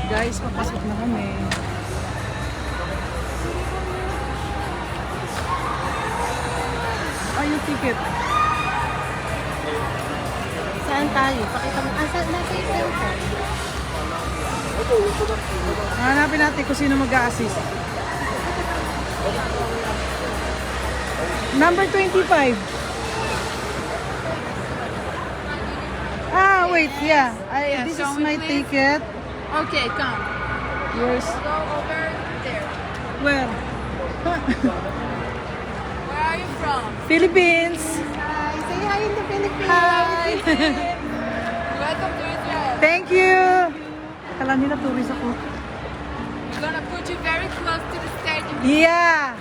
Guys, papasok na kami. Ay, yung ticket. Saan tayo? Pakita mo. Saan nasa yung cellphone? Hanapin natin kung sino mag-a-assist. Number 25. Ah, wait, yeah. This is my ticket. Okay, come. Yours. Go over there. Where? Where are you from? Philippines. Hi, say hi in the Philippines. Hi. Welcome to Israel. Thank you. Kala nila tourist ako. We're gonna put you very close to the stadium. Yeah.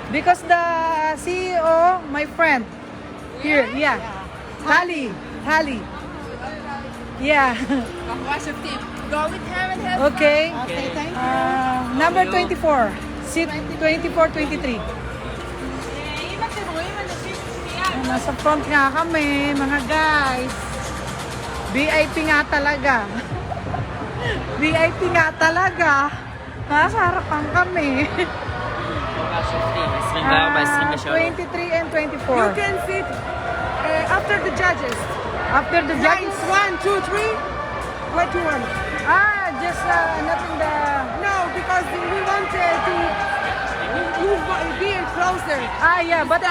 Because the CEO, my friend. Here, yeah. Tali. Yeah. Come watch your team. Go with him and have Okay. Okay, thank you. Number 24. Seat 24-23. Nasa front nga kami, mga guys. VIP nga talaga. VIP nga talaga. Nasa harapan kami. 23 and 24. You can sit after the judges. After the judges? Lines 1, 2, 3. What do you want? Just not in the... No, because we want to move being closer. Yeah, but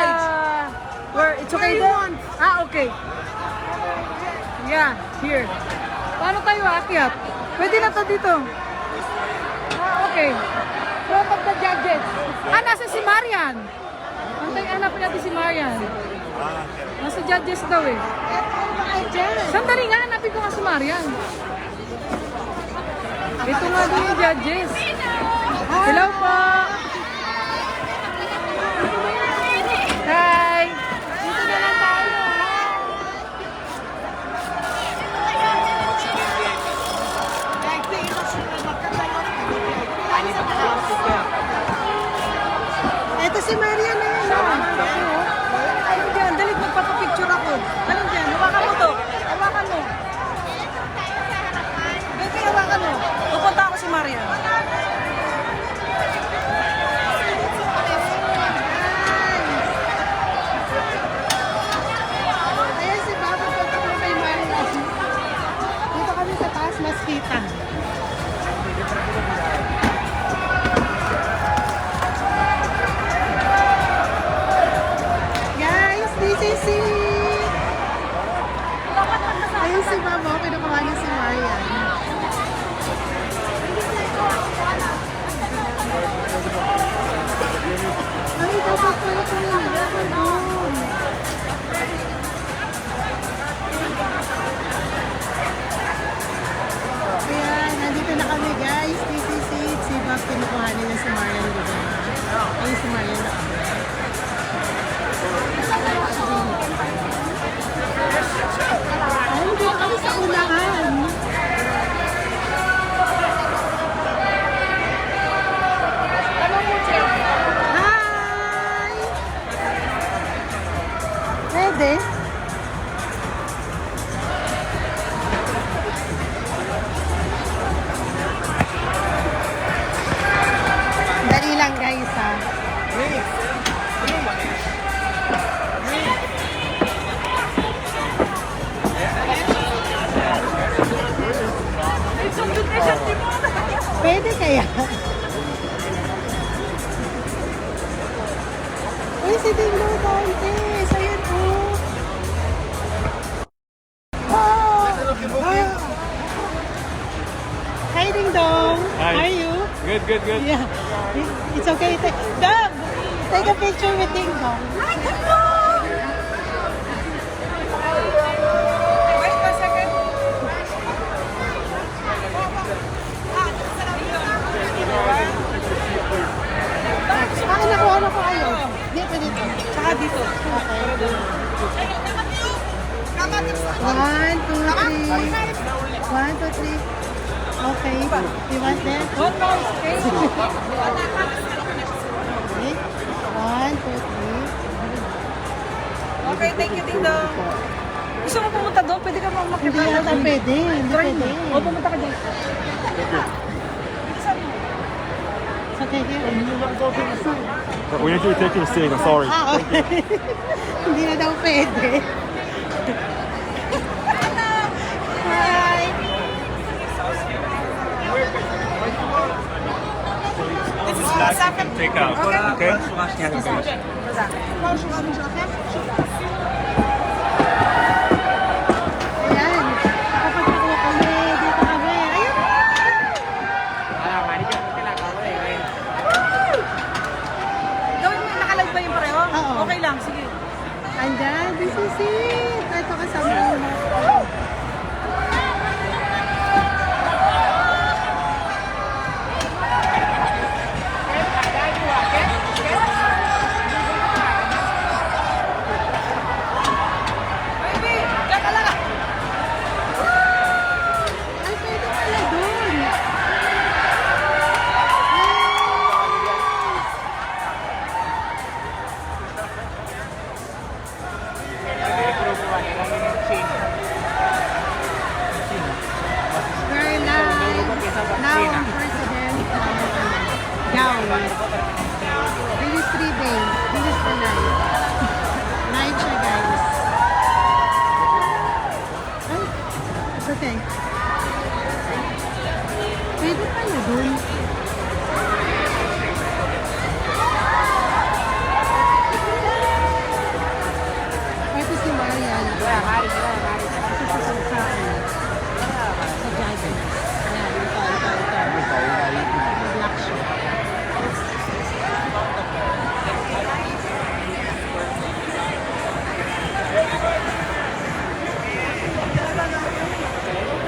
where it's okay Where you there? want? Okay. Yeah, here. Paano tayo aakyat? Pwede na to dito. Okay. Front of the judges. Nasa si Marian. Hanapin natin si Marian. Nasa judges daw eh. Sandali nga, hanapin ko nga si Marian. Ito nga doon yung judges. Hello po. Hi. Dito na lang tayo. Ito si Maria na yun. Ano dyan? Dali, magpapapicture ako. Ano dyan? Hawakan mo to. Hawakan mo. Bebe, hawakan mo. Pupunta ako si Maria. Ayan si Baba, punta ko kay Maria. Dito kami sa taas, mas kita. Guys, this is it. Ayun si Baba, kinukuha niya si Maria. Ay, dapat pala ko na doon. Ayan, nandito na kami guys. This is it. Si Bob, kinukuha nila si Marian dito. Ay, si Marian na kami. Ay, dito kami sa unahan. Hi! Pwede? Dali lang guys ha. Pwede kaya? Uy, si Dingdong Dantes. Ayan po. Oh! Hi, Dingdong. Hi. How are you? Good. Yeah. It's okay. Dog! Take a picture with Dingdong. Hi, Dingdong! Wait a second. Nakuha kayo. Dito. Saka dito. Okay. 1, 2, 3. 1, 2, 3. Okay. You want that? One more, okay? Okay. 1, 2, 3. Okay, thank you, Dingdong. Gusto mo pumunta doon? Pwede ka makakita. Hindi yata pwede. Hindi Try pwede. mo. O, pumunta ka doon. Sa keke. We need to take your seat. I'm sorry. Ah, okay. Hindi na daw pwede. Hi. Take out. Okay. Ayan. Kapag ako kami, dito kami. Ayun. Gawin mo, nakalive ba yung pareho? Oo. Okay lang, sige. Andyan, this is it. Ito kasama mo. Baby, diyan ka lang. Ay, pwede pala dun. We're live. Now, ang president. Down. This is 3 days. This is the night. Night siya, guys. Ay, it's okay. Pwede pala dun. Ito si Marian. Ito si Sansain. Sa jacket. Ayan, ito. Black shirt.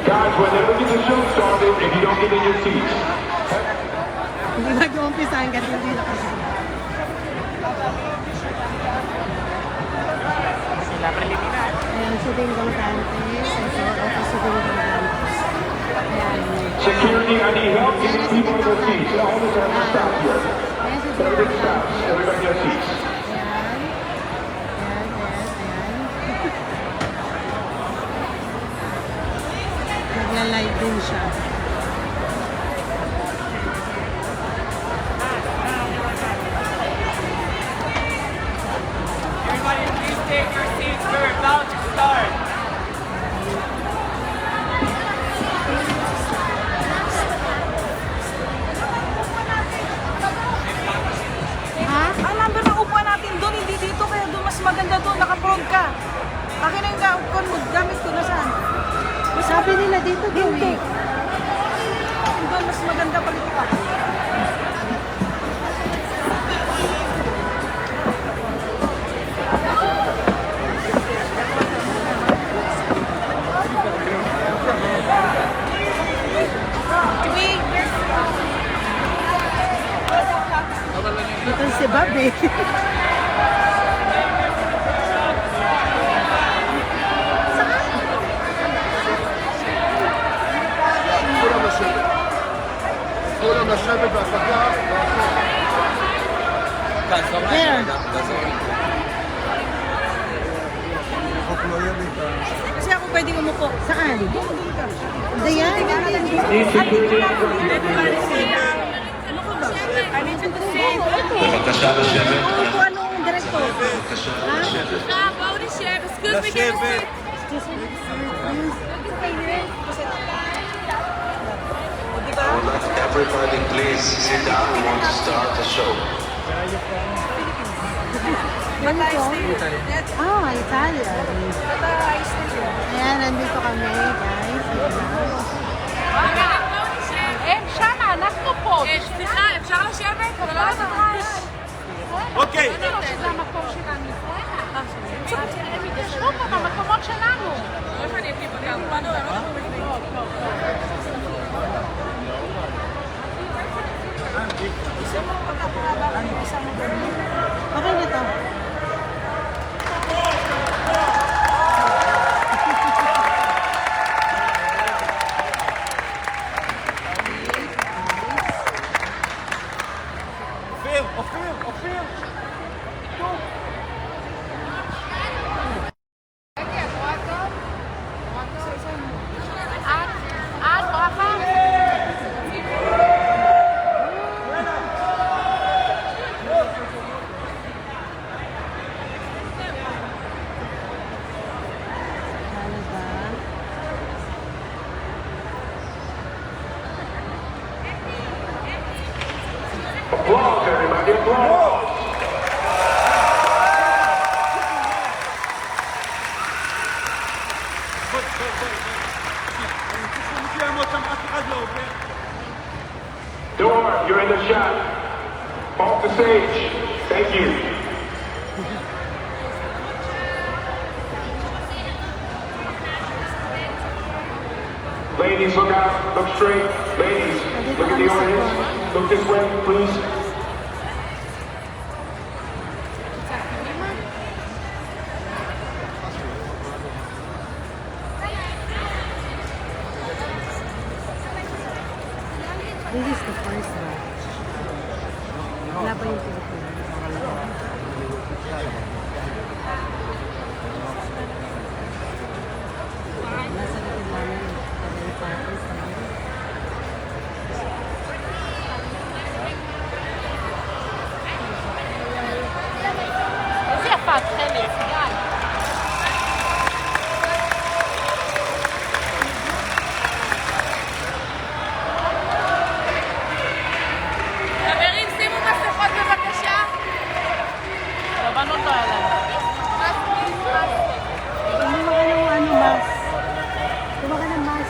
Guys, when they're looking to show started, if you don't get in your seats, Hindi mag-uumpisa hanggang hindi nakasama. Ayan, shooting cantante. Sensor of shooting cantante. Ayan. security, I need help getting people in their seats. All this has to stop here. Ayan, shooting Everybody stop. cantante. Everybody in their seats. Ayan. Ayan. Nagla-live din siya. Everybody, please take your seats. We're about to start. Ha? Ang number ng upuan natin doon, hindi dito. Kaya doon mas maganda doon. Naka-prone ka. Akin na yung upuan mo. Gamit ko na saan? Sabi nila dito daw Hindi. eh. Doon mas maganda palit ka. Ito si Bob eh. There. Kasi ako pwedeng umupo. Saan? Doon ka. Dayan. בבקשה לשבת. Upuan ng direktor. Everybody please sit down. We want to start the show. Ah, Italian. Ayan, nandito kami, guys. הם שמה, אנחנו פה. סליחה, אפשר לשבת? אבל לא ממש. אוקיי. זה המקום שלנו. הם יתיישבו פה במקומות שלנו. Okay na to. אופיר. round of applause. Door, you're in the shot. Off the stage. Thank you. Ladies, look out. Look straight. Ladies, look at the audience. Look this way, please. This is the first batch. Wala pa yung Pilipinas. Nasa likod namin. Yung parties namin. חברים, שימו מסכות בבקשה. לבנות האלה. Gumawa ka ng ano, mas. Gumawa ka ng mas.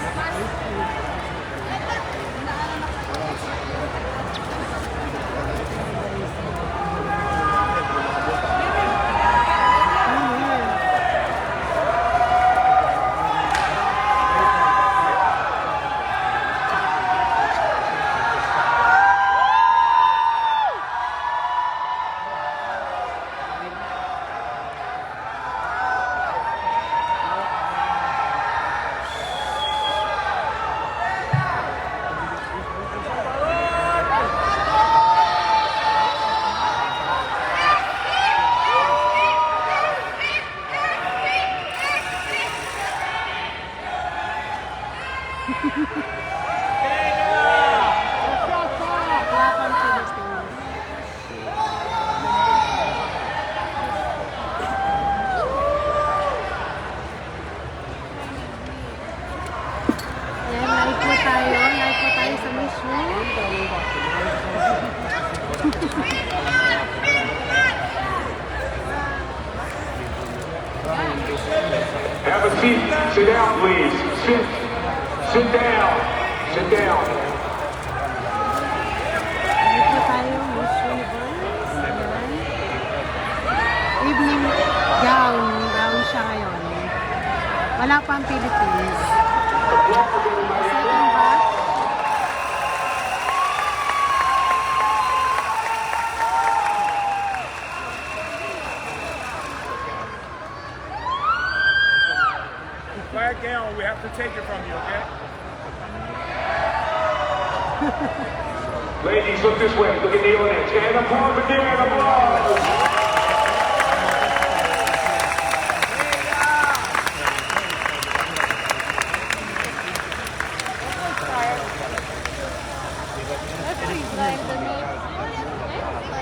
Welcome to the stage. Ayan, live po tayo. Live po tayo sa mission. Have a seat. Sit down, please. Sit down. Sit down. Live po tayo, Miss Universe. Ayan. Evening gown. Gown siya ngayon. Wala pa ang Philippines. Second batch. Flag gown, we have to take it from you, okay? Ladies, look this way. Look at the audience. And applause again. Applause.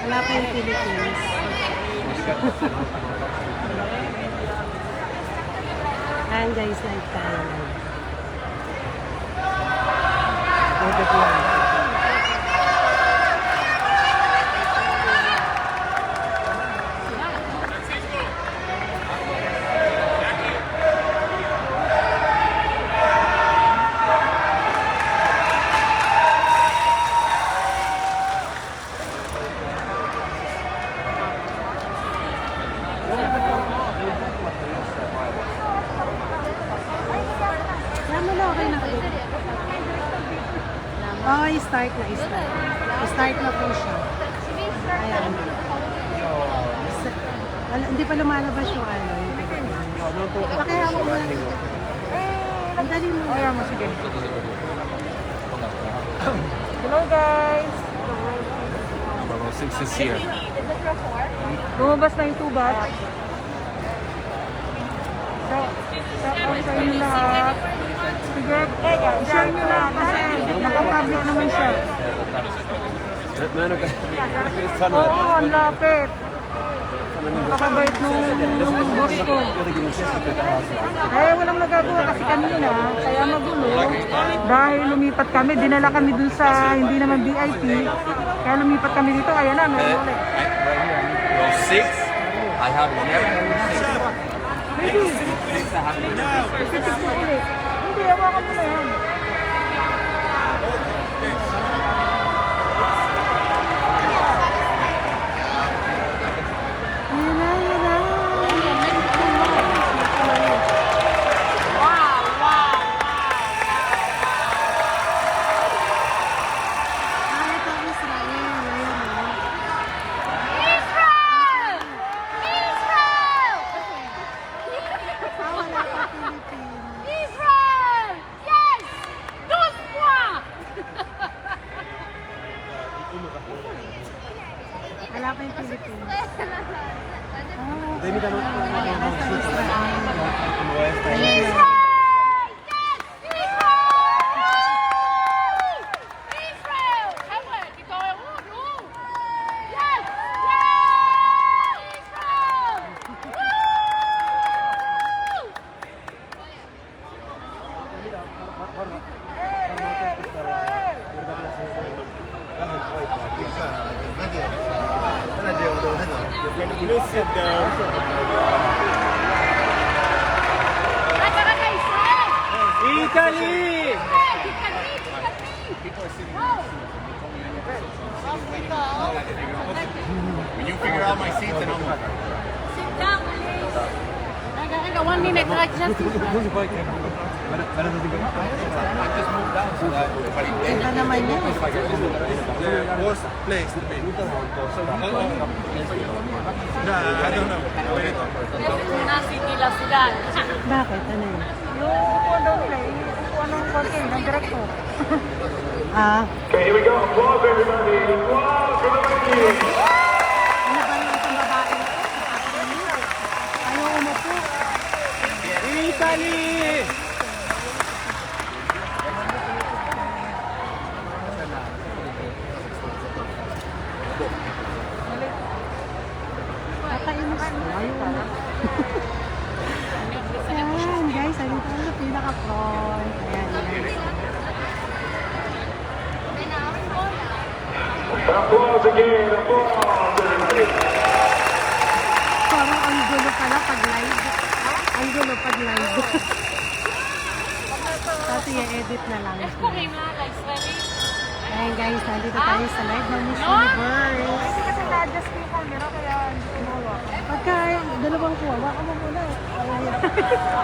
Wala pa yung Philippines. Ayan guys, live tayo. Tama na, okay na kayo. Oo, i-start na, i-start. I-start na po siya. Ayan. Hindi pa lumalabas yung ano. Pakihawak mo lang. Ang dali mo. Ayan mo, sige. Hello guys! Six is here. Lumabas na yung tubat. Shout out sa inyo lahat. Sige, share nyo lang kasi nakapublic naman siya. Oo, ang lapit. Nakakabait nung boss ko. Eh, walang nagagawa kasi kanina, kaya magulo. Dahil lumipat kami, dinala kami dun sa hindi naman VIP. Kaya lumipat kami dito, ayan na, meron ulit. Right here, row 6. I have 11. Maybe, 6 I have 8. titig ko ulit. Hindi, hawakan mo na yan. Ah, ito ang Israel. Ayan, oh. Ah, wala pa Philippines. Wala pa yung Philippines. You sit down. Italy! When you figure out my seat, then I'm over. Ega, 1 minute. Like, just I just moved out so that if I Ito naman yun. Worst place to be. Nah, I don't know. Bakit? Ano yun? Yung upuan daw nila, upuan ng konti, ng direkto. Ah, Okay, here we go. Applause, everybody. Applause for the ladies. ano ba yung isang babae? Ayaw umupo. Italy! Nakainis ko. Ayan, guys. Ayun tayo sa pinaka-front. Ayan, guys. Applause again. Applause, everybody. Parang ang gulo pala pag live. Ang gulo pag live. Kasi i-edit na lang. Ayan guys, nandito tayo sa live ng Miss Universe. Kasi na-adjust ko yung camera, kaya hindi ko mahawa. Pagka dalawang kuha, baka mo muna.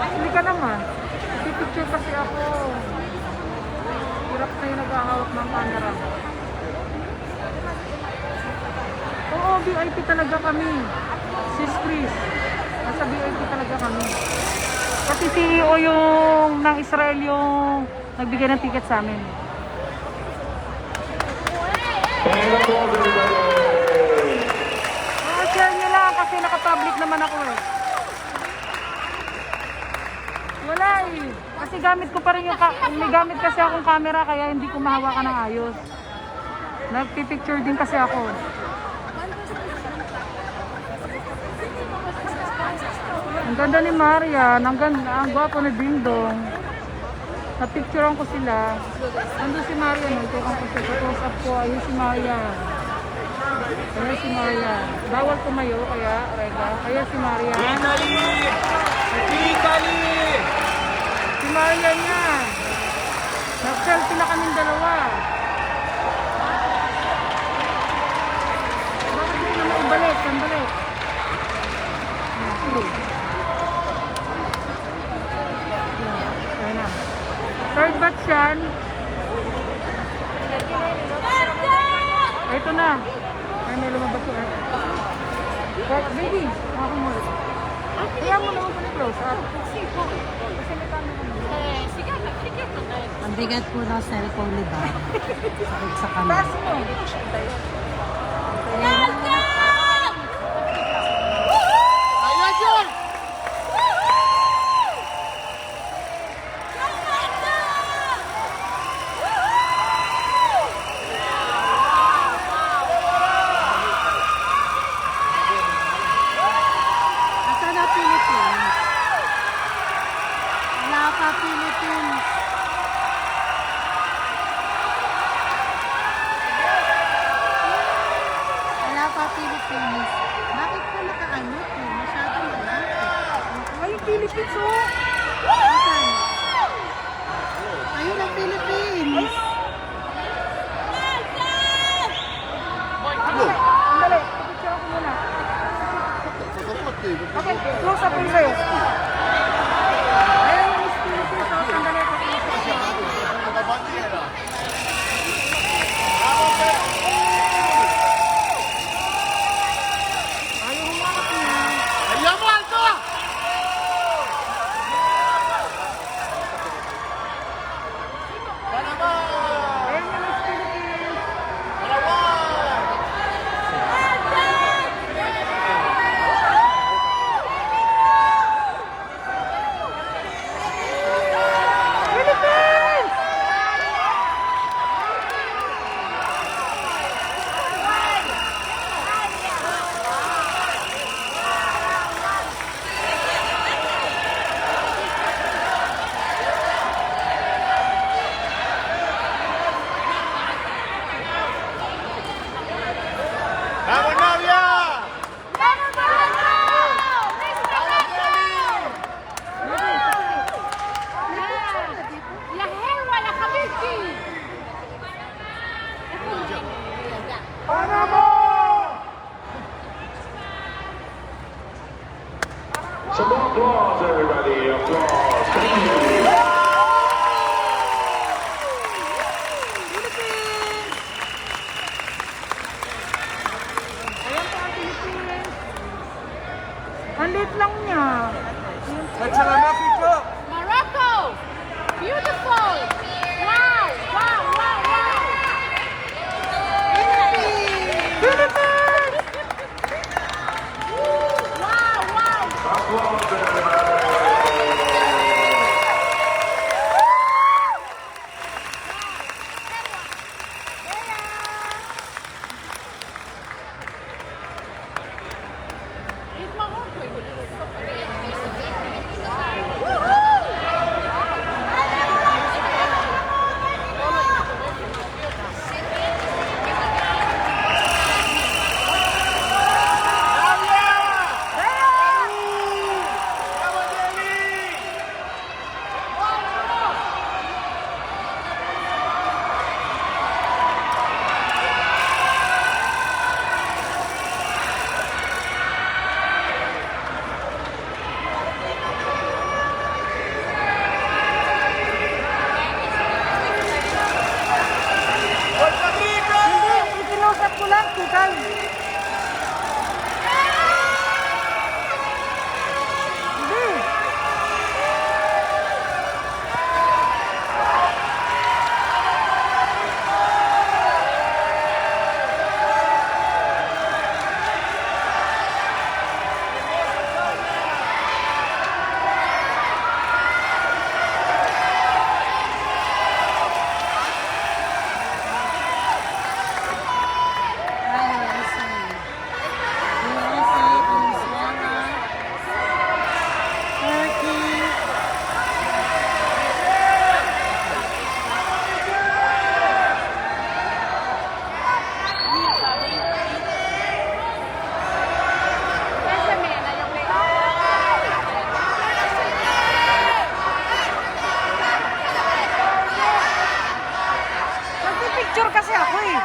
Hindi ka naman. Pipicture kasi ako. Hirap na yung naghahawak ng camera. Oo, VIP talaga kami. Sis Chris. Nasa VIP talaga kami. Kasi CEO yung ng Israel yung nagbigay ng ticket sa amin. And applause, everybody. Share nyo lang kasi naka-public naman ako eh. Wala eh. Kasi gamit ko pa rin yung may gamit kasi akong camera kaya hindi ko mahawakan ng ayos. Nagpipicture din kasi ako. Ang ganda ni Marian, ang gwapo ni Dingdong. Napicturean ko sila. Nandun si Marian, nagtukan ko siya. Close up ko, ayun si Marian. Ayun si Marian. Bawal tumayo, kaya, Rega. Ayun si Marian. Italy! Italy! Si Marian yan. Nag-selfie na kaming dalawa. Bakit hindi naman ibalik? Sandali. Ayan na. Third batch yan. Ito na. Ay, may lumabas ko. Baby, ako mo. Kaya mo naman sa close up. Kasi may camera mo. Ang bigat po ng cellphone ni Bob. Sakit sa kamay. Taas mo. Asa na Philippines? Wala pa Philippines. liit lang niya. Morocco! Beautiful! Wow! Wow! Wow! Wow! Philippines! Wow! Wow! It's Morocco. Hindi, ikinusap ko lang, tukay. Hindi. Nagpipicture kasi ako eh.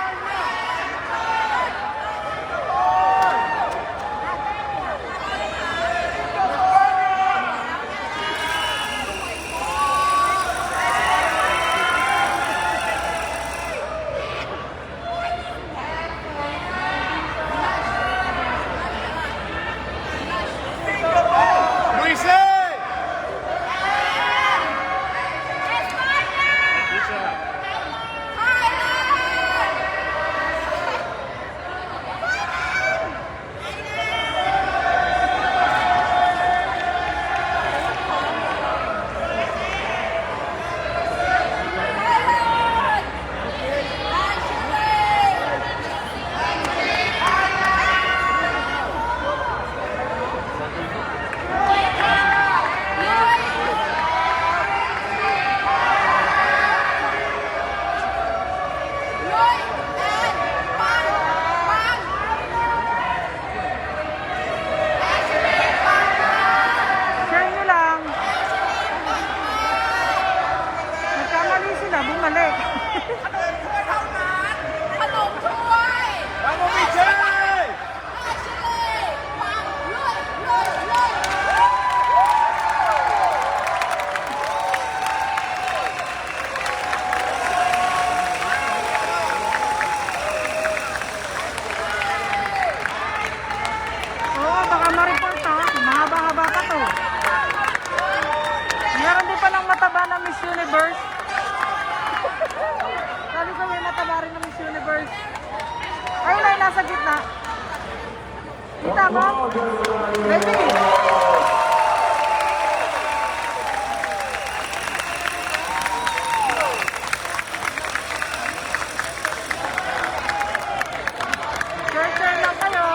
Share nyo lang. Nagkamali sila, bumalik. ขนมถ้วยมาชิเล่วางเลย Oo, baka ma-report ha. Mahaba-haba pa to. Meron din palang mataba na Miss Universe. Sabi ko may mataba rin na Miss Universe. Ayun ay nasa gitna. Kita ba? Ready? Share lang kayo.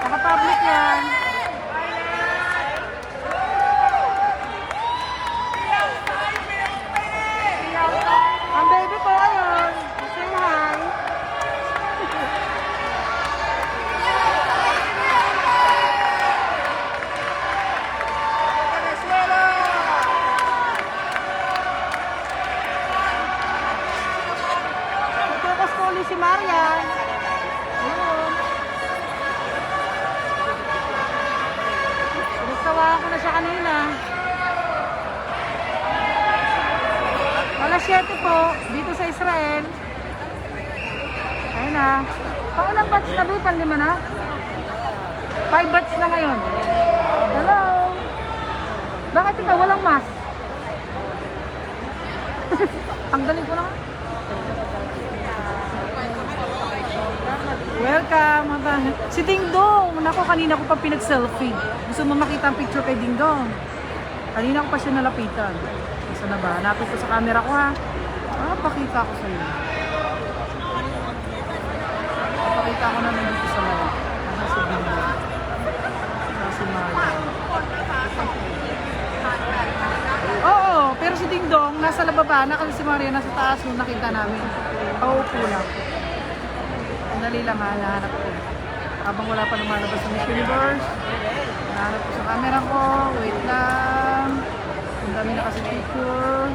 Naka-public yan. Ang baby ko ayun. Say hi. Magkakos ko ulit si Marian. Ayun. Nagsawa ko na siya kanina. Alas 7 po, dito sa Israel. Ayun na. Pangulang batch na ba? Panlima na? 5 batch na ngayon. Hello. Bakit ikaw walang mask? Tanggalin ko na nga. Welcome. Si Ding Dong. Nako, kanina ko pa pinag-selfie. Gusto mo makita ang picture kay Ding Dong? Kanina ko pa siya nalapitan. Saan na ba? Hanapin ko sa camera ko ha. Pakita ko sa iyo. Pakita ko na nandito sa live. Si Ding Dong. Si Maria. Oo, pero si Ding Dong nasa lababa na kasi si Maria nasa taas nung nakita namin. Paupo lang. Dali lang ha, nahanap ko. Habang wala pa lumalabas sa Miss Universe, nahanap ko sa camera ko. Wait lang. Ang dami na kasi picture.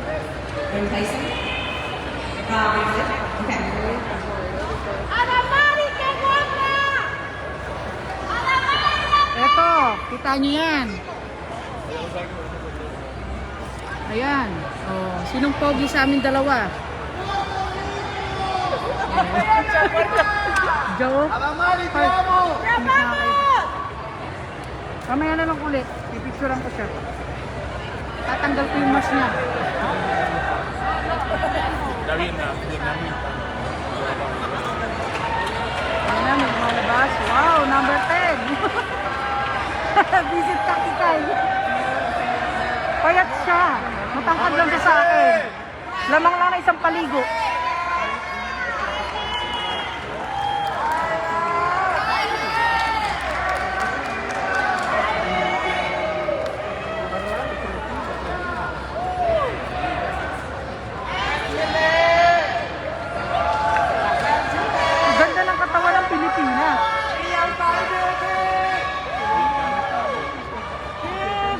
Eto, kita nyo yan. Ayan. Oh, sinong pogi sa amin dalawa? Joe? Kamaya na lang ulit. Pipicturean ko siya. Tatanggal ko yung mask niya. Gawin na. Ayan na, may malabas. Wow, number 10. Visit tactical. Payat siya. Matangkad lang siya sa akin. Lamang lang na isang paligo. Ganda ng katawan ng Pilipinas.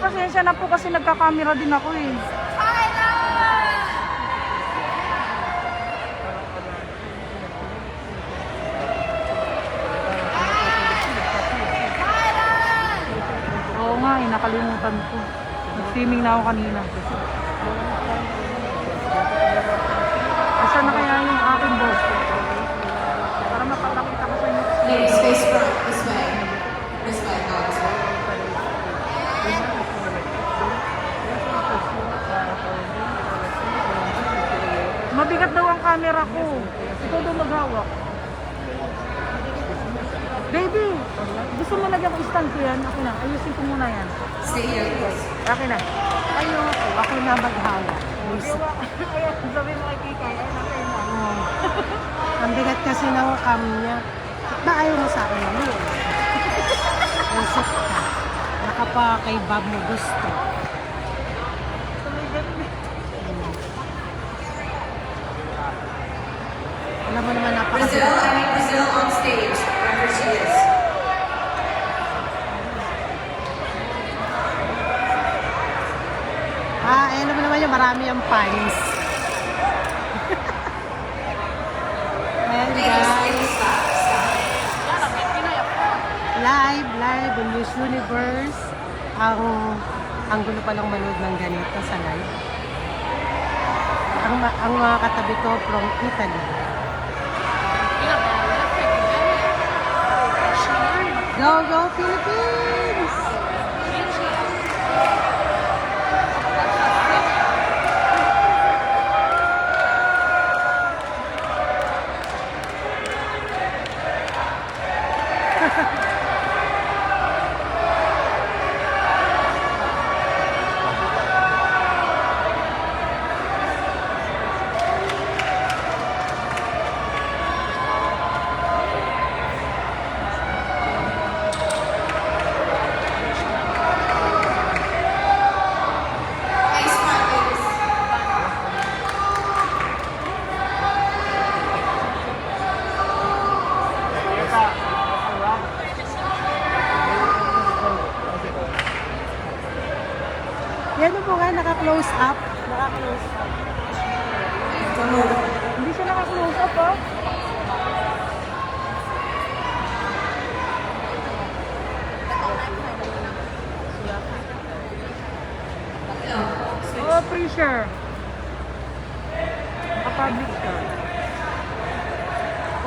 Pasensya na po kasi nagka-camera din ako eh. Oo nga eh, nakalimutan ko. Nag-streaming na ako kanina. Asa na kaya yung aking boss? Para mapapakita ko sa inyo. Ladies, face front, this way. This way, guys. Mabigat daw ang camera ko. Ikaw daw maghawak. Baby, gusto mo lagyan ko stand ko yan? Ako na, ayusin ko muna yan. Stay here, please. Akin na. Ayoko, ako na maghawak. Sabi mo kay Kika, ay nakin na. Ang bigat kasi ng cam niya. Ba ayaw mo sa akin naman? Usap ka. Nakapa kay Bob mo gusto. Alam mo naman Brazil, I need Brazil on stage. Wherever she is. Alam mo naman yung marami ang fans. And guys, live on Miss Universe. Ang gulo palang manood ng ganito sa live. Ang mga katabi ko from Italy. Go, go, Philippines! Face front, ladies. Yan po nga, naka-close up. Naka-close up. Hindi siya naka-close up oh. Oh, pre-share. Naka-public ka.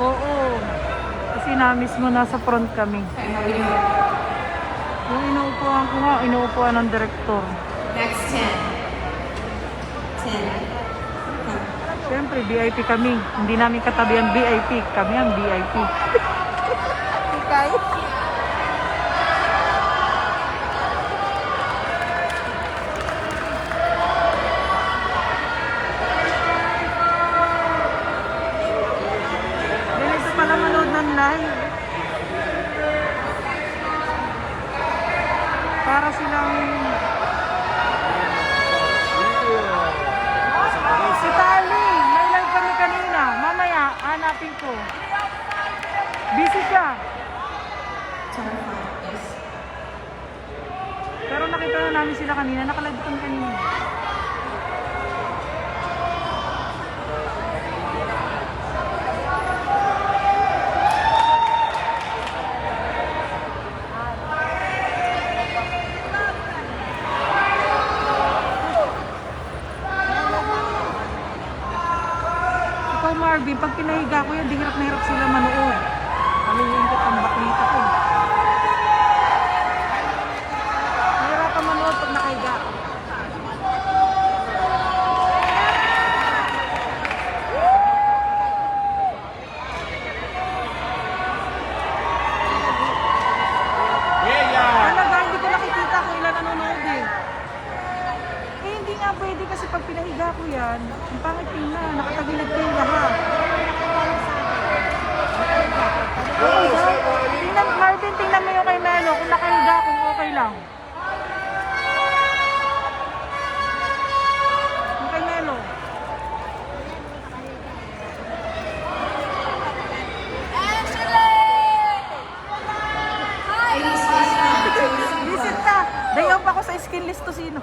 Oo. Kasi na-miss mo nasa front kami. Yung inuupuan ko nga, inuupuan ng direktor. Next 10. 10. Siyempre, VIP kami. Hindi namin katabi ang VIP. Kami ang VIP. Okay? Ganito pala manood ng live. Para silang... Si Tali, may live kami kanina. Mamaya, hanapin ko. Busy siya. Pero nakita na namin sila kanina. Nakalive kami kanina. Ikaw, Marvin, pag pinahiga ko yan, di hirap na hirap sila manood. Malulungkot ang baklita ko. Mahirap ang manood pag nakahiga. Talaga, hindi ko nakikita kung ilan nanonood eh. Eh, hindi nga pwede kasi pag pinahiga ko yan, ang pangit tingnan, nakatagilid kayo lahat. Tingnan, Marvin, tingnan mo yung kay Melo kung nakahiga kung okay lang. Yung kay Melo. Visit na. Day off ako sa skin list to sino.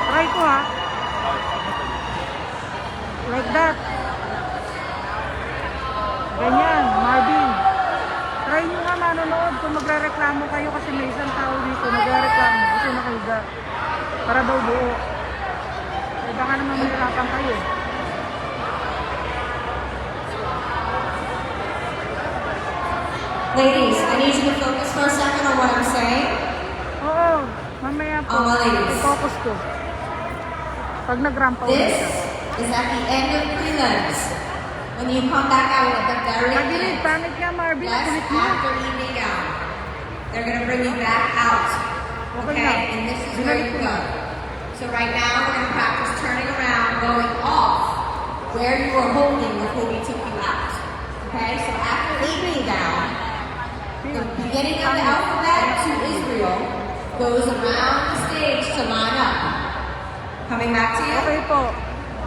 Try ko ha. Like that. Ganyan, Marvin. Try nyo nga manonood kung magre-reklamo kayo kasi may isang tao dito nagre-reklamo kasi nakahiga. Para daw buo. Eh baka naman mahirapan kayo. Ladies, I need you to focus for a second on what I'm saying. Oo, mamaya po. Ladies. I-focus ko. Pag nag-ramp out This siya. is at the end of prelims. When you come back out at the very Pagilid, end. pangit nga Marvin. Yes, Kulit mo. after evening gown. They're going to bring you back out. Okay Okay? na. And this is where Binalik you ko go. na. So right now, we're going to practice turning around, going off where you were holding before we took you out. Okay? So after evening gown, the beginning of the alphabet to Israel goes around the stage to line up. Coming back to you. Okay po.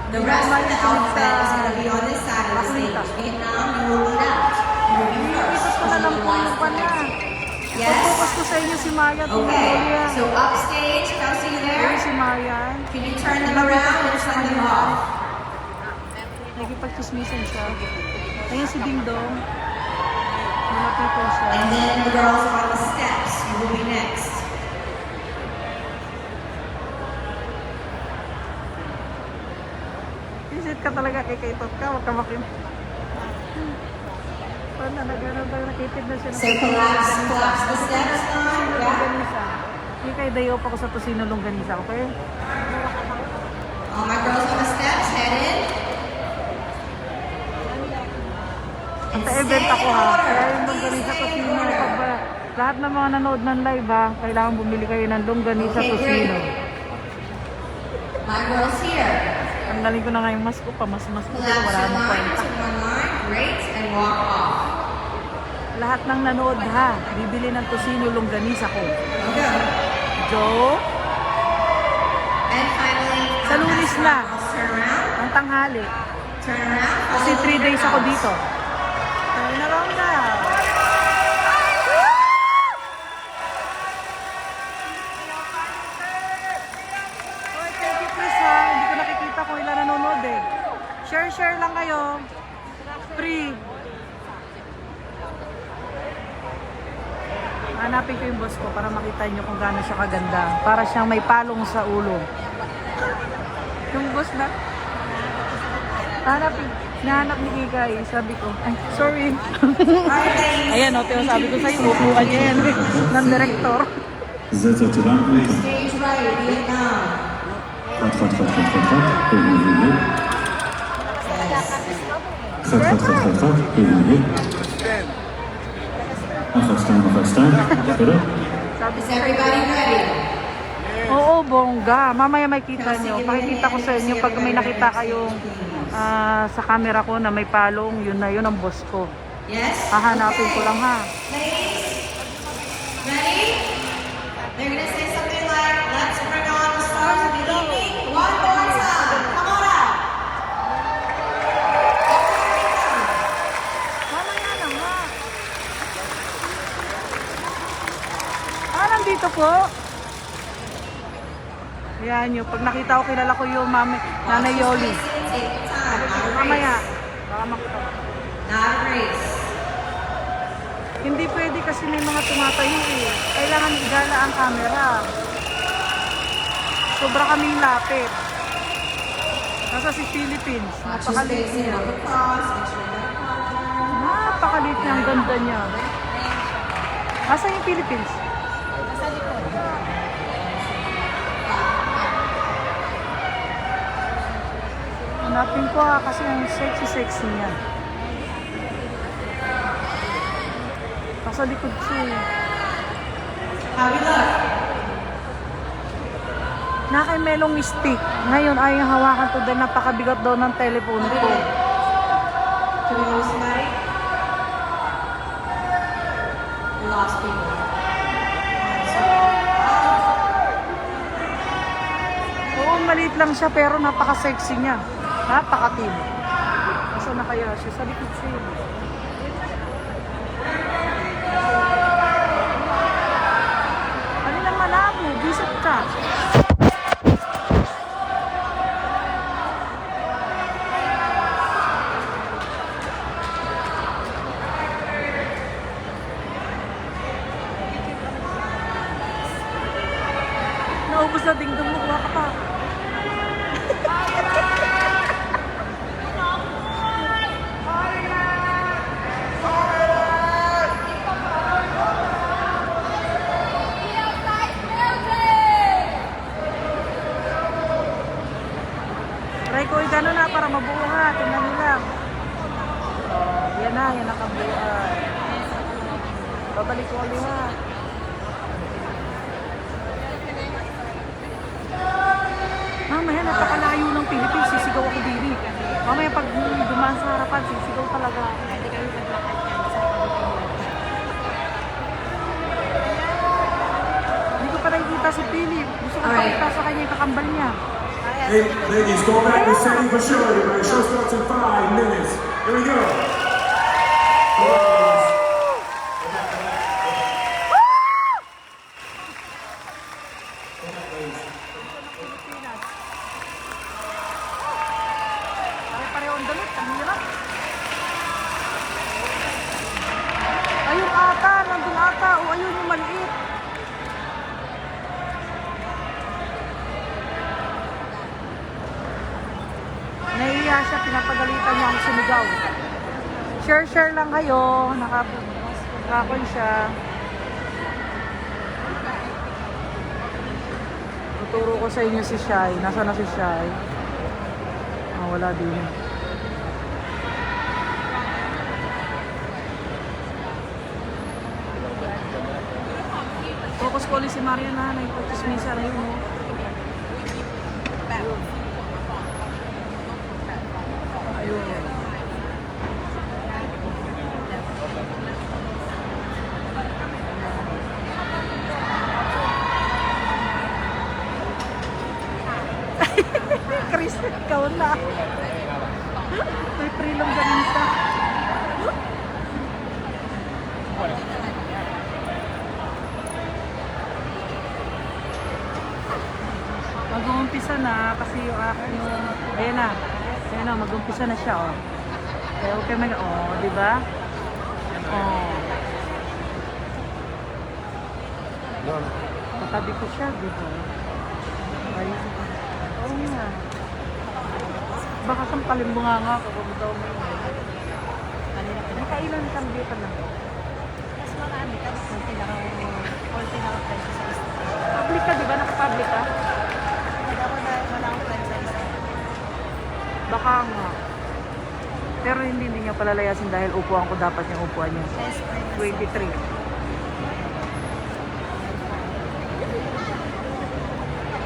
The rest of the alphabet is going to be on this side of the stage. Vietnam, you will lead out. You will be first. Ipitos ko na lang po yung pan na. Yes. Focus ko sa inyo si Maya. Okay. So upstage, Kelsey, you there? Si Maya. Can you turn them around and send them off? Nagipagchismisan siya. Ayun si Ding Dong. Malapitan siya. And then the girls on the steps. You will be next. Visit ka talaga kay Kaitot ka. Huwag ka makin. Paano na gano'n tayo nakitid na siya. So collapse the steps on. Yeah. Longganisa. Hindi kayo dayo pa ko sa Tosino Longganisa, okay? All my girls on the steps, head in. And Sa stay event in ako ha. Kaya yung order. Longganisa Please stay in Tosino. order. Pag lahat ng mga nanood ng live ha, kailangan bumili kayo ng Longganisa Okay, Tosino. great. My girls here. Ang galing ko na nga yung mask ko, pamas-mas ko. Pero Collapse wala your namang line kwenta. to one line. Great. And walk off. Lahat ng nanood ha, bibili ng Tosino Longganisa ko. Okay. Joe, And finally, Sa Lunes na. turn around. ang tanghali. Turn around. Kasi 3 days ako dito. Turn around na. Okay, thank you please ha. Hindi ko nakikita kung ilan nanonood eh. Share lang kayo. Free. Hanapin ko yung boss ko para makita nyo kung gaano siya kaganda. Para siyang may palong sa ulo. Yung boss na. Hanapin. Nahanap ni Ikay, sabi ko, ay, sorry. Ayan, o, Teo, sabi ko sa'yo, upuan niya yan, ng director. Zet uit de ruimte. Stage right, Vietnam. Gaat. Heel goed. Gaat. Heel goed. Nog gaat staan. Verder. Is everybody ready? Oo, bongga. Mamaya may kita nyo. Pakikita ko sa inyo pag may nakita kayong sa camera ko na may palong, yun na yun ang boss ko. Yes? Hahanapin ko lang ha. Ladies, ready? They're gonna say something like, let's bring on the stars of the evening. One more time. Come on out. Mamaya lang ha. Nandito po. Ayan nyo. Pag nakita ko, kilala ko yung Nanay Yoli. Take your time. Not a Mamaya. race. Baka makita. Not a race. Hindi pwede kasi may mga tumatayo eh. Kailangan igala ang camera. Sobra kaming lapit. Nasa si Philippines. Watch your Napakaliit spacing. niya. Look across. Make sure you have a partner. Napakaliit niya. Ang ganda niya. Asan yung Philippines? Hanapin ko kasi ang sexy niya. Nasa likod siya eh. How we look? Nakamelong stick. Ngayon ay hawakan to dahil napakabigat daw ng telepono ko. Do we lose somebody? We lost people. Oo, maliit lang siya pero napaka-sexy niya. Napaka-team. Nasaan na kaya siya? Sa likod siya. Ano lang malabo? Bisat ka. Naubos na dingdong mo. Kuha ka pa. Try ko gano'n na para mabuo ha. Tingnan nyo lang. Yan na, yan nakabuuan. Babalik ko ulit ha. Mamaya napakalayo ng Philippines. Sisigaw ako diri. Mamaya pag dumaan sa harapan, sisigaw talaga. Hindi ko pa nakikita si Philip. Gusto ko pakita sa kanya yung kakambal niya. Hey, ladies, go back to setting for sure. Everybody, show starts in 5 minutes. Here we go. Pare-pareho ang damit. Ang hirap. Ayun ata. Nandun ata. O ayun yung maliit. Nahiya siya. Pinapagalitan niya ang sumigaw. Share lang kayo. Nakapon siya. Tuturo ko sa inyo si Shai. Nasaan na si Shai? Wala din. Focus ko ulit si Maria na. Nagpagkismisa na yun. Ayun. Chris, ikaw na. May prilong ganita. Mag-uumpisa na kasi yung akin yung... Ayan na. Ayan na, mag-uumpisa na siya, oh. Kaya okay man, oh, di ba? Oh. Katabi ko siya, di ba? Ayun. Oo nga. Baka Kalimbunga nga ako kung daw may kailan kang dito na? Mas marami kasi konti lang ako presyo sa isa. Public ka, di ba? Naka-public ka? Wala akong presyo sa isa. Baka nga. Pero hindi niya palalayasin dahil upuan ko dapat yung upuan niya. Best friend na 23.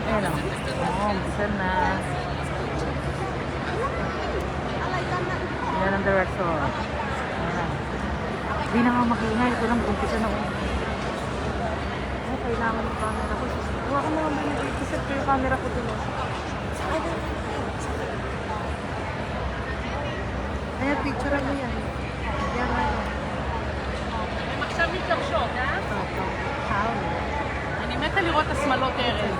Ayan o. Umpisa na. Yan ang director. Ayan. Hindi na nga makingay. Ito lang, umpisa na. Ay, kailangan ng camera ko. Huwag ko mga mag-iisip ko yung camera ko dun. Ayan, picture mo yan. Yan ano. מחשבית לחשוב, אה? How? אני מתה לראות השמלות ערב.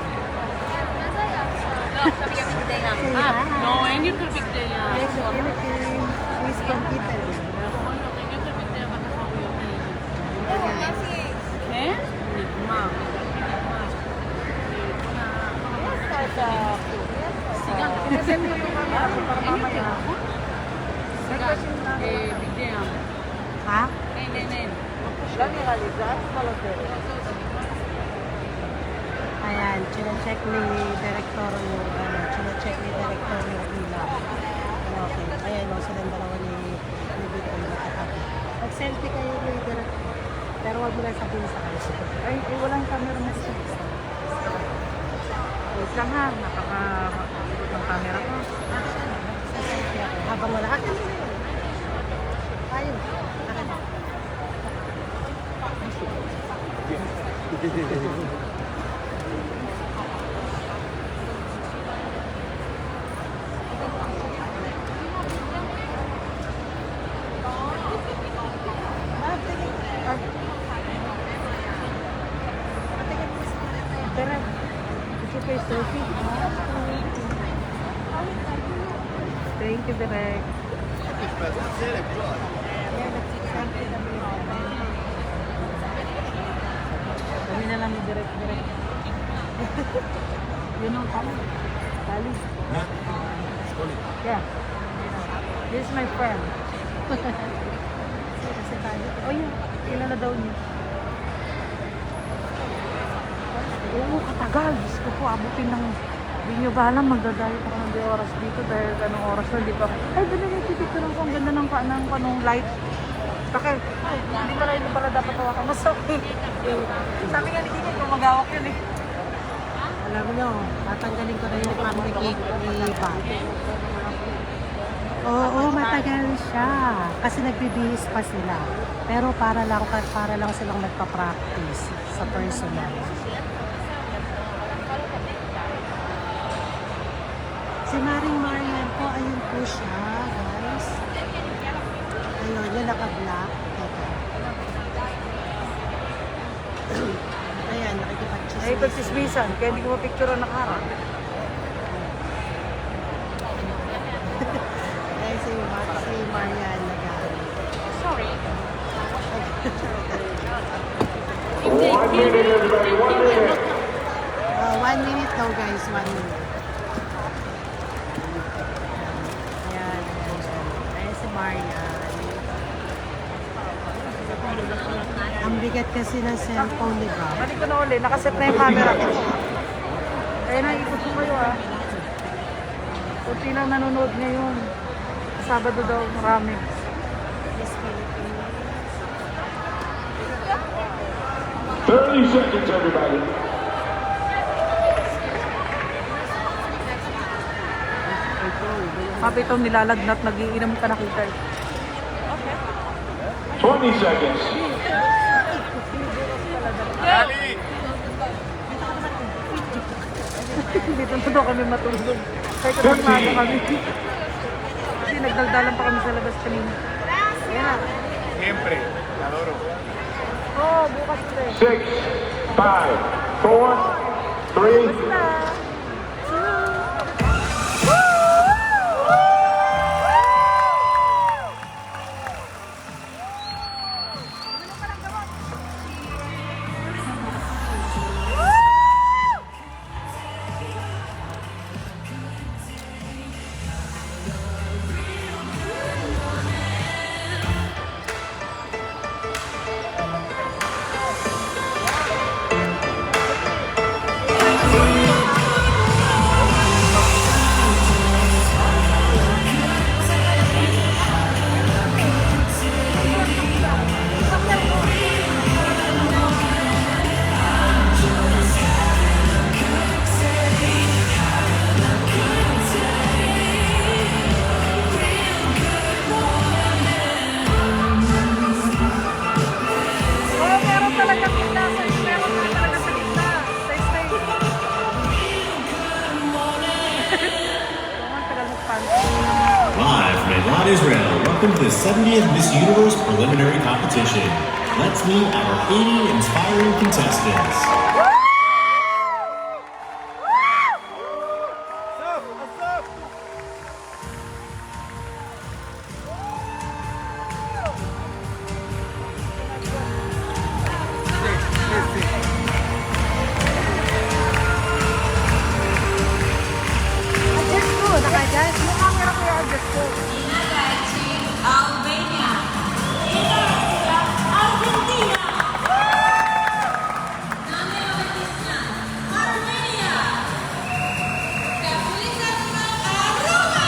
לא, עכשיו יהיה בגדי ים. לא, אין יותר בגדי ים. Yes, Philippines. He's from Italy. נכון, לא, אין יותר בגדי ים בתחרויות האלה. כן? נגמר. סיגן, תנסה לי אותו במאמיה. סיגן, בגדי ים. Ha? אין. לא נראה לי, זה רק סמלותרת. Ayan, chine-check ni Director yung ilaw. Okay. Ayan, silang dalawa ni Bito yung nakatabi. Mag-selfie kayo ni Director. Pero wag mo lang sabihin sa kanya. Ay, walang camera mo sa wait lang ha, nakaka-ikot ng camera ko. Sa selfie ako. Habang wala. Akin mo yun. Ayun. Akin. Tara, gusto kayo selfie? Thank you, Direk. Kami na lang ni Direk. Yun ang kami. Tali. Yeah. This is my friend. Kasi tayo. Oh yeah, kilala daw niya. Oo, katagal. Diyos ko po, abutin ng... Hindi nyo ba alam, magdadayo pa ng oras dito dahil anong oras na, di pa... Ay, dali na, pipicturean ko. Ang ganda ng light. Bakit? Hindi pala dapat hawakan. Mas okay. Sabi nga ni Kiki, kung magawak yun eh. Alam nyo, tatanggalin ko na yung family cake ni Bob. Oo, matagal siya. Kasi nagbibihis pa sila. Pero para lang silang magpa-practice sa personal. Si Maring Marian po, ayun po siya, guys. Ayun, yung naka-black. Ayan, nakikipag-chismisan. Ay, pagchismisan. Kaya hindi ko mapicture ang nakaharap. Ayan si Marian nag-aaral. Sorry. 1 minute, everybody, 1 minute. 1 minute daw, guys, 1 minute. Ayan. Ayan si Marian. Ang bigat kasi ng cellphone ni Bob. Balik ko na uli. Nakaset na yung camera ko. Kaya nakikot ko kayo ah. Kunti lang nanonood ngayon. Sabado daw marami. Miss Philippines. 30 seconds, everybody. Sabi itong nilalagnat, nagiinom ka nakita. 20 seconds. Dito na daw kami matulog. Kaya kasama kami. Kasi nagdaldalan pa kami sa labas kanina. Ayan na. Siempre, te adoro. Oo, bukas pre. 6, 5, 4, 3, Dawn Israel. Welcome to the 70th Miss Universe preliminary competition. Let's meet our 80 inspiring contestants. Adjust ko, naka-adjust. Yung camera ko yung adjust ko. Albania. Argentina. Armenia. Kapulisan ng Aruba.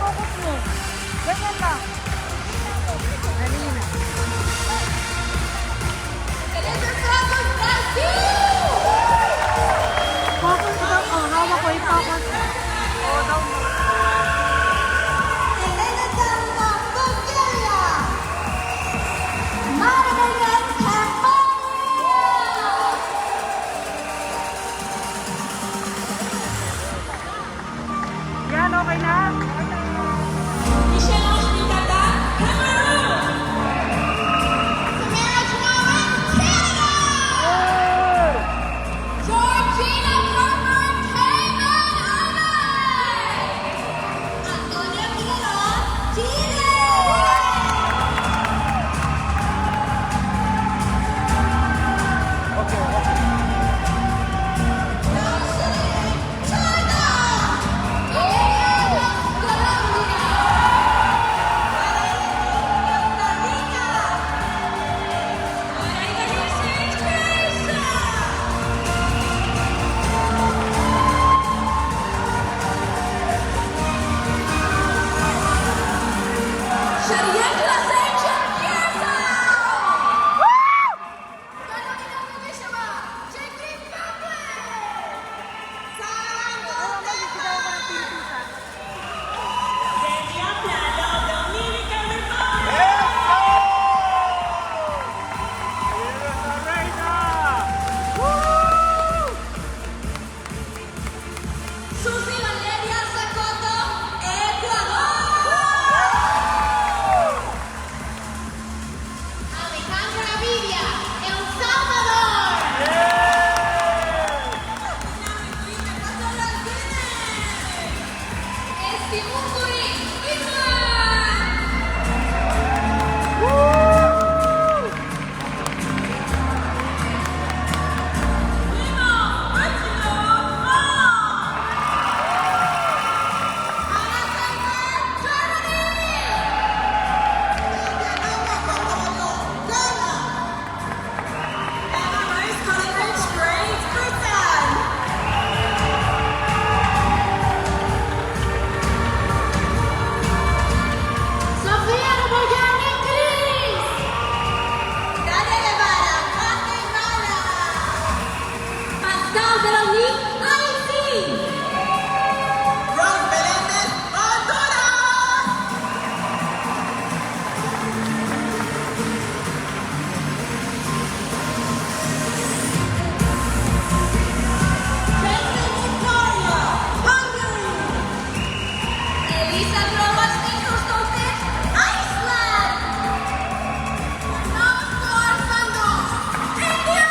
Focus mo. Ganyan lang. Dali na. Focus daw. Oh, hawak ko yung focus. Oh, daw mo. Yan, okay na? Georgina Parker, Cayman Islands. Antonia Figueroa, Chile. Susi Valeria Sacoto, Ecuador. Alejandra Villa, El Salvador. Estimukuri, Finland. Lima, Mexico. Pascal Veronique, Haiti. Rose Melendez, Honduras. Jason Victoria, Hungary. Elisa Globas Nichostovic, Iceland. Fernando Armando, India.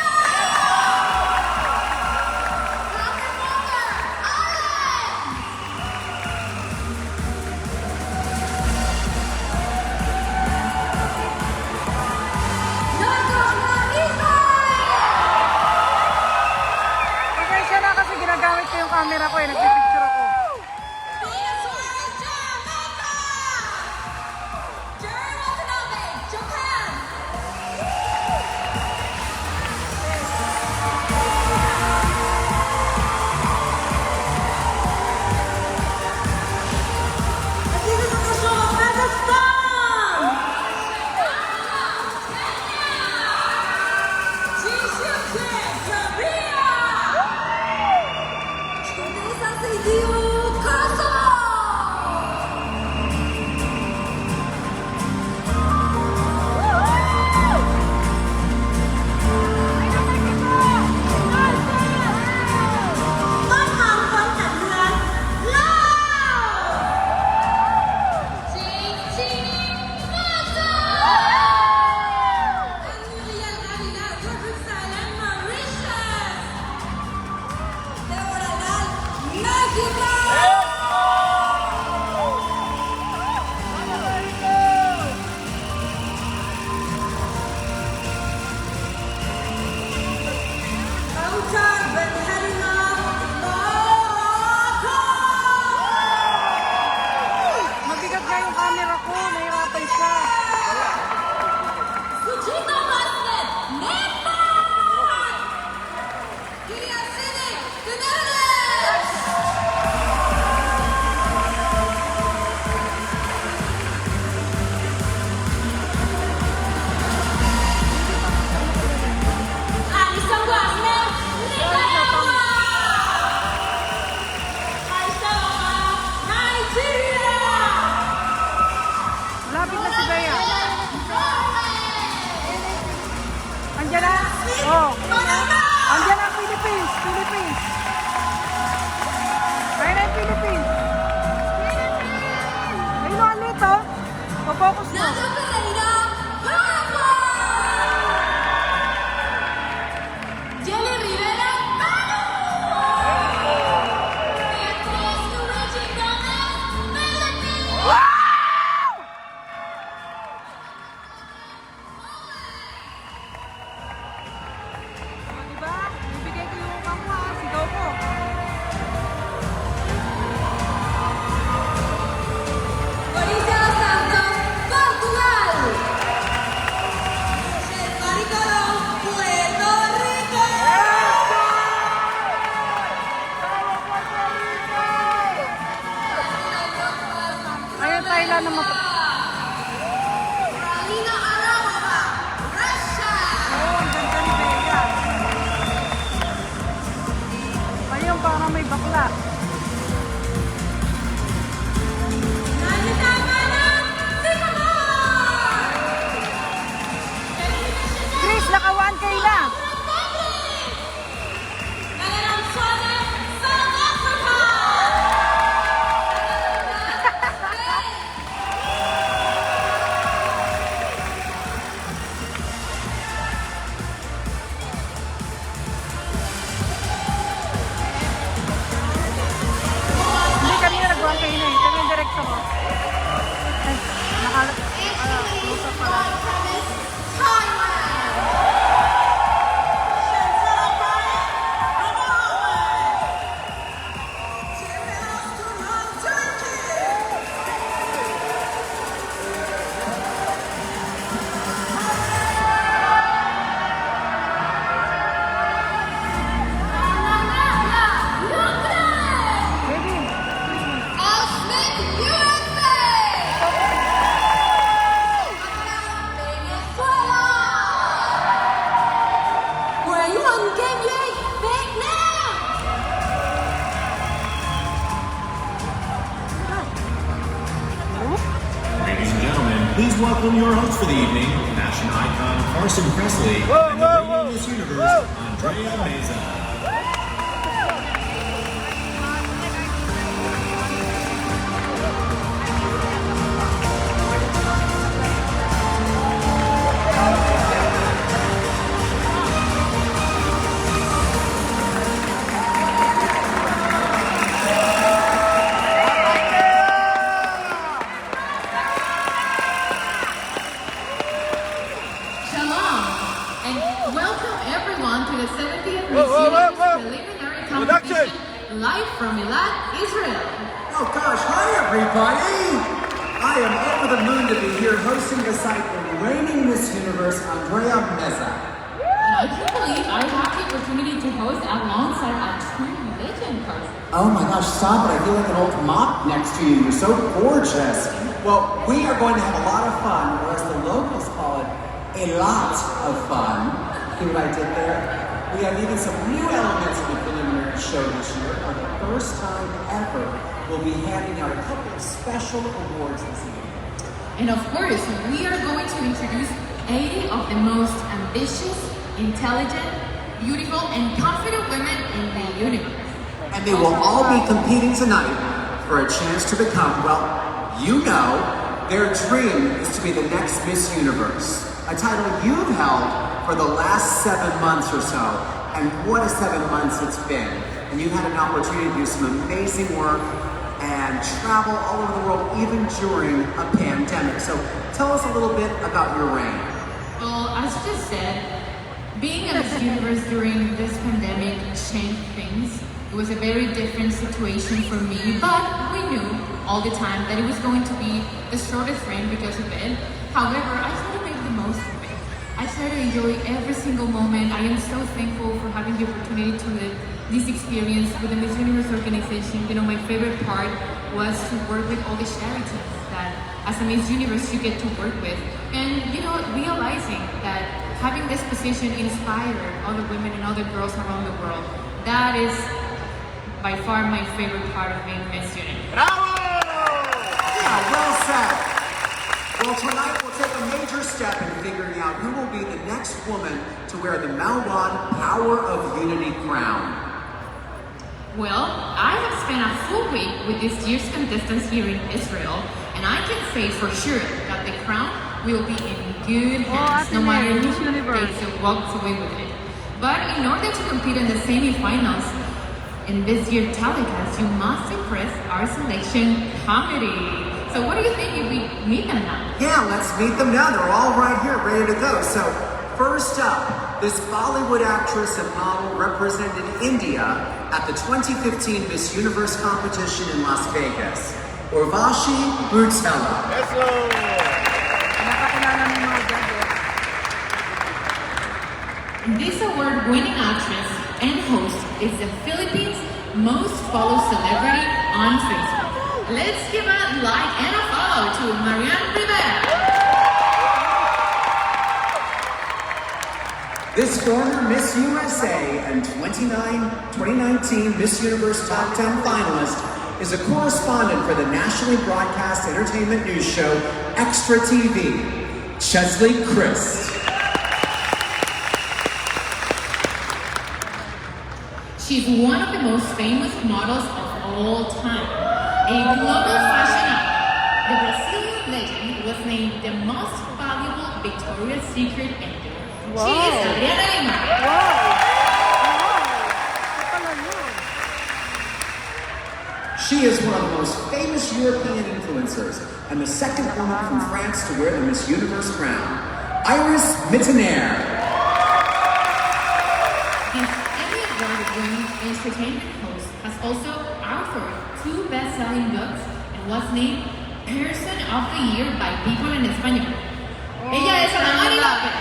Robert Walker, Ireland. Nagana, Israel. Pasensya na kasi ginagamit ko yung camera ko eh. Nagpipicture ako. Pina Suarez, Jamaica. Jerry Watanabe, Japan. Andiyan na? Oh. Andiyan na, Philippines. Philippines. Ayun na yung Philippines. Ayun na ulit, oh. Focus mo. Diba? Ibigay ko yung upang mo, ha? Sigaw ko. Ayun, Thailand na mapa... Oo, ang ganda ni Bea. Ayun, parang may bakla. Chris, naka 1K na. Hindi, kanina nag-1K na eh. Kami yung direkto ko. Ay, close up pala. Baby. Ladies and gentlemen, please welcome your host for the evening, fashion icon Carson Presley, and the reigning Miss Universe, Andrea Meza. Shalom, and welcome everyone to the 70th Miss Universe preliminary competition live from Eilat, Israel. Oh gosh, hi everybody! I am over the moon to be here hosting beside the reigning Miss Universe, Andrea Meza. And I can't believe I have the opportunity to host alongside a true legend, Carson. Oh my gosh, stop it. I feel like an old mop next to you. You're so gorgeous. Well, we are going to have a lot of fun, or as the locals call it, a lot of fun. See what I did there? We have even some new elements in the preliminary show this year. For the first time ever, we'll be handing out a couple of special awards this evening. And of course, we are going to introduce 80 of the most ambitious, intelligent, beautiful, and confident women in the universe. And they will all be competing tonight for a chance to become, well, you know, their dream is to be the next Miss Universe. A title you've held for the last 7 months or so. And what a 7 months it's been. And you've had an opportunity to do some amazing work and travel all over the world, even during a pandemic. So tell us a little bit about your reign. Well, as you just said, being a Miss Universe during this pandemic changed things. It was a very different situation for me, but we knew all the time that it was going to be the shortest reign because of it. However, I tried to make the most of it. I try to enjoy every single moment. I am so thankful for having the opportunity to live this experience with the Miss Universe organization. You know, my favorite part was to work with all the charities that as a Miss Universe you get to work with. And, you know, realizing that having this position inspired other women and other girls around the world, that is by far my favorite part of being Miss Universe. Yeah, well said. Well, tonight we'll take a major step in figuring out who will be the next woman to wear the Malwan Power of Unity crown. Well, I have spent a full week with this year's contestants here in Israel, and I can say for sure that the crown will be in good hands, no matter who takes or walks away with it. But in order to compete in the semifinals in this year's telecast, you must impress our selection committee. So what do you think if we meet them now? Yeah, let's meet them now. They're all right here, ready to go. So, first up, this Bollywood actress and model represented India at the 2015 Miss Universe competition in Las Vegas, Urvashi Butela. This award-winning actress and host is the Philippines' most followed celebrity on Facebook. Let's give a like and a follow to Marianne Rivera. This former Miss USA and 2019 Miss Universe Top 10 finalist is a correspondent for the nationally broadcast entertainment news show Extra TV, Chesley Christ. She's one of the most famous models of all time. A global fashion icon, the Brazilian legend was named the most valuable Victoria's Secret endor. She is Adriana Lima. She is one of the most famous European influencers and the second woman from France to wear the Miss Universe crown, Iris Mittenaere. This Emmy Award-winning entertainment host has also authored 2 best-selling books and was named Person of the Year by People en Español. Ella es Ana Mari López.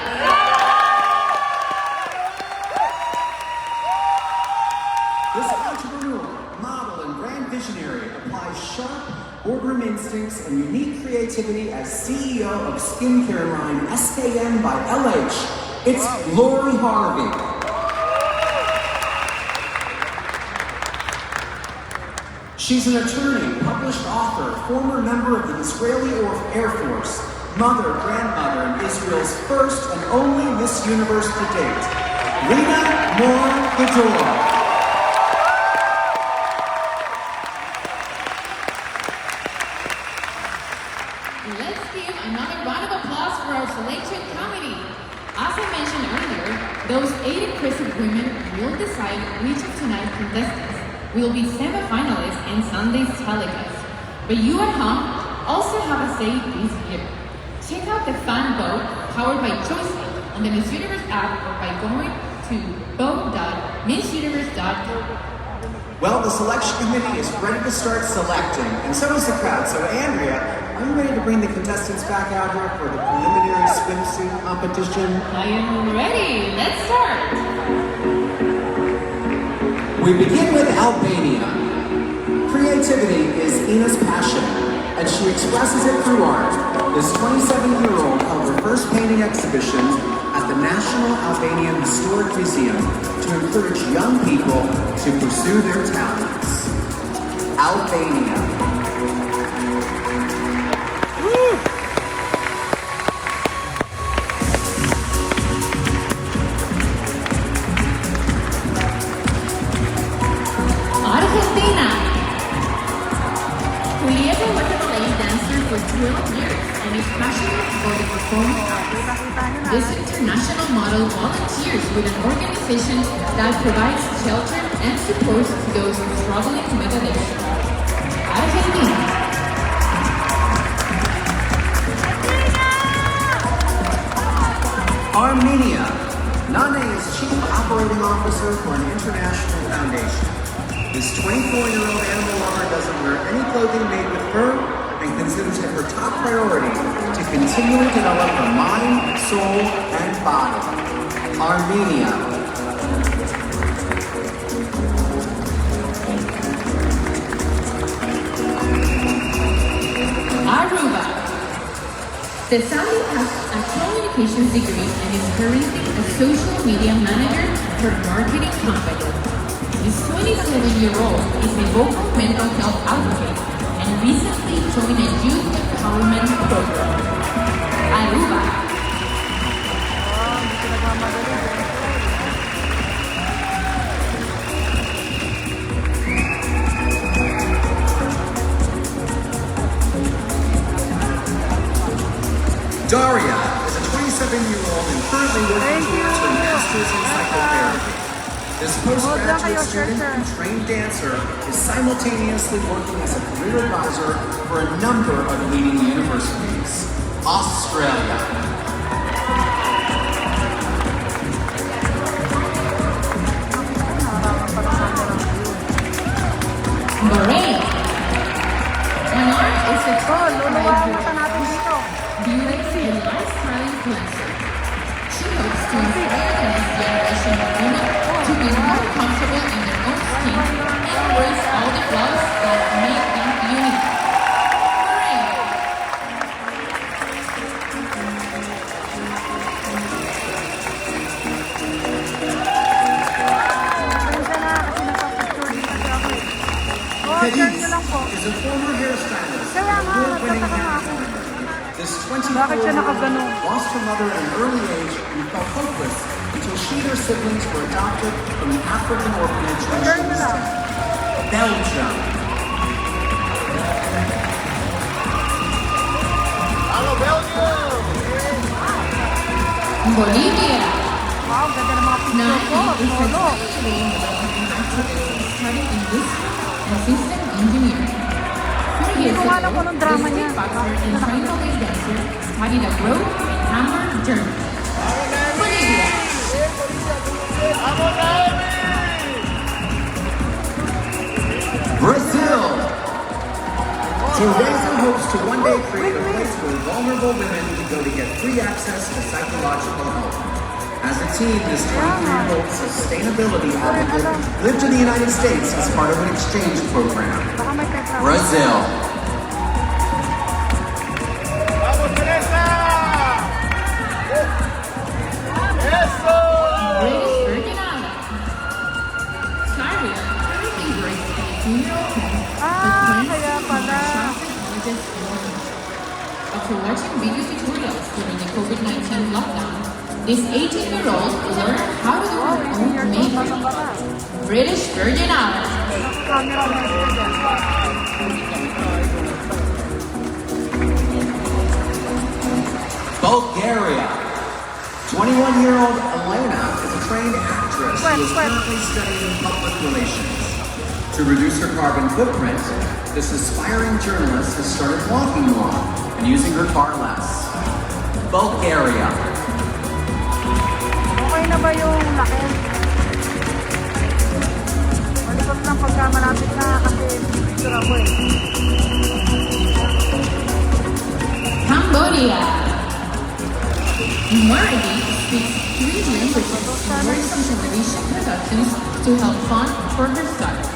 This entrepreneur, model, and brand visionary applies sharp boardroom instincts and unique creativity as CEO of skincare line SKM by LH. It's Lori Harvey. She's an attorney, published author, former member of the Israeli Air Force, mother, grandmother, and Israel's first and only Miss Universe to date, Rina Mor Gador. Let's give another round of applause for our selection committee. As I mentioned earlier, those 8 impressive women will decide which of tonight's contestants will be semi-finalists in Sunday's telecast. But you at home also have a say this year. Check out the fan vote powered by Joystick on the Miss Universe app or by going to vote.missuniverse.com. Well, the selection committee is ready to start selecting, and so is the crowd. So, Andrea, are you ready to bring the contestants back out here for the preliminary swimsuit competition? I am ready. Let's start. We begin with Albania. Creativity is Ina's passion, and she expresses it through art. This 27-year-old held her first painting exhibition at the National Albanian Historic Museum to encourage young people to pursue their talents. Albania. Argentina. Julieta was a ballet dancer for 12 years and is passionate about the performing arts. This international model volunteers with an organization that provides shelter and support to those struggling with addiction. Argentina. Armenia. Nane is Chief Operating Officer for an international foundation. This 24-year-old animal lover doesn't wear any clothing made with fur and considers it her top priority to continually develop her mind, soul, and body. Armenia. Aruba. The Sally has a communications degree and is currently a social media manager for a marketing company. This 27-year-old is a vocal mental health advocate and and recently joined a youth empowerment program. Aruba. Hindi ko nagmamadali. Daria is a 27-year-old and currently working towards her master's in psychotherapy. This postgraduate student and trained dancer is simultaneously working as a career advisor for a number of leading universities. Australia. Bahrain. Anar is a Luluwakan natin dito. beauty and lifestyle influencer. She hopes to inspire the next generation of women to be more comfortable in their own skin and embrace all the flaws that make them unique. Bahrain. Pasensya na kasi nagpapicture dito siya ako eh. Oh, share nyo lang po. Is a former hairstylist. Kaya nga, award-winning nagtataka nga hair. ako. This Bakit siya 24-year-old nakaganon? lost her mother at an early age and felt hopeless until she and her siblings were adopted from an African orphanage when she Share nyo was lang. 10. Belgium. Bolivia. Wow, ganda ng mga picture ko. Nani is a Solo. 20-year-old activist studying industry and system engineering. 4 years ko ago, alam kung anong drama the niya. street boxer and Chinese dancer studied abroad in Hamburg, Germany. Bolivia. Brazil. Teresa hopes to one day create a place where vulnerable women can go to get free access to psychological help. As a team, this 23-year-old sustainability advocate lived in the United States as part of an exchange program. Baka may petra. Brazil. British Virgin Islands. Syria currently breaks a funeral home Kaya pala. After watching video tutorials during the COVID-19 lockdown, this 18-year-old learned how to do her own makeup. British Virgin Islands. Camera na ito dyan. Bulgaria. 21-year-old Elena is a trained actress who is currently studying public relations. To reduce her carbon footprint, this aspiring journalist has started walking more and using her car less. Bulgaria. Okay na ba yung laki? Malikot lang pagka malapit na kasi picture ako eh. Cambodia. Mardi speaks 3 languages and works in television productions to help fund for her studies.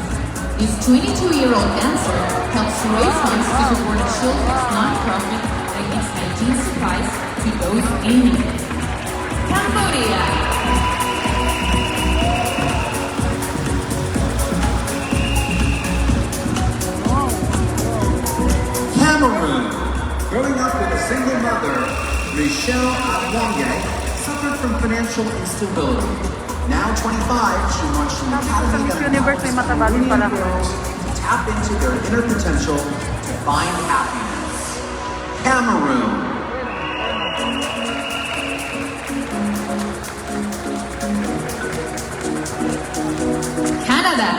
This 22-year-old dancer helps raise funds to support a children's non-profit that gives hygiene supplies to those in need. Cambodia. Cameroon. Growing up with a single mother, Michelle Adwonge suffered from financial instability. Now 25, she launched an academy that Universe may empowers mataba din pala. Cameroonian girls to tap into their inner potential to find happiness. Cameroon. Canada.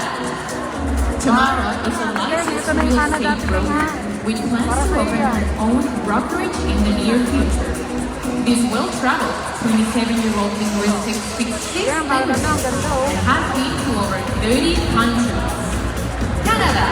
Tamara is a licensed Ito na yung real Canada estate broker with plans to open her own brokerage in the near future. This well-traveled 27-year-old linguistic speaks 6 languages and has been to over 30 countries. Canada.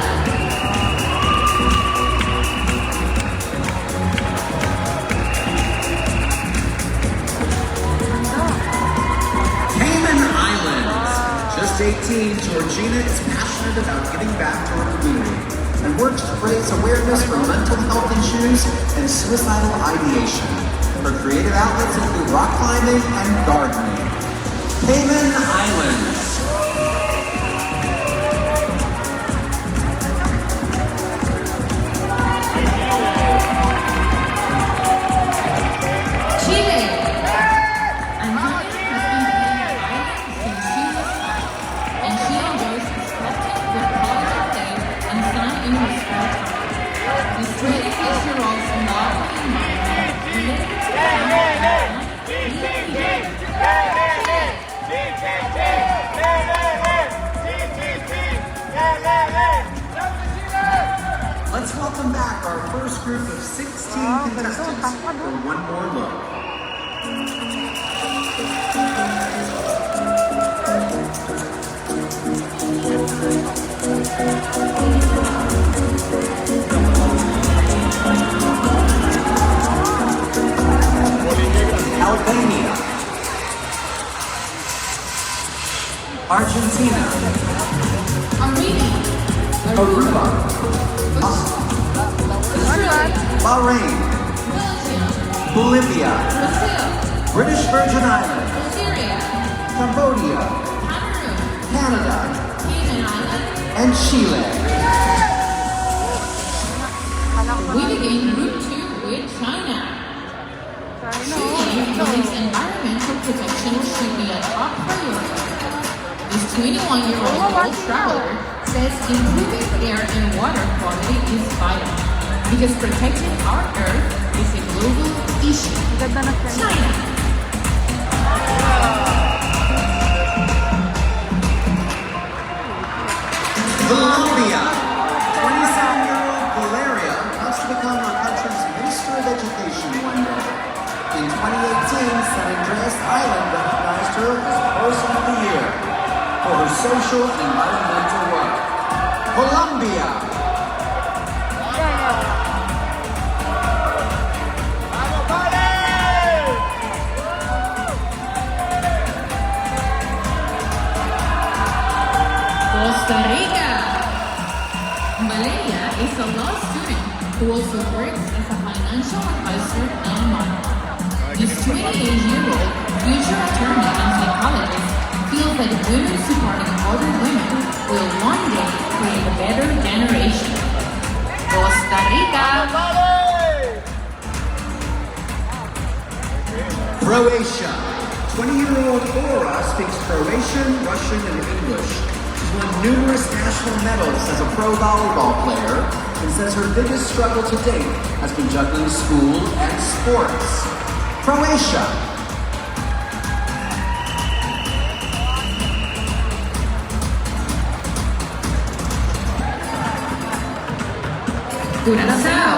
Cayman Islands. Just 18, Georgina is passionate about giving back to her community and works to raise awareness for mental health issues and suicidal ideation. Her creative outlets include rock climbing and gardening. Cayman Islands. welcome back our first group of 16 contestants for one more look. Albania, Argentina, Armenia, Aruba, Bahrain, Belgium, Bolivia, Brazil, British Virgin Islands, Syria, Cambodia, Cameroon, Canada, Cayman Islands. and Chile. We begin Group 2 with China. Chile believes environmental protection should be a top priority. This 21-year-old world traveler says improving air and water quality is vital because protecting our Earth is a global issue. China. Colombia, 27-year-old Valeria wants to become our country's Minister of Education one day. In 2018, San Andreas Island recognized her as Person of the Year for her social and environmental work. Colombia. Costa Rica. Valeria is a law student who also works as a financial advisor and model. This 28-year-old future attorney and psychologist feels that women supporting other women will one day create a better generation. Costa Rica. Croatia. 20-year-old Laura speaks Croatian, Russian, and English. She's won numerous national medals as a pro volleyball player and says her biggest struggle to date has been juggling school and sports. Croatia. Curaçao.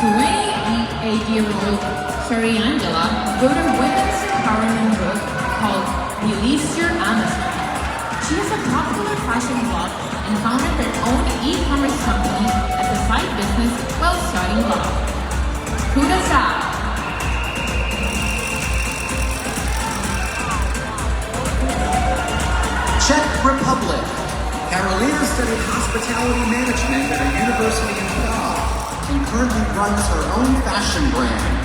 28-year-old Sherry Angela wrote a women's empowerment book called Release Your Amazon. She has a popular fashion blog and founded her own e-commerce company as a side business while studying law. Curaçao. Czech Republic. Carolina studied hospitality management at a university in Prague and currently runs her own fashion brand.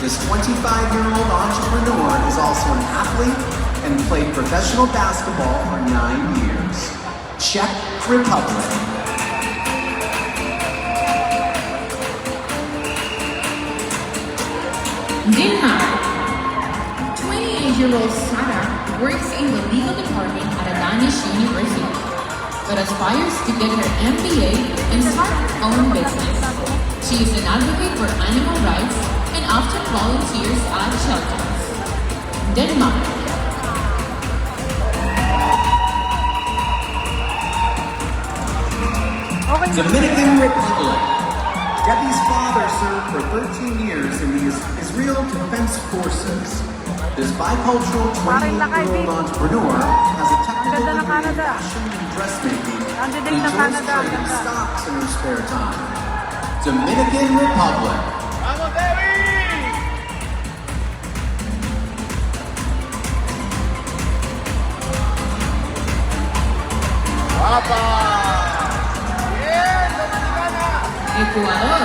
This 25-year-old entrepreneur is also an athlete and played professional basketball for 9 years. Czech Republic. Denmark. 28-year-old Sarah works in the legal department at a Danish university, but aspires to get her MBA and start her own business. She is an advocate for animal rights and often volunteers at shelters. Denmark. Dominican Republic. Debbie's father served for 13 years in the Israel Defense Forces. This bicultural 28-year-old entrepreneur has a technical degree in fashion and dressmaking and enjoys trading stocks in her spare time. Dominican Republic. ¡Vamos, Debbie! ¡Papa! Ecuador.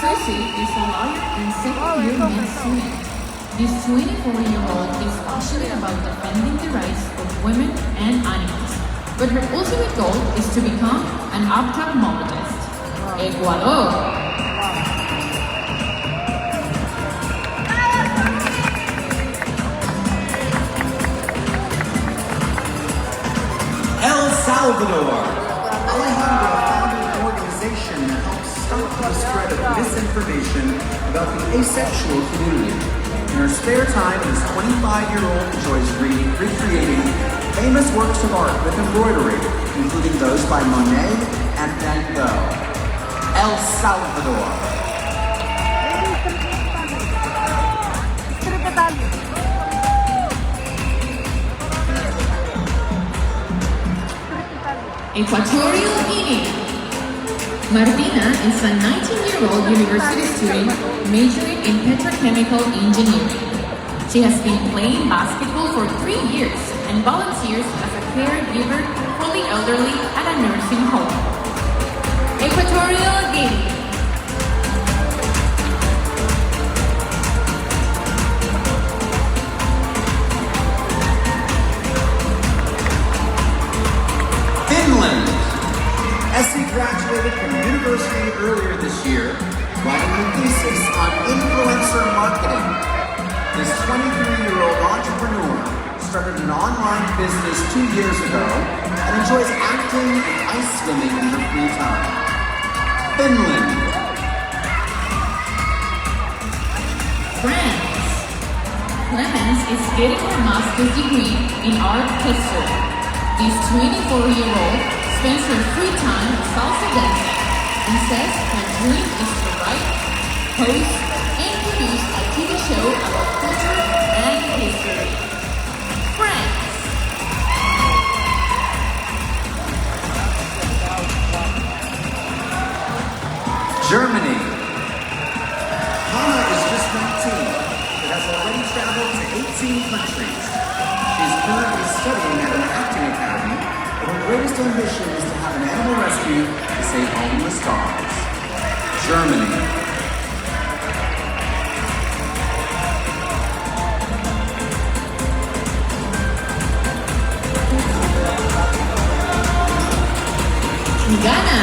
Susie is a lawyer and second-year med student. This 24-year-old is passionate about defending the rights of women and animals, but her ultimate goal is to become an ophthalmologist. Ecuador. El Salvador. Alejandro founded an organization that helps stop the spread of misinformation about the asexual community. In her spare time, this 25-year-old enjoys recreating famous works of art with embroidery, including those by Monet and then go. El Salvador. Equatorial Guinea. Martina is a 19-year-old university student majoring in petrochemical engineering. She has been playing basketball for 3 years and volunteers as a caregiver for the elderly at a nursing home. Equatorial Guinea. Finland. Essie graduated from university earlier this year, writing her thesis on influencer marketing. This 23-year-old entrepreneur started an online business 2 years ago and enjoys acting and ice swimming in her free time. Finland. France. Clemens is getting her master's degree in art history. This 24-year-old spends her free time salsa dancing and says her dream is to write, host, and produce a TV show about culture and history. France. Germany. Hannah is just 19, but has already traveled to 18 countries. She's currently studying at an acting academy, but her greatest ambition is to have an animal rescue to save homeless dogs. Germany. Ghana.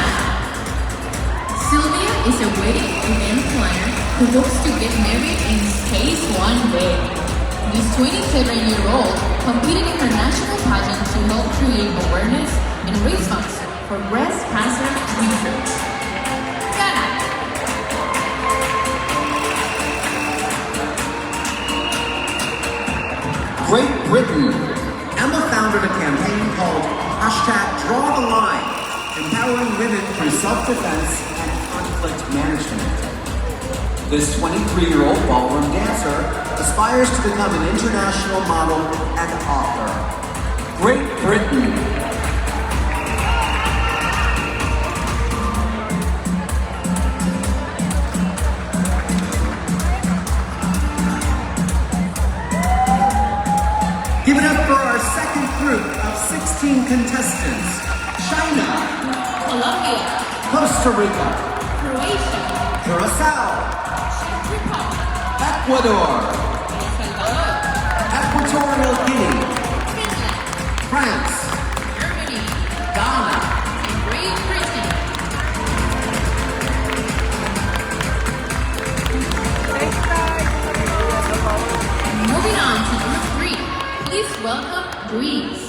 Sylvia is a wedding event planner who hopes to get married in space one day. This 27-year-old competed in her national pageant to help create awareness and raise funds for breast cancer research. Ghana. Great Britain. Emma founded a campaign called #DrawTheLine, empowering women through self-defense and conflict management. This 23-year-old ballroom dancer aspires to become an international model and author. Great Britain. Give it up for our second group of 16 contestants. China, Colombia. Costa Rica, Croatia. Curacao, Czech Republic. Ecuador, El Salvador. Equatorial Guinea, Finland. France, Germany. Ghana, And Great Britain. Moving on to Group 3. Please welcome Greece.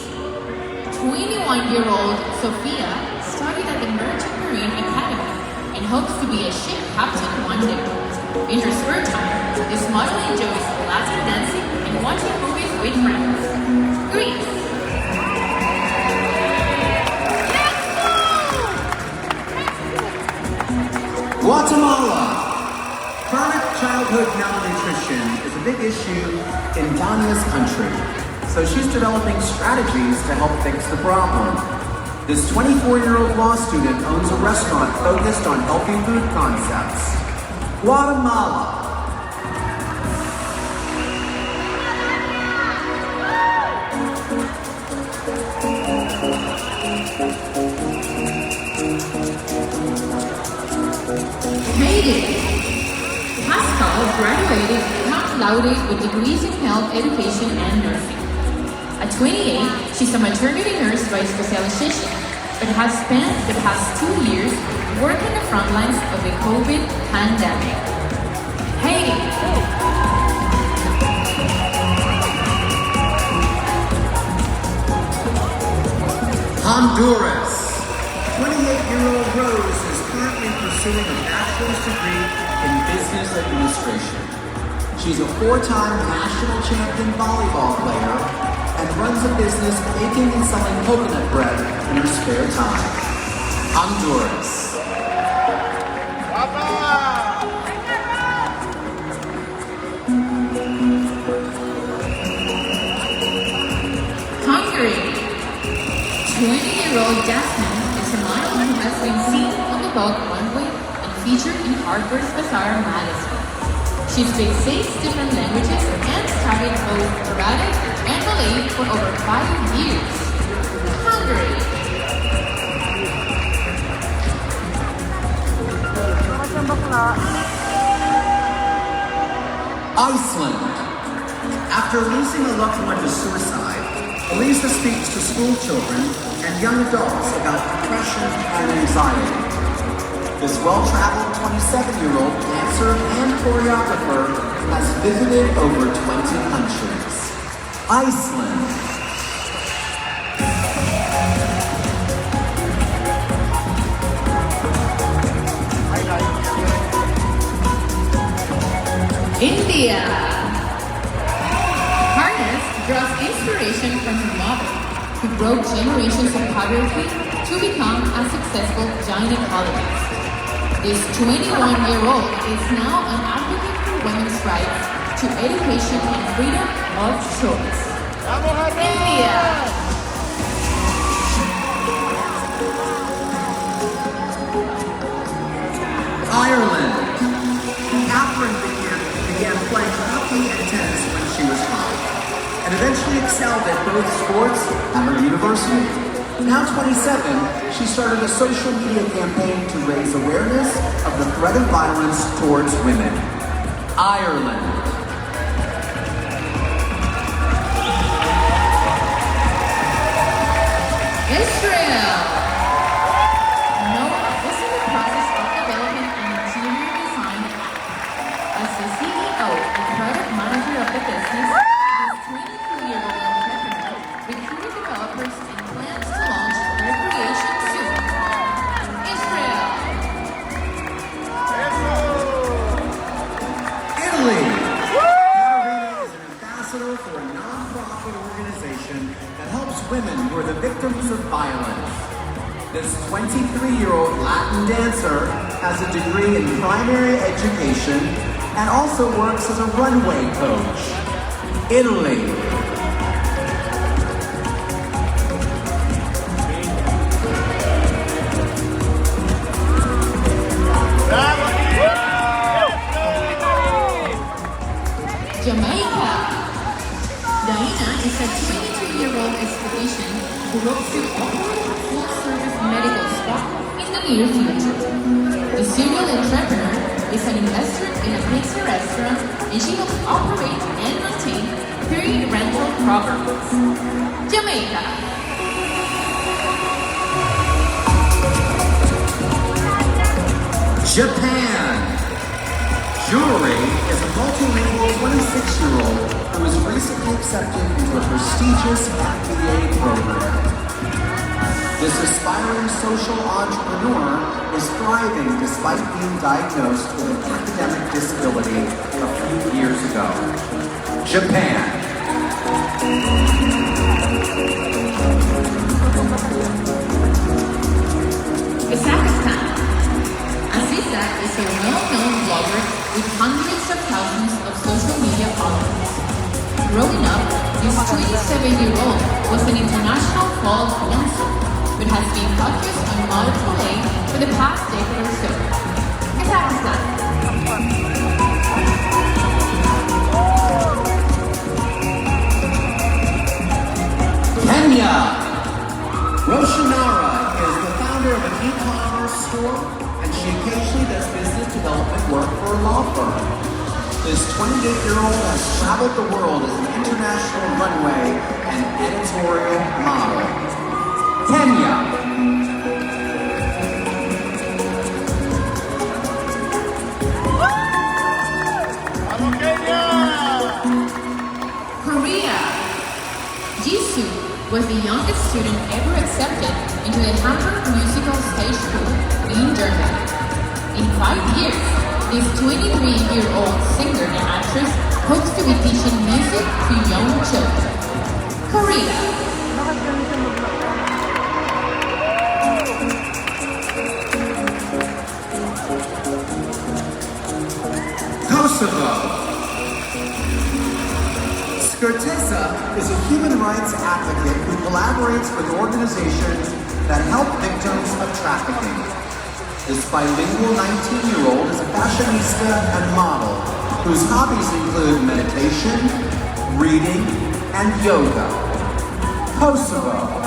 21-year-old Sophia studied at the Merchant Marine Academy and hopes to be a ship captain one day. In her spare time, this model enjoys Latin dancing and watching movies with friends. Greece. Guatemala. Chronic childhood malnutrition is a big issue in Dania's country, so she's developing strategies to help fix the problem. This 24-year-old law student owns a restaurant focused on healthy food concepts. Guatemala. Haiti. Pascal graduated cum laude with degrees in health education and nursing. At 28, she's a maternity nurse by specialization, but has spent the past 2 years working the front lines of the COVID pandemic. Haiti. Honduras. 28-year-old Rose is currently pursuing a bachelor's degree in business administration. She's a 4-time national champion volleyball player and runs a business baking and selling coconut bread in her spare time. Honduras. Hungary. 20-year-old Jasmine is a model who has been seen on the Vogue runway and featured in Harper's Bazaar magazine. She speaks 6 different languages and studied both karate and ballet for over 5 years. Hungary. Iceland. After losing a loved one to suicide, Elisa speaks to school children and young adults about depression and anxiety. This well-traveled 27-year-old dancer and choreographer has visited over 20 countries. Iceland. India. Harness draws inspiration from her mother, who broke generations of poverty to become a successful gynecologist. This 21-year-old is now an advocate for women's rights to education and freedom of choice. India. Ireland. Catherine began playing hockey and tennis when she was 5, and eventually excelled at both sports at her university. Now 27, she started a social media campaign to raise awareness of the threat of violence towards women. Ireland. Israel. Noah is in the process of developing an interior design. As the CEO and product manager of the business, this 22-year-old entrepreneur recruited developers and plans to launch their creation soon. Israel. Italy. Caterina is an ambassador for a non-profit organization that helps women who are the victims of violence. This 23-year-old Latin dancer has a degree in primary education and also works as a runway coach. Italy. Jamaica. Diana is a 22-year-old esthetician who hopes to operate a full-service medical spa in the near future. The serial entrepreneur is an investor in a pizza restaurant, and she helps operate and maintain period rental properties. Jamaica. Japan. Jewelry is a multilingual 26-year-old who was recently accepted into a prestigious MBA program. This aspiring social entrepreneur is thriving despite being diagnosed with an academic disability a few years ago. Japan. Kazakhstan. Aziza is a well-known blogger with hundreds of thousands of social media followers. Growing up, this 27-year-old was an international fall dancer, but has been focused on modern ballet for the past decade or so. Kazakhstan. Kenya. Roshanara is the founder of an e-commerce store, and she occasionally does business development work for a law firm. This 28-year-old has traveled the world as an international runway and editorial model. Kenya. Korea. Jisoo was the youngest student ever accepted into the Hamburg Musical Stage School in Germany. In 5 years, this 23-year-old singer and actress hopes to be teaching music to young children. Korea. rights advocate who collaborates with organizations that help victims of trafficking. This bilingual 19-year-old is a fashionista and model whose hobbies include meditation, reading, and yoga. Kosovo.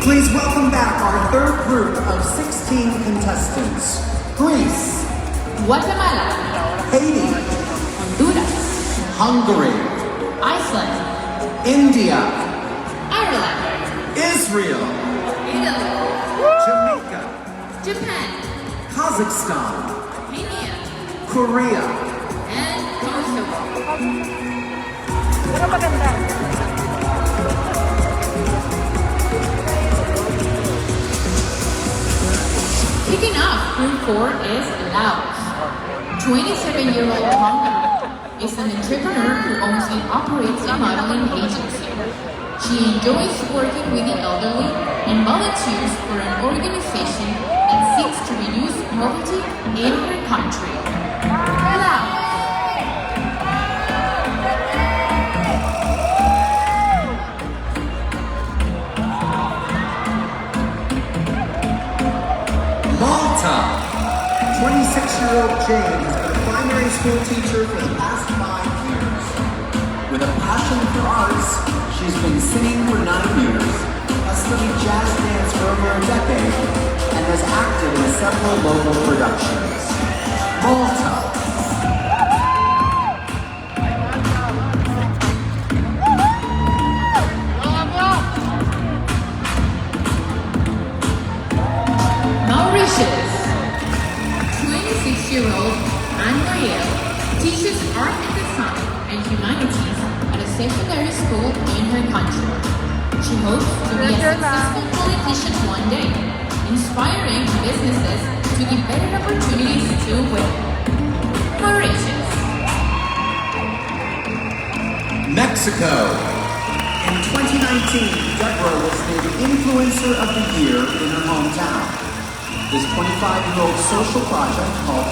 Please welcome back our third group of 16 contestants. Greece, Guatemala, Haiti, Honduras, Hungary, Iceland, India, Ireland, Israel, Italy, Jamaica, Japan, Kazakhstan, Kenya, Korea, and Kosovo. Pero maganda. Kicking off Group 4 is Laos. 27-year-old Tonga is an entrepreneur who owns and operates a modeling agency. She enjoys working with the elderly and volunteers for an organization that seeks to reduce poverty in her country. Laos. Malta. 26-year-old Jane has been a primary school teacher for the past 5 years. With a passion for arts, she's been singing for 9 years, has studied jazz dance for over a decade, and has acted in several local productions. Malta. Mauritius. 26-year-old Anne-Marielle teaches art and design and humanities at a secondary school in her country. She hopes to be a successful politician one day, inspiring businesses to give better opportunities to women. Mauritius. Mexico. In 2019, Deborah was named Influencer of the Year in her hometown. This 25-year-old social project called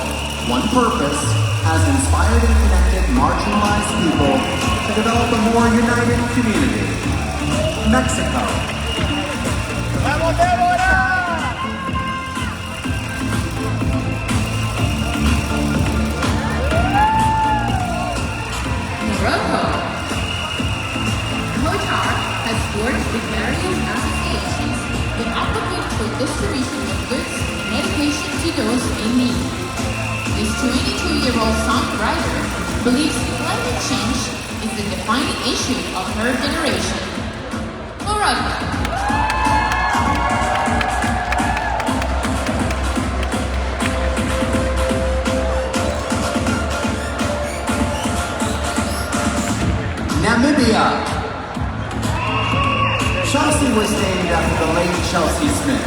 One Purpose has inspired and connected marginalized people to develop a more united community. Mexico. Morocco. Qatar has worked with various associations that advocate for distribution of goods and medication to those in need. This 22-year-old songwriter believes climate change is the defining issue of her generation. Morocco. Namibia. Chelsea was named after the late Chelsea Smith,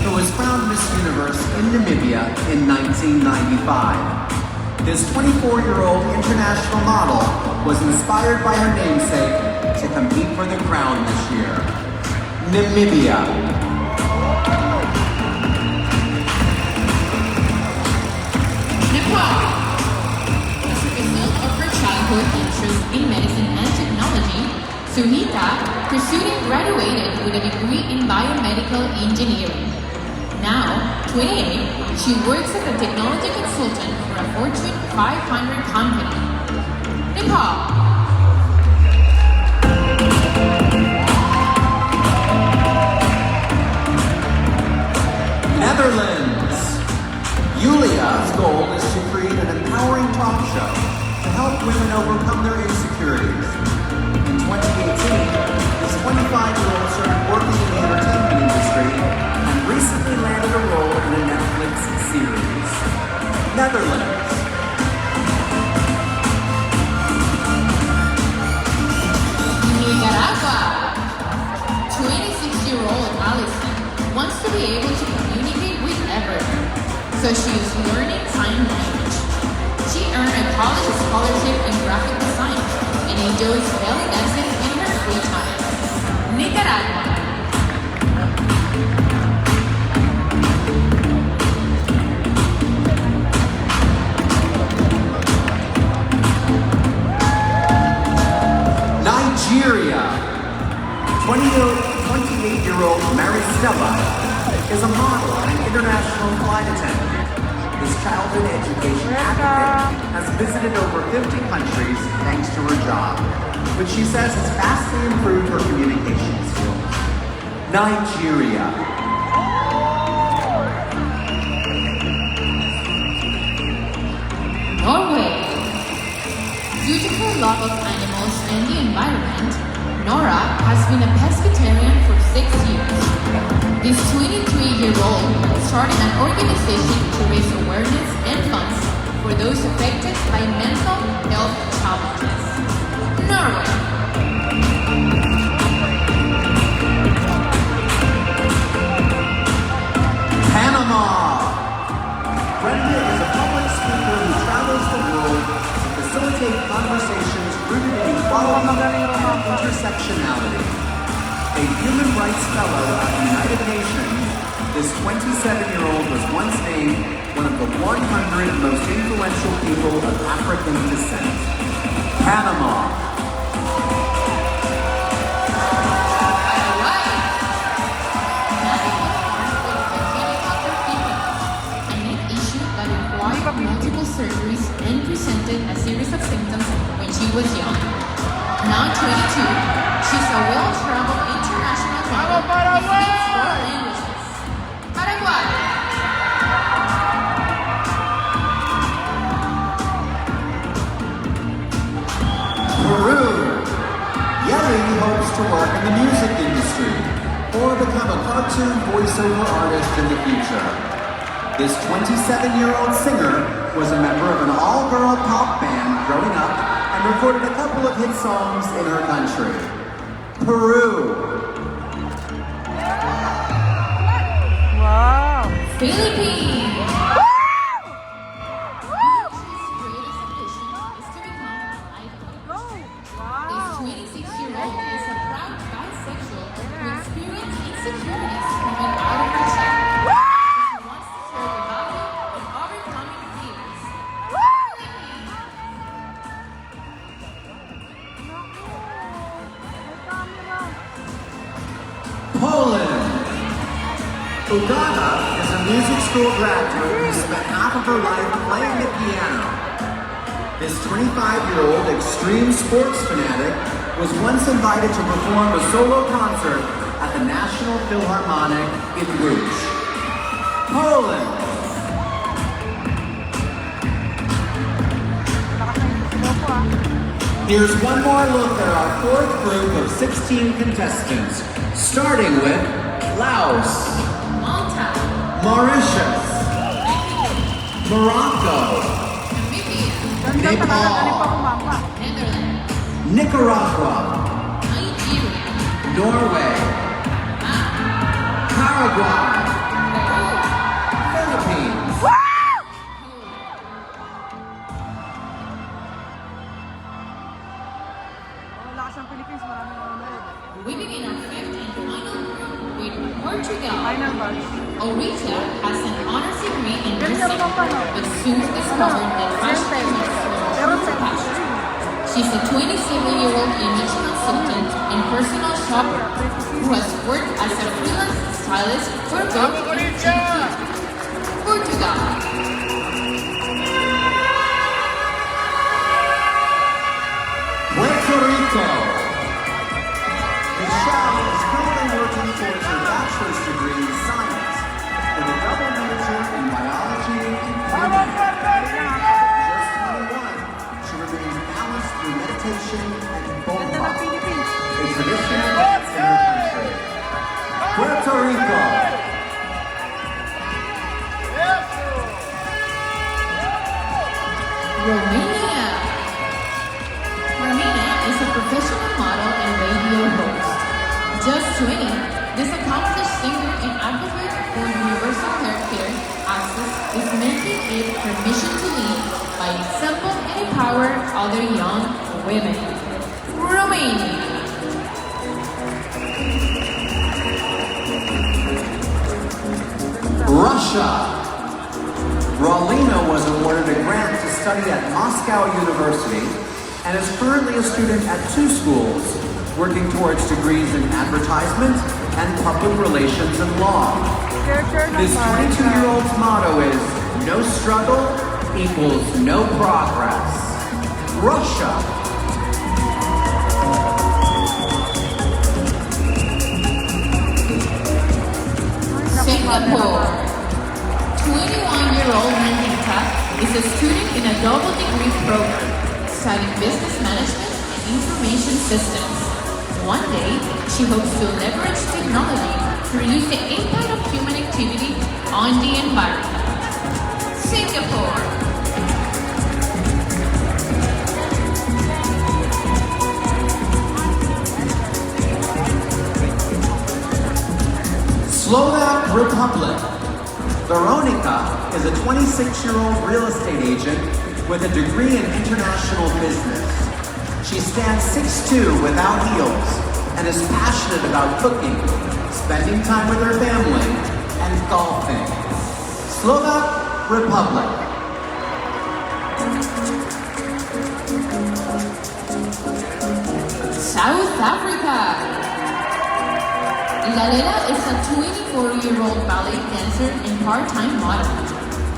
who was crowned Miss Universe in Namibia in 1995. This 24-year-old international model was inspired by her namesake to compete for the crown this year. Namibia. Nepal. As a result of her childhood interest in medicine and technology, Sunita pursued and graduated with a degree in biomedical engineering. Now, 28, she works as a technology consultant for a Fortune 500 company. Nepal. Netherlands. Yulia's goal is to create an empowering talk show to help women overcome their insecurities. In 2018, this 25-year-old started working in the entertainment industry and recently landed a role in a Netflix series. Netherlands. Nicaragua. 26-year-old Allison wants to be able to communicate with everyone, so she is learning sign language. She earned a college scholarship in graphic design and enjoys belly dancing in her free time. Nicaragua. international flight attendant. This childhood education advocate has visited over 50 countries thanks to her job, which she says has vastly improved her communication skills. Nigeria. Norway. Due to her love of animals and the environment, Nora has been a pescatarian for 6 years. This 23-year-old started an organization to raise awareness and funds for those affected by mental health challenges. Norway. Panama. Brenda is a public speaker who travels the world to facilitate conversations rooted in equality and intersectionality. A human rights fellow at the United Nations, this 27-year-old was once named one of the 100 most influential people of African descent. Panama. Multiple surgeries and presented a series of symptoms when she was young. Now 22, she's a well-traveled international model who speaks 4 languages. Paraguay. Peru. Yeli hopes to work in the music industry or become a cartoon voiceover artist in the future. This 27-year-old singer was a member of an all-girl pop band growing up and recorded a couple of hit songs in her country. Peru. Wow. Philippines. This 26-year-old is a proud bisexual who experienced insecurities coming out of her childhood. She wants to share the value of overcoming fears. Poland. Uganda is a music school graduate who spent half of her life playing the piano. This 25-year-old extreme sports fanatic was once invited to perform a solo concert at the National Philharmonic in Bruges. Poland. Here's one more look at our fourth group of 16 contestants, starting with Laos, Malta. Mauritius, Morocco, Nepal, Netherlands. Nicaragua, Nigeria. Norway, Paraguay, Philippines. We begin our fifth and final group with Portugal. Final batch. Orita has an honors degree in nursing, but soon discovered that fashion is her passion. She's a 27-year-old image consultant and personal shopper who has worked as a freelance stylist for both Portugal. Puerto Rico. Michelle is currently working towards her bachelor's degree in science with a double major in biology and chemistry. Just 21, she remains balanced through meditation and bomba, a traditional dance in her country. Puerto Rico. Romania. Romania is a professional model and radio host. Just 20, this accomplished singer and advocate for universal healthcare access is making it her mission to lead by example and empower other young women. Romania. Russia. Raulina was awarded a grant to study at Moscow University and is currently a student at 2 schools, working towards degrees in advertisement and public relations and law. This 22-year-old's motto is, no struggle equals no progress. Russia. Singapore. 21-year-old Nandita is a student in a double degree program studying business management and information systems. One day, she hopes to leverage technology to reduce the impact of human activity on the environment. Singapore. Slovak Republic. Veronica is a 26-year-old real estate agent with a degree in international business. She stands 6'2" without heels and is passionate about cooking, spending time with her family, and golfing. Slovak Republic. South Africa. Lalela is a 24-year-old ballet dancer and part-time model.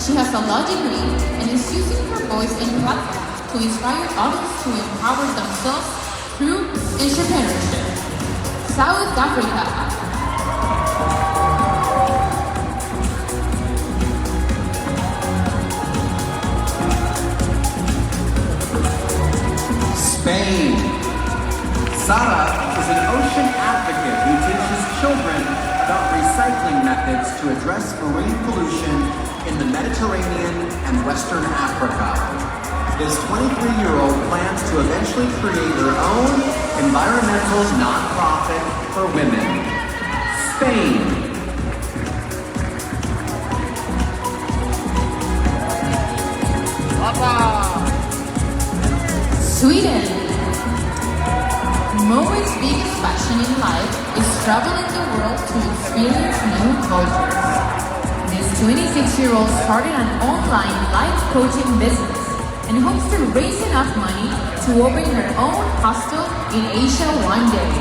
She has a law degree and is using her voice and platform to inspire others to empower themselves through entrepreneurship. South Africa. Spain. Sara is an ocean advocate who teaches children about recycling methods to address marine pollution in the Mediterranean and Western Africa. This 23-year-old plans to eventually create her own environmental nonprofit for women. Spain. Sweden. Moe's biggest passion in life is traveling the world to experience new cultures. This 26-year-old started an online life coaching business and hopes to raise enough money to open her own hostel in Asia one day.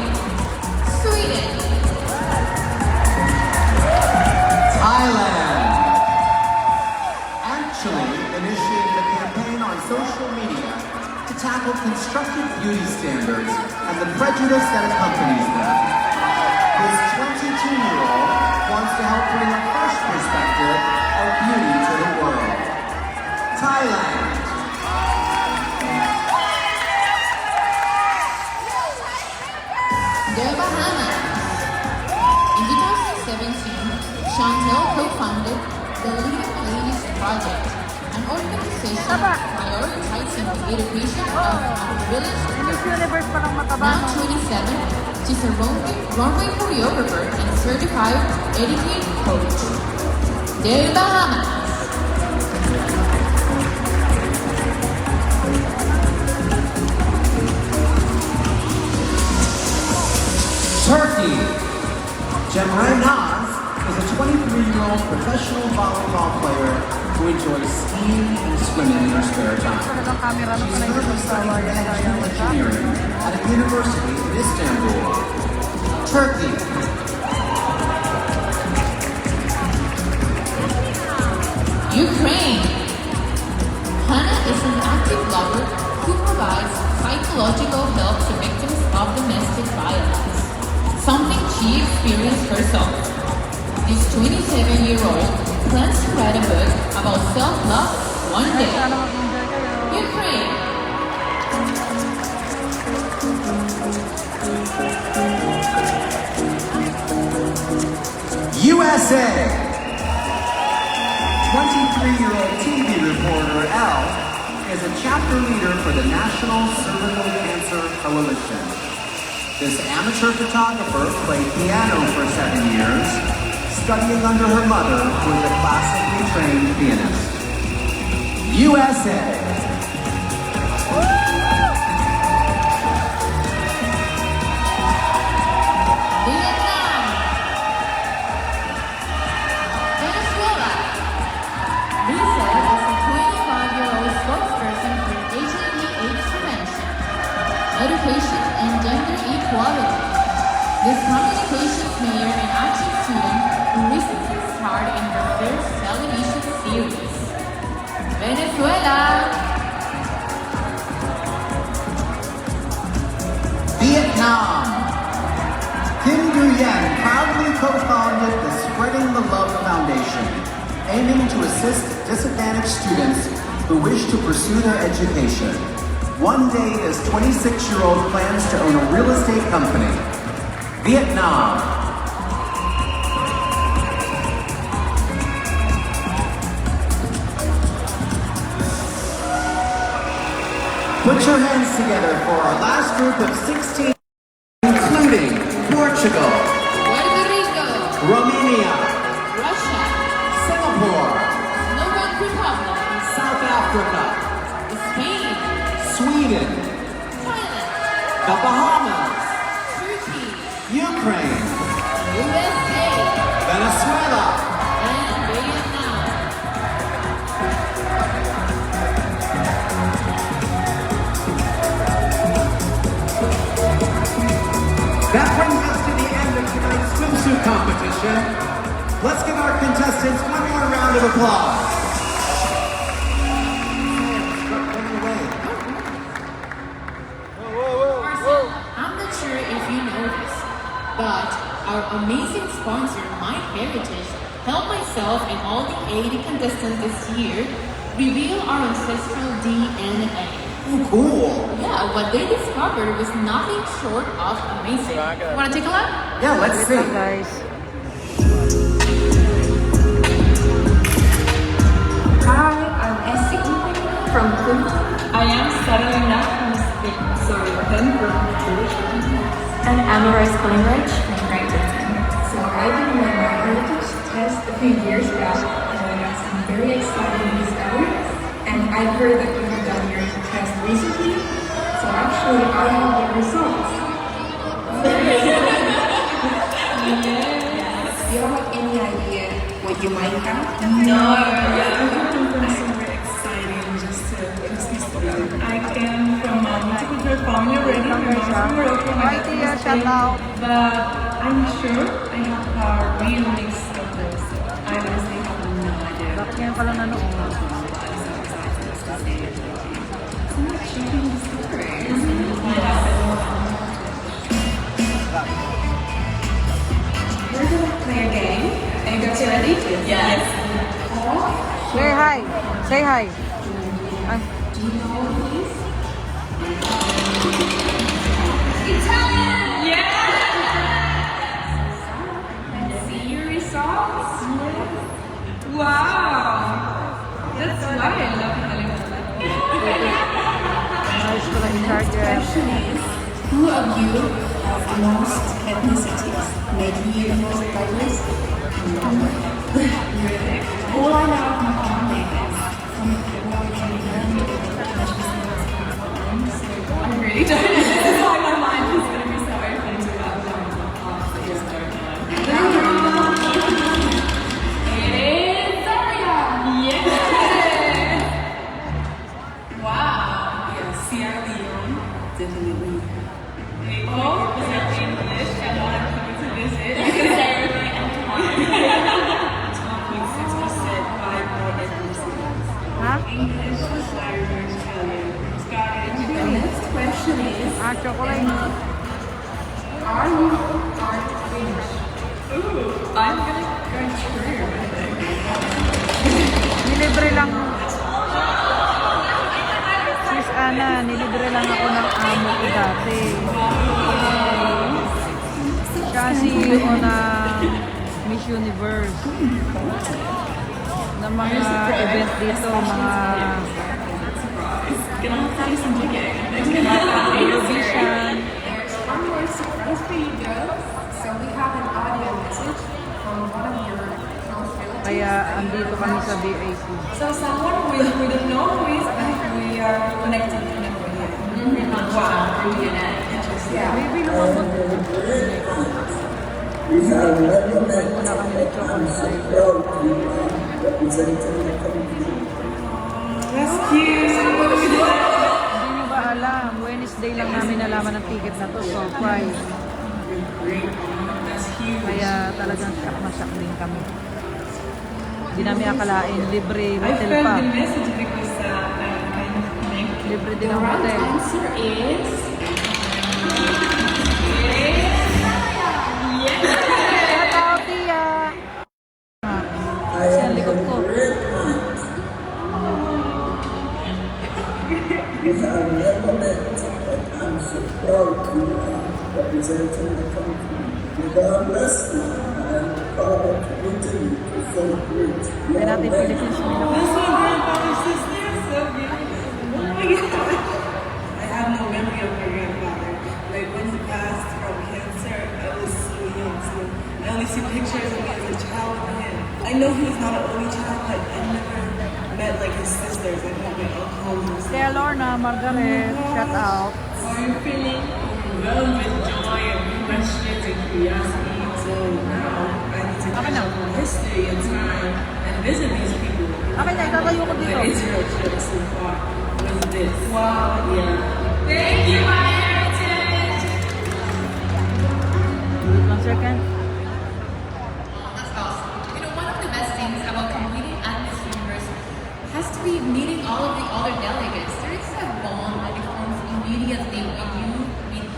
Sweden. Thailand. Actually initiated a campaign on social media to tackle constructive beauty standards and the prejudice that accompanies them. This 22-year-old wants to help bring a fresh perspective of beauty to the world. Thailand. The Bahamas. In 2017, Chantel co-founded the Living Ladies Project, an organization prioritizing the education of village Miss Universe parang mataba, Now no? 27, she's a runway choreographer and certified etiquette coach. The Bahamas. Turkey. Cemre Naz is a 23-year-old professional volleyball player who enjoys skiing and swimming in her spare time. Talagang camera na She's pala yung currently studying gusto. electrical engineering at a university in Istanbul. Turkey. Ukraine. Hannah is an active lover who provides psychological help to victims of domestic violence, something she experienced herself. This 27-year-old plans to write a book about self-love one day. Sana mag-enjoy kayo. Ukraine. USA. 23-year-old TV reporter Elle is a chapter leader for the National Cervical Cancer Coalition. This amateur photographer played piano for 7 years, studying under her mother, who is a classically trained pianist. USA. Vietnam. Venezuela. Lisa is a 25-year-old spokesperson for HIV/AIDS prevention, education, and gender equality. This communications major and active student who recently starred in her first television series. Venezuela. Vietnam. Kim Nguyen proudly co-founded the Spreading the Love Foundation, aiming to assist disadvantaged students who wish to pursue their education. One day, this 26-year-old plans to own a real estate company. Vietnam. Put your hands together for our last group of 16, including Portugal, Puerto Rico. Romania, Russia. Singapore, Slovak Republic. South Africa, Spain. Sweden, Thailand. the Bahamas, Turkey. Ukraine, USA. Venezuela, And Vietnam. That brings us to the end of tonight's swimsuit competition. Let's give our contestants one more round of applause. I'm not sure if you know this, but our amazing sponsor, My Heritage, helped myself and all the 80 contestants this year reveal our ancestral DNA. Oh, cool. Yeah, what they discovered was nothing short of amazing. Want to take a look? Yeah, let's see. Guys. Hi, I'm Essie from Cleveland. I am Saralina from Sweden. And I'm Royce Collingridge from Great Britain. So I did my heritage test a few years back, and I got some very exciting discoveries. And I heard that you have done your test recently, so actually I have the results. Yes. Do you have like any idea what you might have? No, yeah, I'm looking for something exciting just to see. I came from a multicultural family already. My mom's from Morocco, my dad from Spain, but I'm sure I have a real mix of those. I honestly have no idea. Bakit ngayon pala nanood? We're gonna play a game. Are you guys ready? Yes. Say hi. Say hi. Ay. Do you know what it is? Italian! Yes! See your results? Wow! That's why I love Italian. Nice pala in charge. Question is, who of you has the most ethnicities? Maybe you the most diverse? Really? All I know of my family is from I really don't know. This is why my mind is going to be so open to that. I just don't know. It is Zaria! Yeah! Wow! Yeah, Sierra Leone. Definitely. Oh, is that English? And I'm coming to visit. You can say everything anytime. 12.6% by more ethnicities. Huh? English, Irish, Italian, Scottish. The next question is, Chocolate. are you British? Ooh, I'm gonna go true, I think. Nilibre lang. Sis Ana, nilibre lang ako ng amo ko dati. Siya CEO na Miss Universe. Na mga event dito, mga Gonna have to do some digging. Eurovision. There's one more surprise for you girls. So we have an audio message from one of your counselors. Kaya andito kami sa BAC. So someone we don't know who is, but we are connected to them here. Wow, brilliant. Interesting. Yeah. Maybe lumabot. Wala kami ng chocolate. That's cute. Hindi nyo ba alam? Wednesday lang namin nalaman ng ticket na to. Surprise. That's huge. Kaya talagang shock na shock din kami. Hindi namin akalain. Libre I hotel felt pa. the message because I kind of connected. Libre din The ang right hotel. answer is... Shout out, Tia! Kasi ang likod ko. Kaya natin Philippines. That's my grandfather's sister. So beautiful. Oh my God. I have no memory of my grandfather. Like when he passed from cancer, I was so young. So I only see pictures of me as a child of him. I know he was not an only child, but I never met like his sisters. I met my uncles. Kaya Lorna, Margaret, shout out. How are you feeling? Overwhelmed with joy and questions and curiosity. So now I need to catch up on history and time and visit these people. Okay na, itatayo ko dito. My Israel trip so far was this. Wow. Yeah. Thank you, my heritage. Wait 1 second. That's awesome. You know, one of the best things about competing at Miss Universe has to be meeting all of the other delegates. There is a bond that becomes immediately when you meet.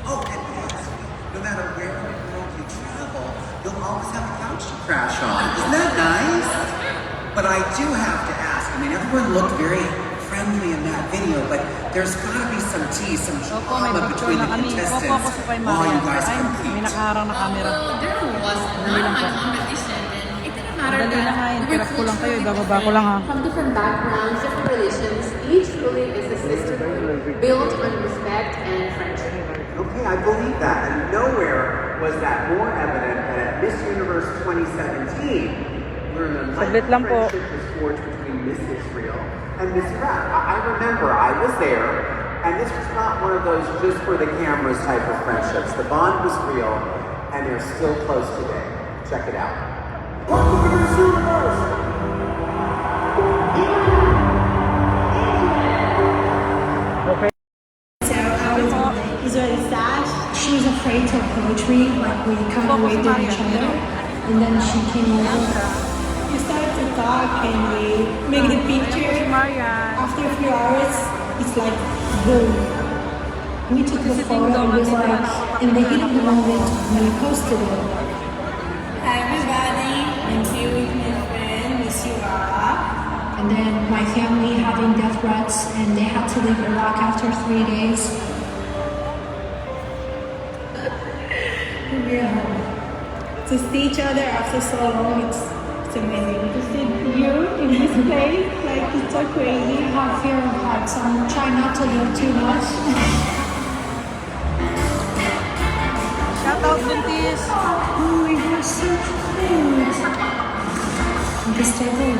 Oh, and yes, no matter where in the world you travel, you'll always have a couch to crash on. Isn't that nice? But I do have to ask, I mean, everyone looked very friendly in that video, but there's gotta be some tea, some drama between the contestants while you guys May compete. nakaharang na camera. There was not a competition, and it didn't matter Dali na nga, that interrupt ko lang kayo. Ibababa ko lang ha. From different backgrounds, different religions, each belief is a sisterhood built on respect and friendship. Okay, I believe that. And nowhere was that more evident than at Miss Universe 2017, where an Saglit lang po. friendship was forged between Miss Israel and Miss Iraq. I remember I was there, and this was not one of those just for the cameras type of friendships. The bond was real, and they're still close today. Check it out. Welcome to Miss Universe! Israeli sash. She was afraid to approach me, like we kind of waved at each other. And then she came over. We started to talk and we make the picture. After a few hours, it's like boom. We took the photo and it was like in the heat of the moment when we posted it. Hi everybody, I'm here with my friend, Miss Yura. And then my family having death threats and they had to leave Iraq after 3 days. Yeah. To see each other after so long, it's amazing. To see you in this place, like it's so crazy. I have fear of heights, so I'm trying not to look too much. Shout out, Buntis! Oh, we have such food. This table,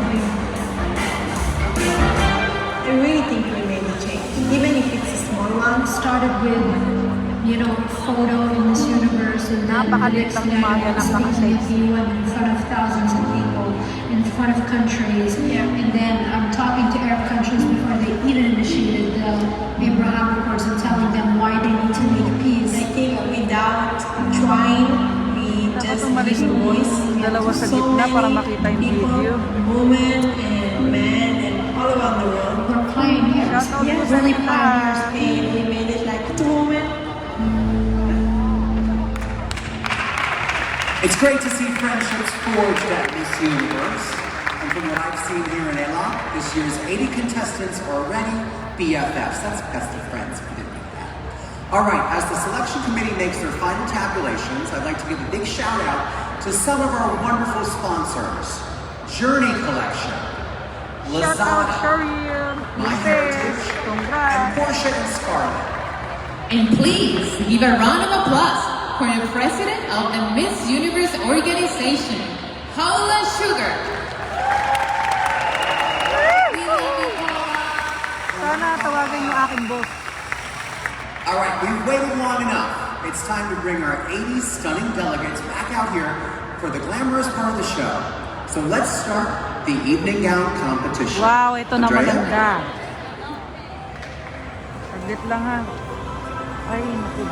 I really think we made a change. Even if it's a small one, started with, you know, photo in Miss Universe and then the next night I was speaking with you and in front of thousands of people, in front of countries. And then I'm talking to Arab countries before they even initiated the Abraham Accords and telling them why they need to make peace. I think without trying, we just give a voice Dalawa sa to so gitna para many makita yung people, video. women and men and all around the world. We're pioneers. Shout out Yeah, po sa really lahat. pioneers. And we made it like 2 women. It's great to see friendships forged at Miss Universe. And from what I've seen here in Elon, this year's 80 contestants are already BFFs. That's best of friends, if you didn't know that. All right, as the selection committee makes their final tabulations, I'd like to give a big shout out to some of our wonderful sponsors. Journey Collection, Shout out, Lazada, Sharia, My Buntis, Heritage, and congrats! Portia and Scarlett. And please give a round of applause for the president of the Miss Universe organization, Paula Sugar. We love you, Paula. Sana tawagan yung aking boss. All right, we've waited long enough. It's time to bring our 80 stunning delegates back out here for the glamorous part of the show. So let's start the evening gown competition. Wow, ito na Andrea? maganda. Saglit lang ha. Ay, naku.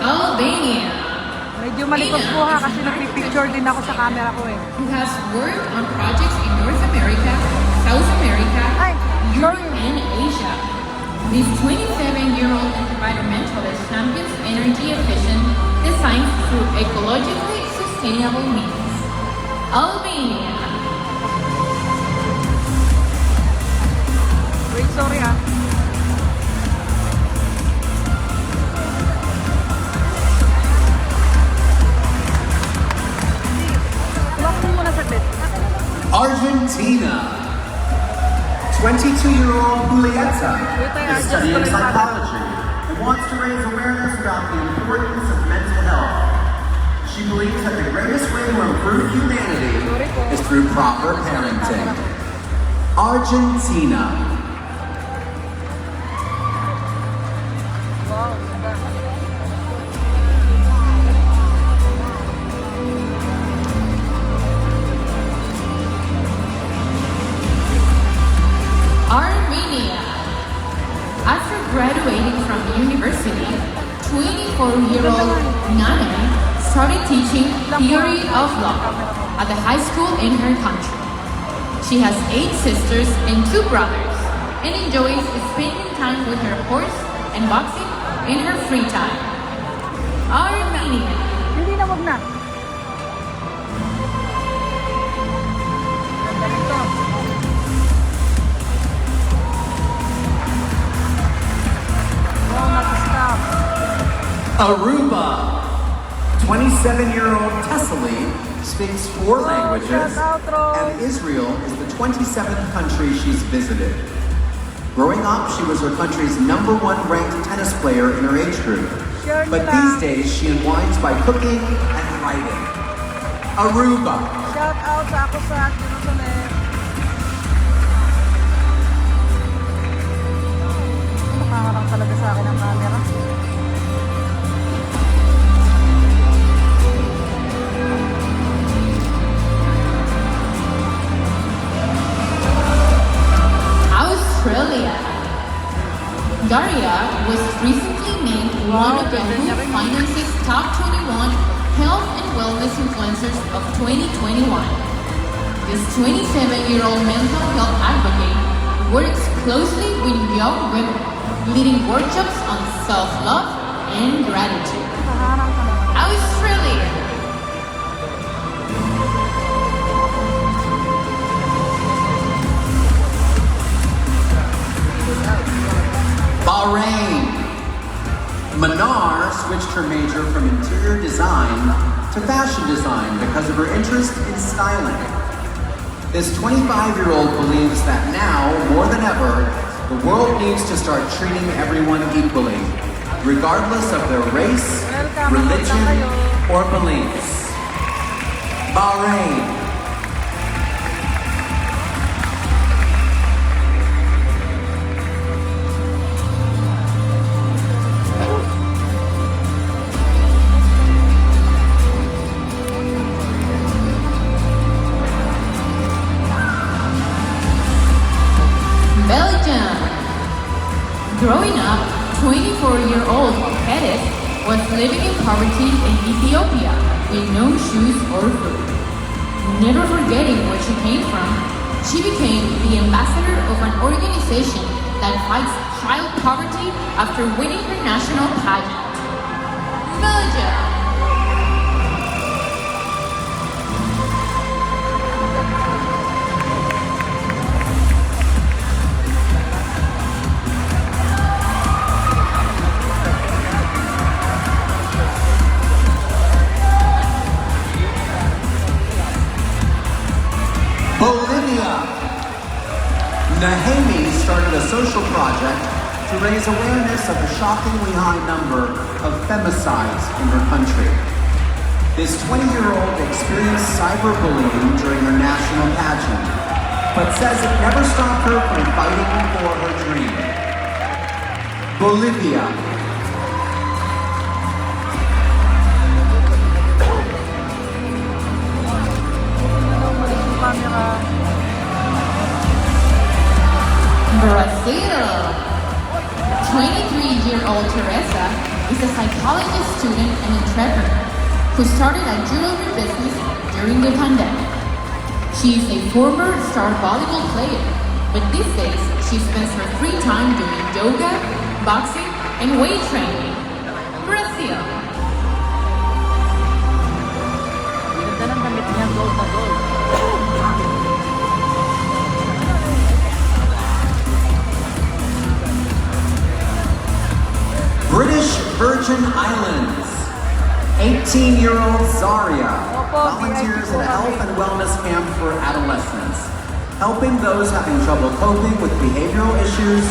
Albania. Medyo Medyo malikot po ha kasi nagpipicture din ako sa camera ko eh. Who has worked on projects in North America, South America, Europe, and Asia. This 27-year-old environmentalist champions energy efficient design through ecologically sustainable means. Albania. Wait, sorry ah. Argentina. 22-year-old Julieta is studying psychology and wants to raise awareness about the importance of mental health. She believes that the greatest way to improve humanity is through proper parenting. Argentina. Armenia. After graduating from university, 24-year-old Nana started teaching theory of law at the high school in her country. She has 8 sisters and 2 brothers and enjoys spending time with her horse and boxing in her free time. Armenia. Hindi na, wag na. Aruba. 27-year-old Tessely speaks 4 languages, and Israel is the 27th country she's visited. Growing up, she was her country's #1 ranked tennis player in her age group. But these days, she unwinds by cooking and writing. Aruba. Shout out sa ako sa Jerusalem. Nakaharang talaga sa akin ang camera. Australia. Daria was recently named one of Yahoo Finance's top 21 health and wellness influencers of 2021. This 27-year-old mental health advocate works closely with young women, leading workshops on self-love and gratitude. Australia. Bahrain. Manar switched her major from interior design to fashion design because of her interest in styling. This 25-year-old believes that now, more than ever, the world needs to start treating everyone equally, regardless of their race, religion, or beliefs. Bahrain. Belgium. Growing up, 24-year-old Pettis was living in poverty in Ethiopia with no shoes or food. Never forgetting where she came from, she became the ambassador of an organization that fights child poverty after winning her national pageant. Belgium. Bolivia. Nahemi started a social project to raise awareness of the shockingly high number of femicides in her country. This 20-year-old experienced cyberbullying during her national pageant, but says it never stopped her from fighting for her dream. Bolivia. Brazil. 23-year-old Teresa is a psychology student and entrepreneur. who started a jewelry business during the pandemic. She is a former star volleyball player, but these days she spends her free time doing yoga, boxing, and weight training. Brazil. Ganda ng damit niya, gold na gold. British Virgin Islands. 18-year-old Zaria volunteers at a health and wellness camp for adolescents, helping those having trouble coping with behavioral issues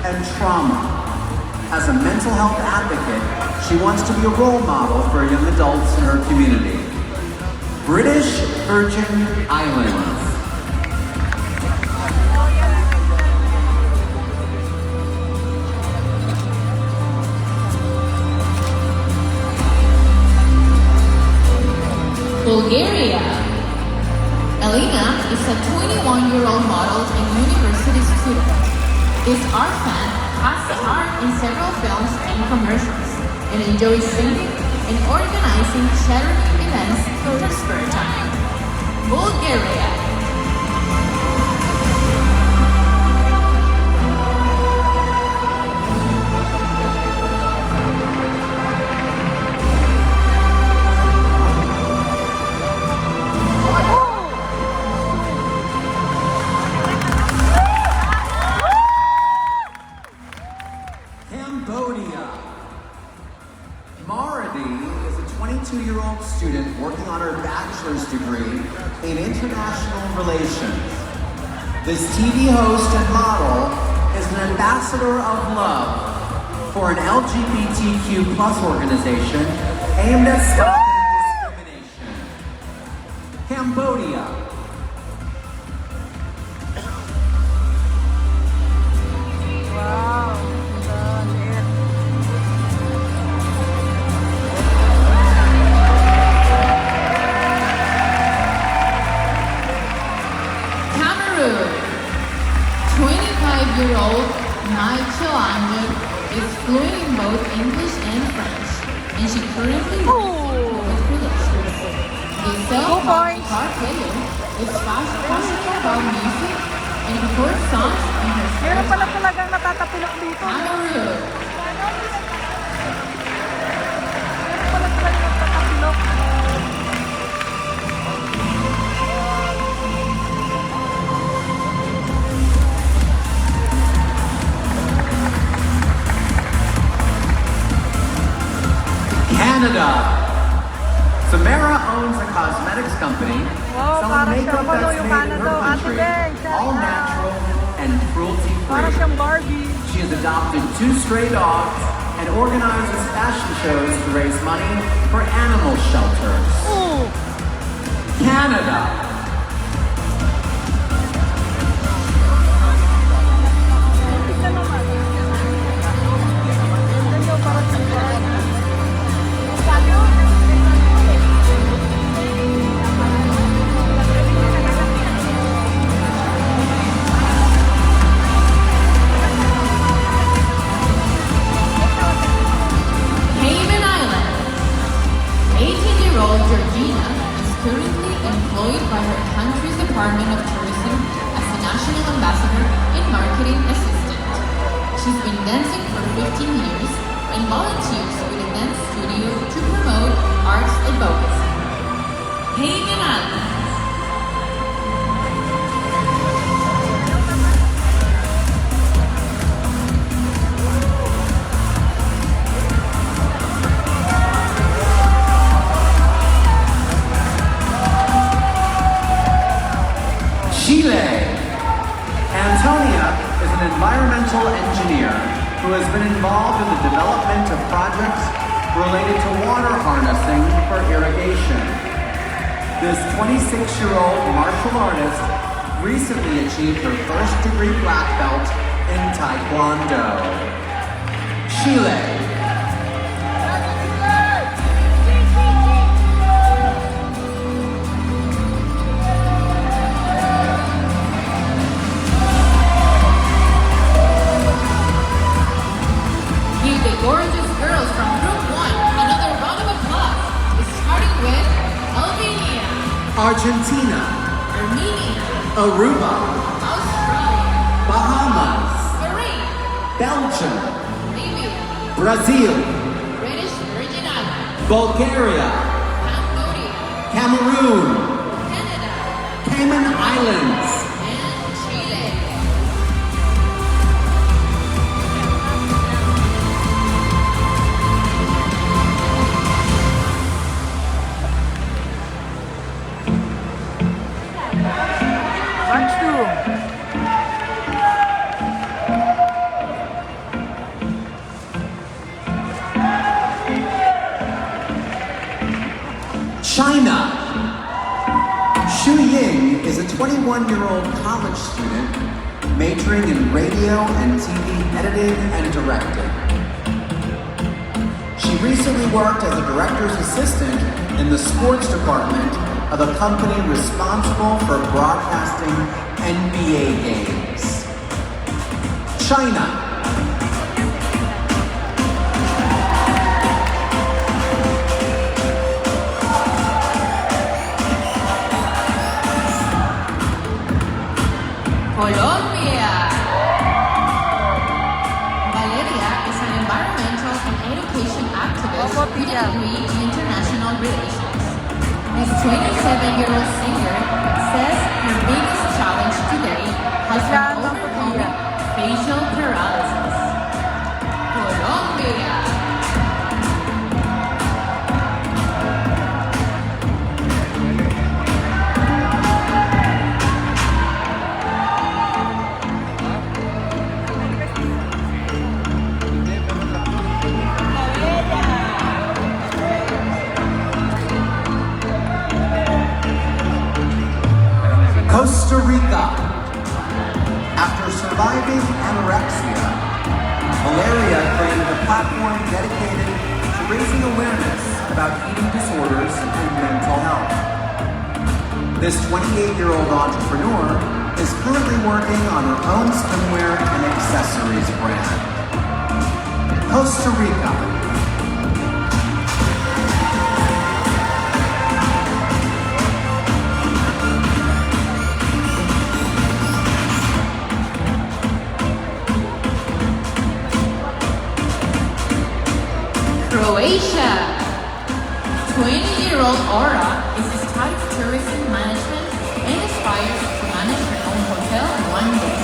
and trauma. As a mental health advocate, she wants to be a role model for young adults in her community. British Virgin Islands. Bulgaria. Elena is a 21-year-old model and university student. This art fan has starred in several films and commercials and enjoys singing and organizing charity events in her spare time. Bulgaria. Cambodia. Maradi is a 22-year-old student working on her bachelor's degree in international relations. This TV host and model is an ambassador of love for an LGBTQ plus organization aimed at stopping discrimination. Cambodia. Cameroon. 25-year-old Maïchelande is fluent in both English and French, and she currently works with productions. The self-taught guitar player is passionate about music and records songs in her spare Meron pala time. talagang natatapilok dito. Cameroon. Meron pala talagang natatapilok. Canada. Samara owns a cosmetics company Wow, selling parang makeup siyang that's yung made in Canada. her Ate country, Beng, shout all out. natural and Parang cruelty-free. siyang Barbie. She has adopted 2 stray dogs and organizes fashion shows to raise money for animal shelters. Ooh. Canada. Tingnan naman. Tingnan nyo, parang siyang Barbie. Cayman Islands. 18-year-old Georgina is currently employed by her country's Department of Tourism as a national ambassador and marketing assistant. She's been dancing for 15 years and volunteers with a dance studio to promote arts advocacy. Cayman Islands. Chile. Antonia is an environmental engineer who has been involved in the development of projects related to water harnessing for irrigation. This 26-year-old martial artist recently achieved her first degree black belt in Taekwondo. Chile. Give the gorgeous girls from Group 1 another round of applause. Starting Argentina, Armenia, Aruba, Australia, Bahamas, Bahrain, Belgium, Libya, Brazil, British Virgin Islands, Bulgaria, Cambodia, Cameroon, Canada, Cayman Islands, and Chile. Batch 2. China. Xu Ying is a 21-year-old college student majoring in radio and TV editing and directing. She recently worked as a director's assistant in the sports department of a company responsible for broadcasting NBA games. China. Colombia. Valeria is an environmental and education activist with a degree in international relations. This 27-year-old singer says her biggest challenge today has been overcoming facial paralysis. Colombia. Costa Rica. After surviving anorexia, Valeria created a platform dedicated to raising awareness about eating disorders and mental health. This 28-year-old entrepreneur is currently working on her own swimwear and accessories brand. Costa Rica. Croatia. 20-year-old Aura is studying tourism management and aspires to manage her own hotel one day.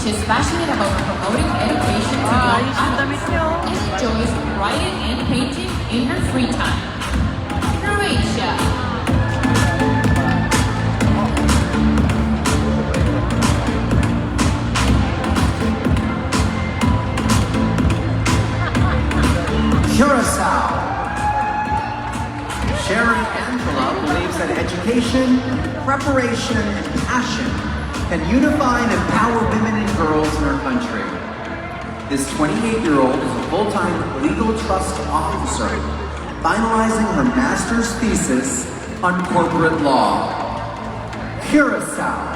She's passionate about promoting education to young adults and enjoys writing and painting in her free time. Croatia. Curacao. Sherry Angela believes that education, preparation, and passion can unify and empower women and girls in our country. This 28-year-old is a full-time legal trust officer, finalizing her master's thesis on corporate law. Curacao.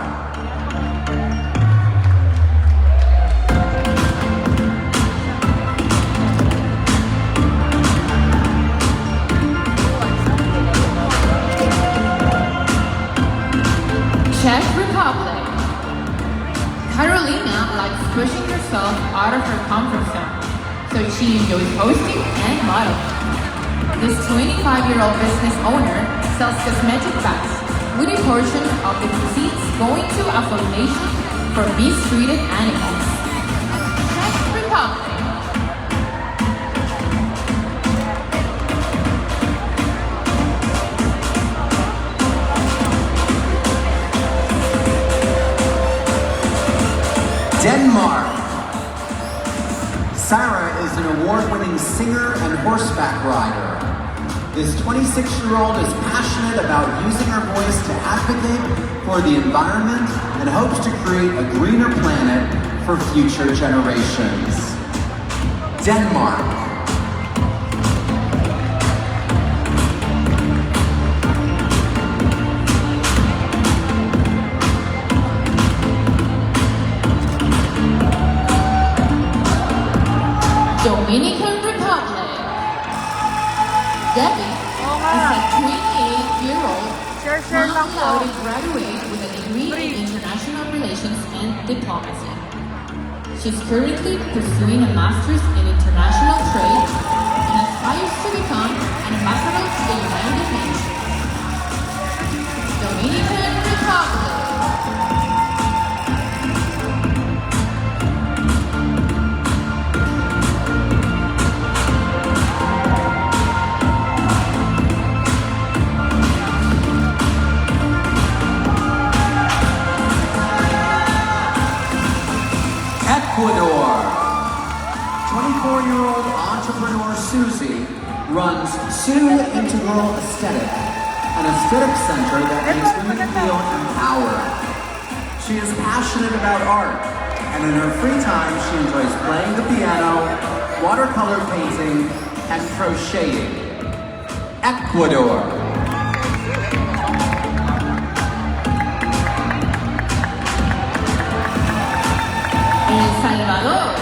Czech Republic. Carolina likes pushing herself out of her comfort zone, so she enjoys hosting and modeling. This 25-year-old business owner sells cosmetic bags, with a portion of the proceeds going to a foundation for mistreated animals. Czech Republic. Denmark. Sarah is an award-winning singer and horseback rider. This 26-year-old is passionate about using her voice to advocate for the environment and hopes to create a greener planet for future generations. Denmark. Dominican Republic. Debbie is a 28-year-old cum laude graduate with a degree in international relations and diplomacy. She's currently pursuing a master's in international trade and aspires to become an ambassador to the United Nations. Dominican Republic. Ecuador. 24-year-old entrepreneur Susie runs Sue Integral Aesthetic, an aesthetic center that makes women feel empowered. She is passionate about art, and in her free time she enjoys playing the piano, watercolor painting, and crocheting. Ecuador. El Salvador.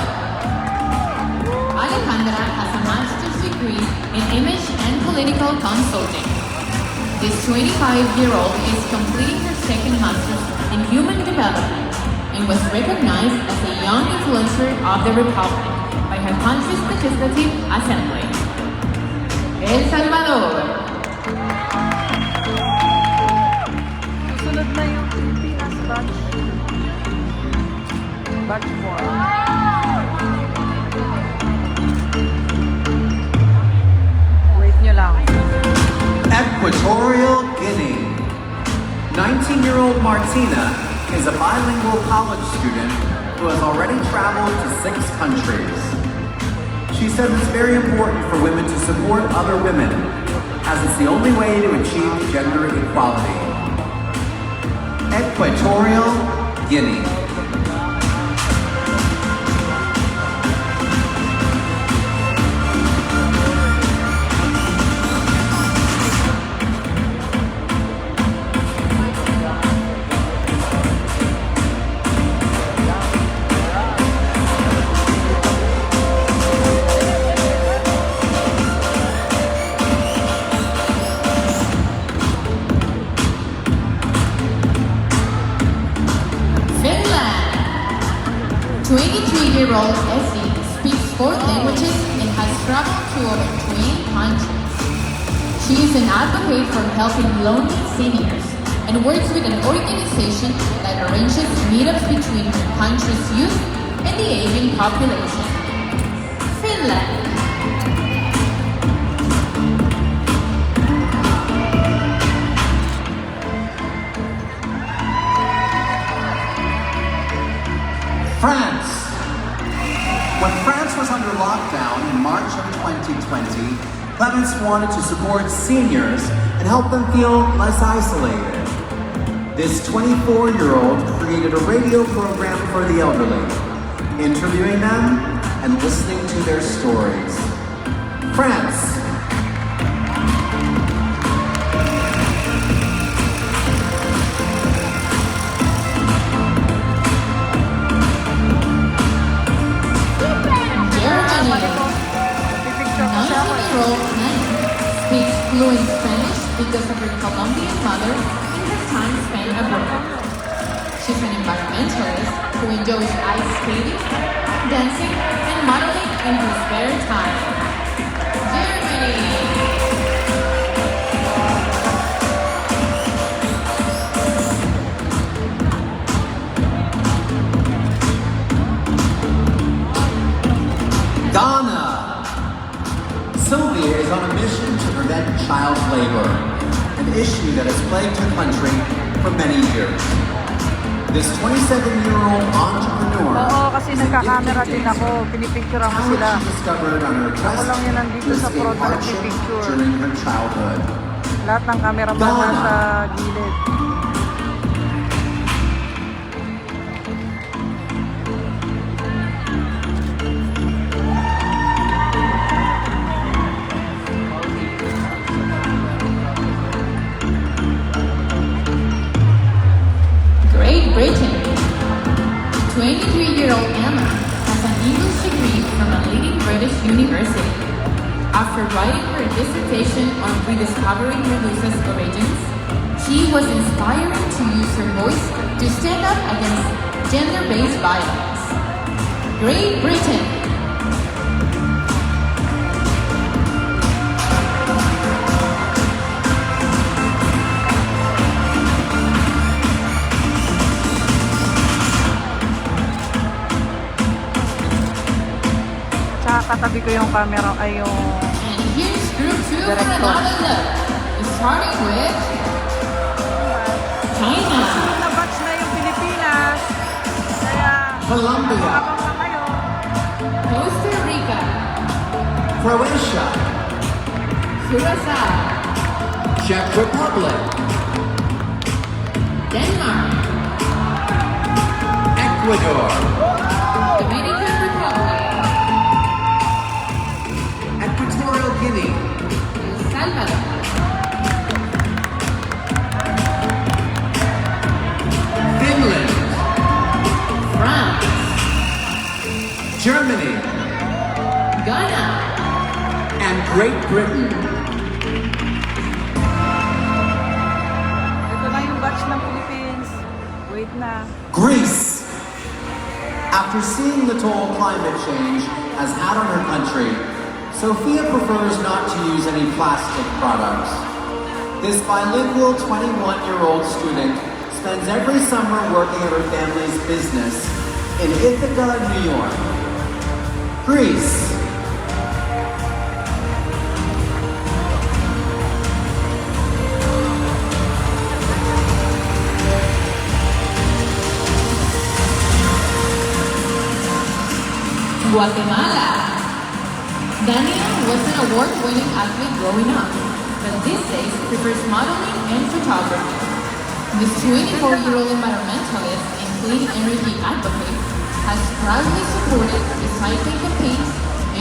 Alejandra has a master's degree in image and political consulting. This 25-year-old is completing her second master's in human development and was recognized as a young influencer of the Republic by her country's legislative assembly. El Salvador. Susunod na yung Pilipinas batch. Batch 4. Wait nyo lang. Equatorial Guinea. 19-year-old Martina is a bilingual college student who has already traveled to 6 countries. She says it's very important for women to support other women, as it's the only way to achieve gender equality. Equatorial Guinea. Finland. 23-year-old Essie speaks 4 languages and has traveled to over 20 countries. She is an advocate for helping lonely seniors and works with an organization that arranges meetups between her country's youth and the aging population. Finland. France. When France was under lockdown in March of 2020, Clements wanted to support seniors and help them feel less isolated. This 24-year-old created a radio program for the elderly, interviewing them and listening to their stories. France. Speaks fluent Spanish because of her Colombian mother and her time spent abroad. She's an environmentalist who enjoys ice skating, dancing, and modeling in her spare time. Germany! Ghana. Sylvia is on a mission to prevent child labor, an issue that has plagued her country for many years. This 27-year-old entrepreneur Oo, kasi nagka-camera din ako. Pinipicturean ko sila. discovered on her Ako lang yan nandito sa escape front na hardship nagpipicture. during her childhood. Lahat ng cameraman nasa gilid. Great Britain. 23-year-old Emma has an English degree from a leading British university. After writing her dissertation on rediscovering Medusa's origins, She was inspiring to use her voice to stand up against gender-based violence. Great Britain. Tsaka katabi ko yung camera ay yung And here's group 2 for director. another look. Starting with China. Nabatch na yung Pilipinas. Kaya, Colombia, abang na kayo. Costa Rica. Croatia, Curacao. Czech Republic, Denmark. Ecuador, Dominican Republic. Equatorial Guinea, El Salvador. Finland, France. Germany, Ghana. and Great Britain. Ito na yung batch ng Philippines. Wait na. Greece. After seeing the toll climate change has had on her country, Sophia prefers not to use any plastic products. This bilingual 21-year-old student spends every summer working at her family's business in Ithaca, New York. Greece. Guatemala. Daniel was an award-winning athlete growing up, but these days prefers modeling and photography. This 24-year-old environmentalist and clean energy advocate has proudly supported recycling campaigns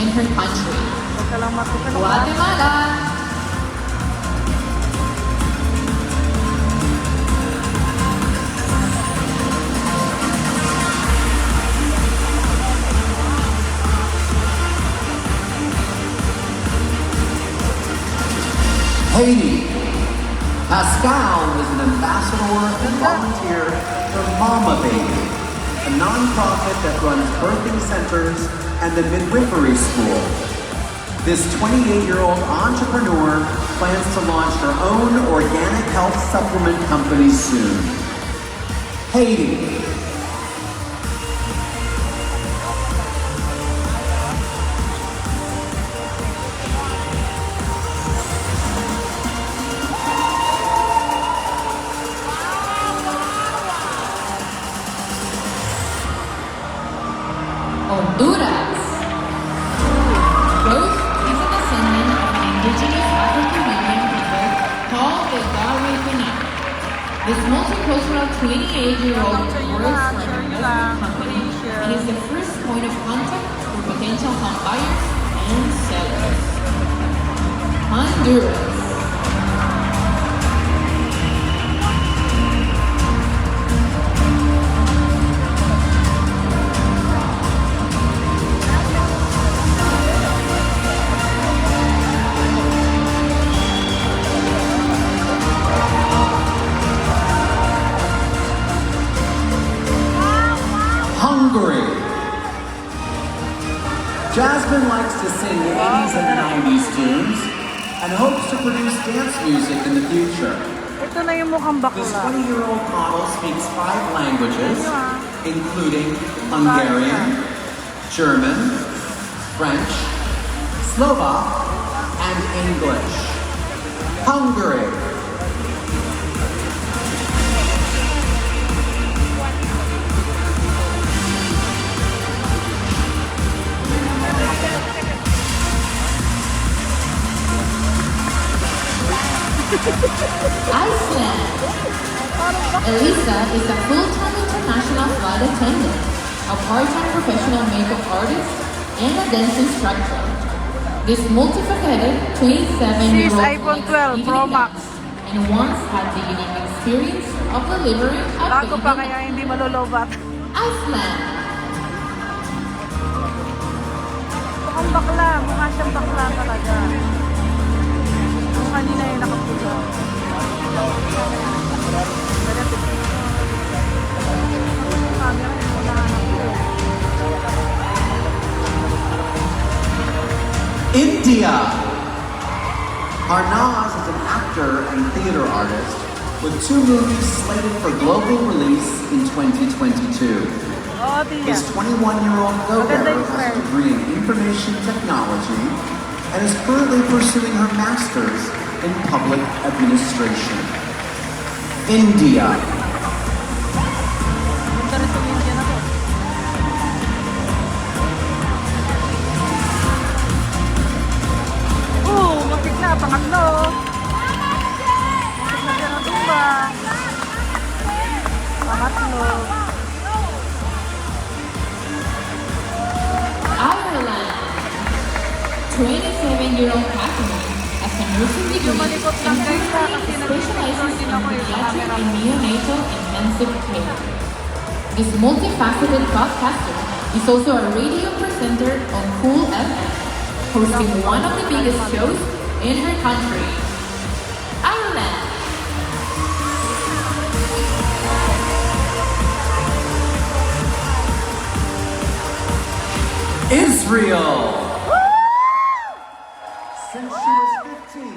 in her country. Huwag ka lang matutunan. Guatemala. Haiti. Pascal is an ambassador and volunteer for Mama Baby, a nonprofit that runs birthing centers and the midwifery school. This 28-year-old entrepreneur plans to launch her own organic health supplement company soon. Haiti. Honduras. Rose is a descendant of an indigenous Afro-Caribbean people called the Garifuna. This multicultural 28-year-old works for an investment company and is the first point of contact for potential home buyers and sellers. Honduras. Hungary. Jasmine likes to sing 80s and 90s tunes and hopes to produce dance music in the future. Ito na yung mukhang This bakla. 20-year-old model speaks 5 languages, including Hungarian, German, French, Slovak, and English. Hungary. Iceland. Elisa is a full-time international flight attendant, a part-time professional makeup artist, and a dance instructor. This multifaceted 27-year-old She's iPhone 12 Pro Max. and once had the unique experience of delivering a Bago baby pa kaya hindi malolobat. Iceland. Mukhang bakla. Mukha siyang bakla talaga. Yung kanina yung nakapulo. India. Harnaz is an actor and theater artist with 2 movies slated for global release in 2022. This 21-year-old go-getter has a degree in information technology and is currently pursuing her master's in public administration. India. Mapit na, pangatlo. Mapit na siya ng tumba. Pangatlo. Ireland. 27-year-old Catherine has a nursing degree and specializes in pediatric and neonatal intensive care. This multifaceted podcaster is also a radio presenter on Cool FM, hosting one of the biggest shows in her country, Ireland. Israel. Since she was 15,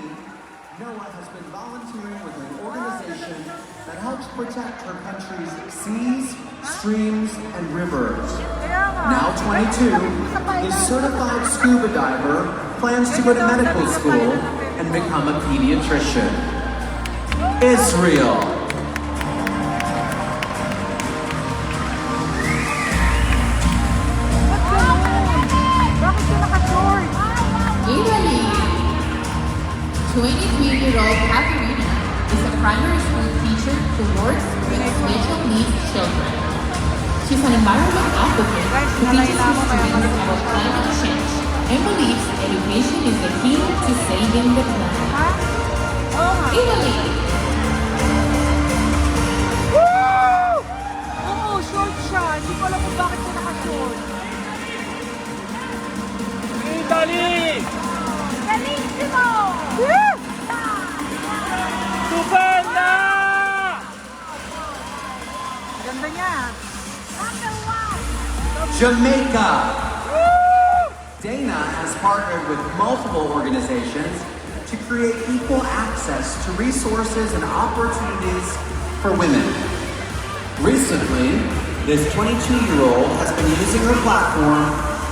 Noah has been volunteering with an organization that helps protect her country's seas, streams, and rivers. Now 22, this certified scuba diver plans to go to medical school and become a pediatrician. Israel. Italy. 23-year-old Caterina is a primary school teacher who works with special needs children. She's an environment advocate who teaches her students about climate change and believes education is the key to saving the planet. Italy. Oo, short siya. Hindi ko alam kung bakit siya naka-short. Italy! Galissimo! Stupenda! Ganda niya. Jamaica. Dana has partnered with multiple organizations to create equal access to resources and opportunities for women. Recently, this 22-year-old has been using her platform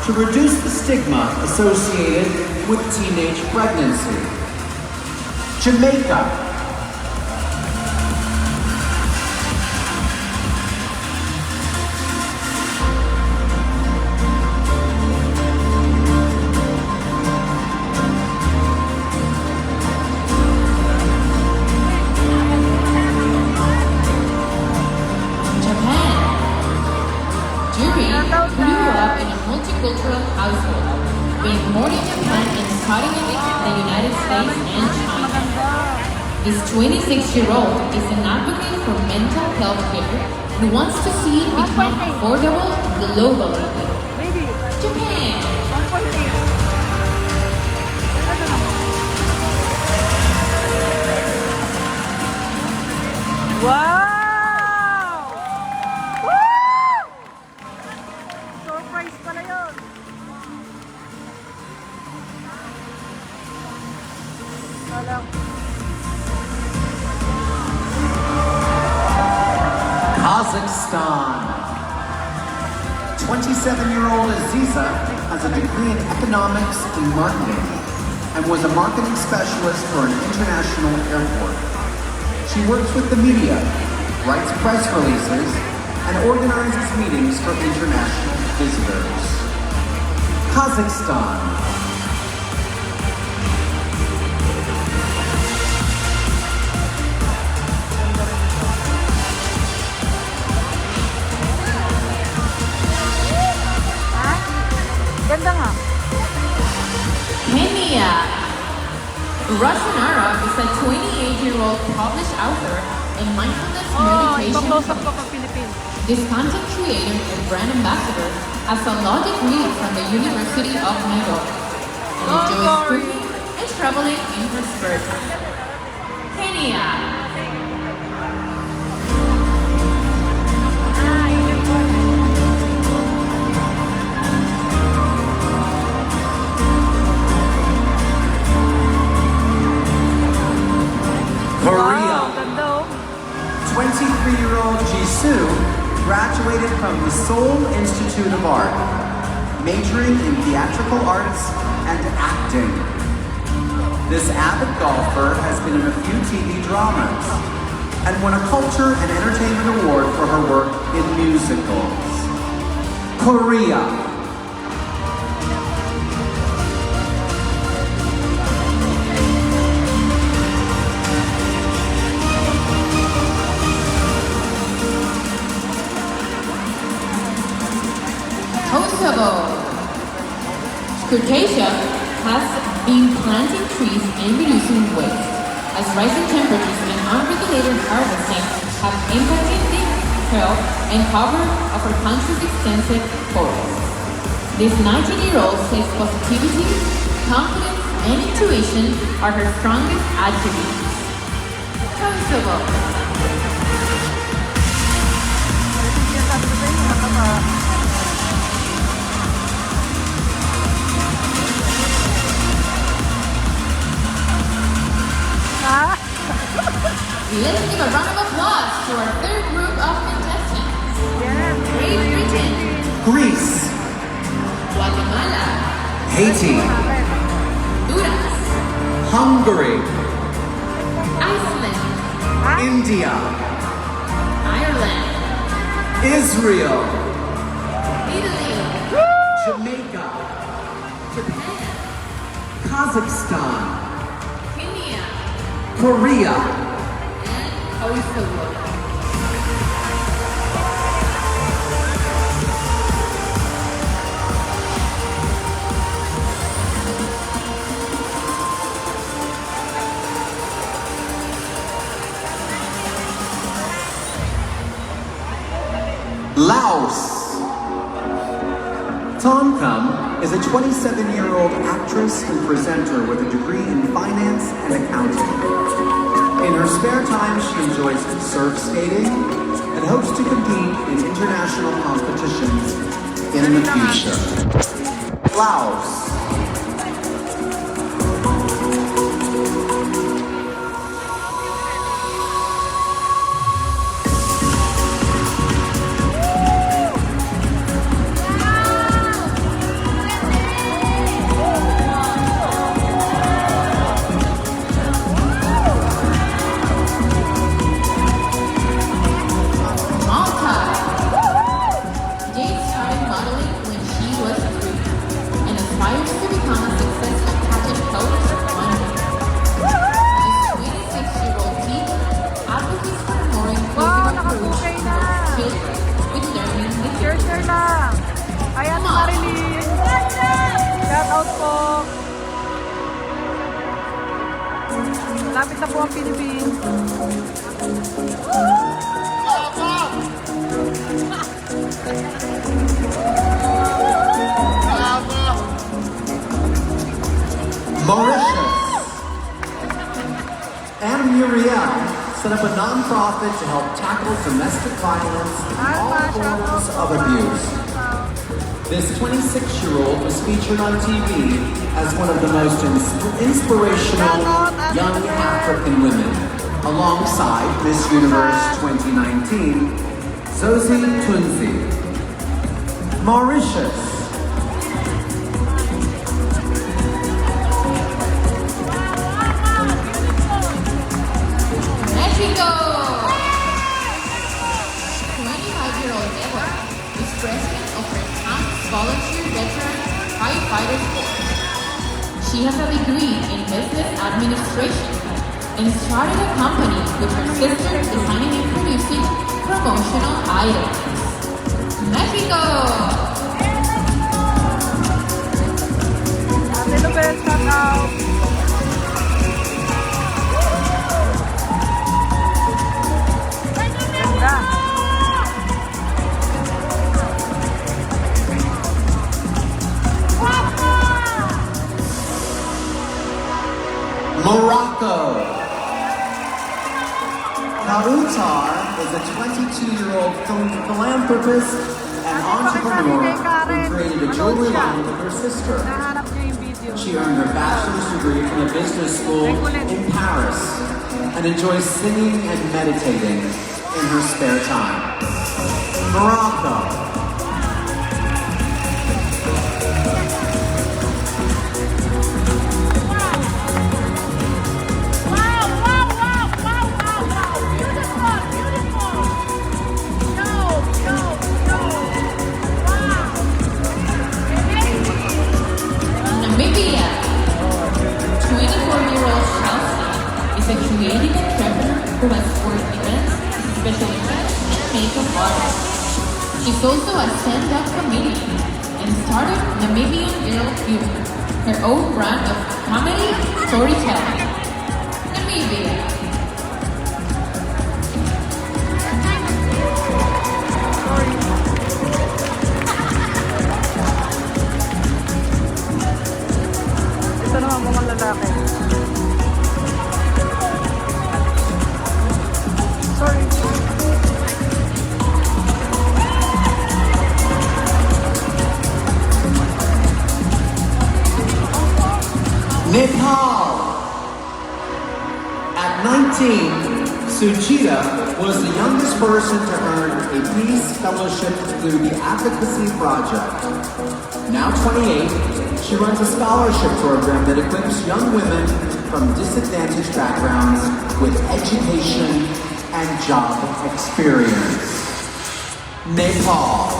to reduce the stigma associated with teenage pregnancy. Jamaica. Multicultural household, being born in Japan and studying in the United States and China. This 26-year-old is an advocate for mental health care and wants to see it become affordable globally. Japan. Wow! Surprise pala yun. Kazakhstan. 27-year-old Aziza has a degree in economics and marketing and was a marketing specialist for an international airport. She works with the media, writes press releases, and organizes meetings for international visitors. Kazakhstan. Ganda nga. Kenya. Russian Arab is a 28-year-old published author and mindfulness meditation coach. This content creator and brand ambassador has a law degree from the University of Nairobi and enjoys cooking and traveling in her spare time. Kenya. 23-year-old Jisoo graduated from the Seoul Institute of Art, majoring in theatrical arts and acting. This avid golfer has been in a few TV dramas and won a Culture and Entertainment Award for her work in musicals. Korea. Kosovo. Croatia has been planting trees and reducing waste, as rising temperatures and unregulated harvesting have impacted the health and cover of our country's extensive forests. This 19-year-old says positivity, confidence, and intuition are her strongest attributes. Kosovo. Let's give a round of applause to our third group of contestants. Great Britain, Greece, Guatemala, Haiti, Honduras, Hungary, Iceland, India, Ireland, Israel, Italy, Jamaica, Japan, Kazakhstan, Kenya, Korea, Kosovo. Laos. Tom Kum is a 27-year-old actress and presenter with a degree in finance and accounting. In her spare time, she enjoys surf skating and hopes to compete in international competitions in the future. Laos. Lapit na po ang Philippines. Mauritius. Anna Muriel set up a non-profit to help tackle domestic violence and all forms of abuse. This 26-year-old was featured on TV as one of the most inspirational young African women, alongside Miss Universe 2019, Zosie Tunzi. Mauritius. Mexico! 25-year-old Eva is president of her town's volunteer veteran firefighters board. She has a degree in business administration and started a company with her sister designing and producing promotional items. Mexico! Hello, best shout out. Morocco. Kautar is a 22-year-old philanthropist and entrepreneur who created a jewelry line with her sister. She earned her bachelor's degree from a business school in Paris and enjoys singing and meditating in her spare time. Morocco. Namibia. 24-year-old Chelsea is a creative entrepreneur who has worked events, special effects, and makeup artist. She's also a stand-up comedian and started Namibian Girl Humor, her own brand of comedy storytelling. Namibia. Ito naman mga lalaki. Sorry. Nepal. At 19, Suchita was the youngest person to earn a Peace Fellowship through the Advocacy Project. Now 28, she runs a scholarship program that equips young women from disadvantaged backgrounds with education and job experience. Nepal.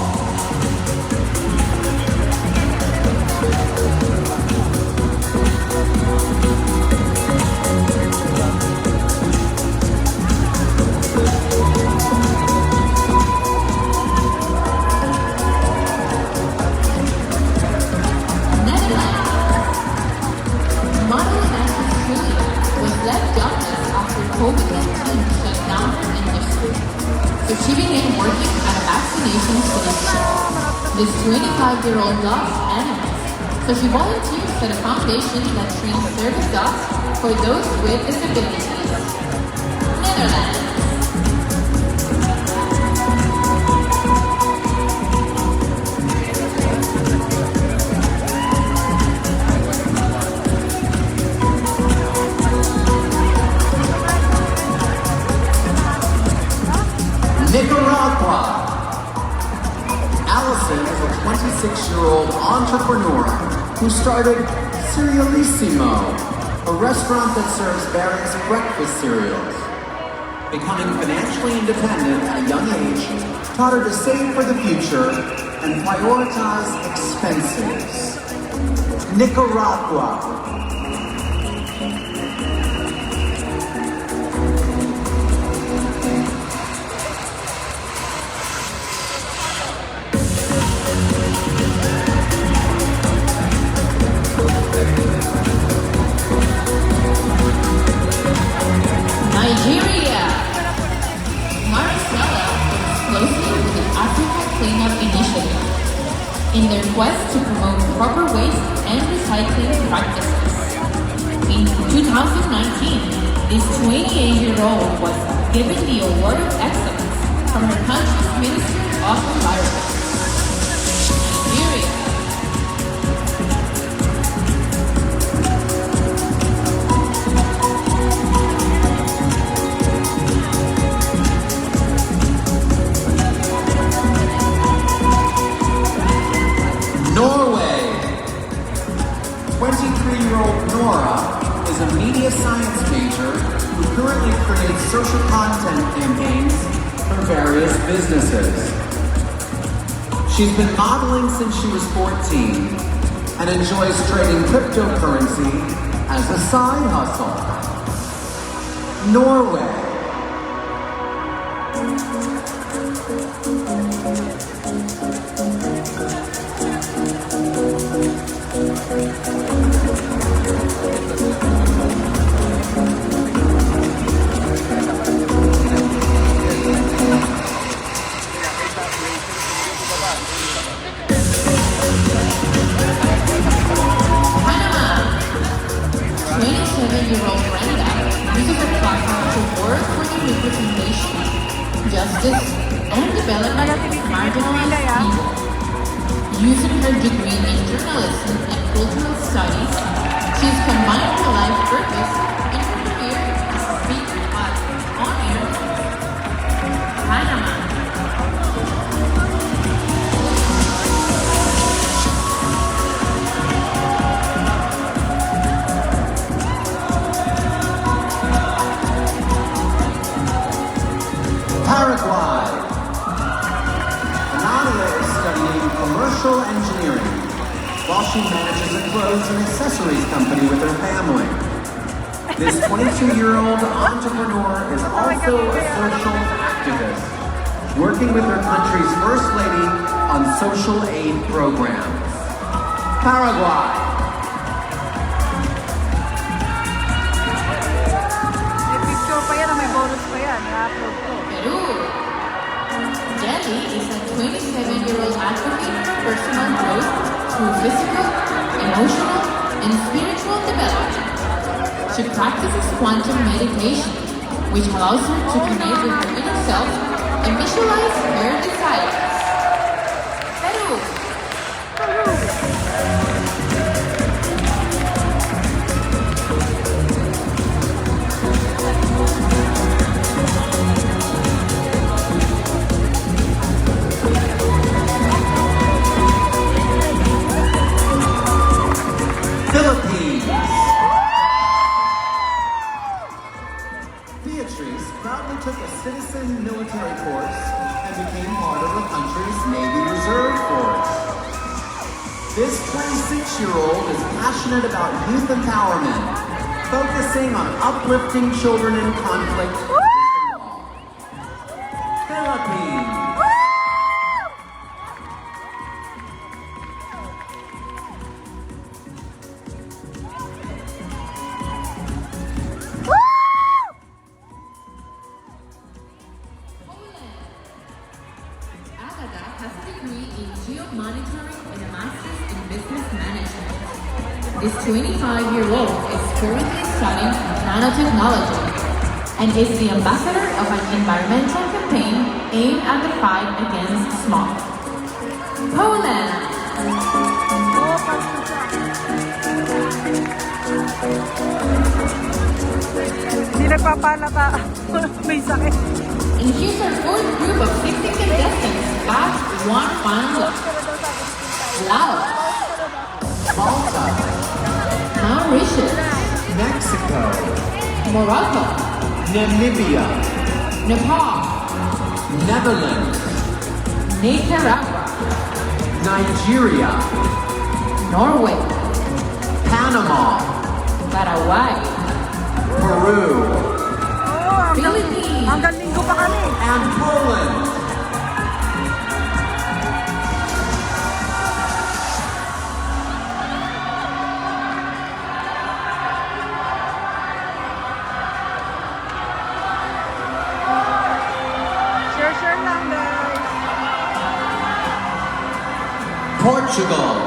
COVID-19 shut down her industry, so she began working at a vaccination station. This 25-year-old loves animals, so she volunteers at a foundation that trains service dogs for those with disabilities. Netherlands. Nicaragua. Allison is a 26-year-old entrepreneur who started Cerealissimo, a restaurant that serves various breakfast cereals. Becoming financially independent at a young age taught her to save for the future and prioritize expenses. Nicaragua. Nigeria. Maricela works closely with the Africa Cleanup Initiative in their quest to promote proper waste and recycling practices. In 2019, this 28-year-old was given the Award of Excellence from her country's Ministry of Environment. Nigeria. Norway. 23-year-old Nora is a media science major who currently creates social content campaigns for various businesses. She's been modeling since she was 14 and enjoys trading cryptocurrency as a side hustle. Norway. Justice, and development of marginalized people. Using her degree in journalism and cultural studies, she's combined her life purpose and her career as a speaker on air. Paraguay. Nadia is studying commercial engineering while she manages a clothes and accessories company with her family. This 22-year-old entrepreneur is also a social activist, working with her country's first lady on social aid programs. Paraguay. May picture pa yan, may bonus pa yan. I-upload ko. Peru. Jelly is a 27-year-old advocate for personal growth through physical, emotional, and spiritual development. She practices quantum meditation, which allows her to connect with her inner self and visualize her desires. Peru. Philippines. Beatrice proudly took a citizen military course and became part of the country's Navy Reserve Force. This 26-year-old is passionate about youth empowerment, focusing on uplifting children in conflict with the law. Philippines. Agata has a degree in geomonitoring and a master's in business management. This 25-year-old is currently studying nanotechnology and is the ambassador of an environmental campaign aimed at the fight against smog. Poland. Hindi nagpapalata. May sakit. And here's our fourth group of 16 contestants at one final look. Laos, Malta. Mauritius, Mexico. Morocco, Namibia. Nepal, Netherlands. Nicaragua, Nigeria. Norway, Panama. Paraguay, Peru. Philippines, Hanggang linggo pa kami. And Poland. Share lang, guys. Portugal.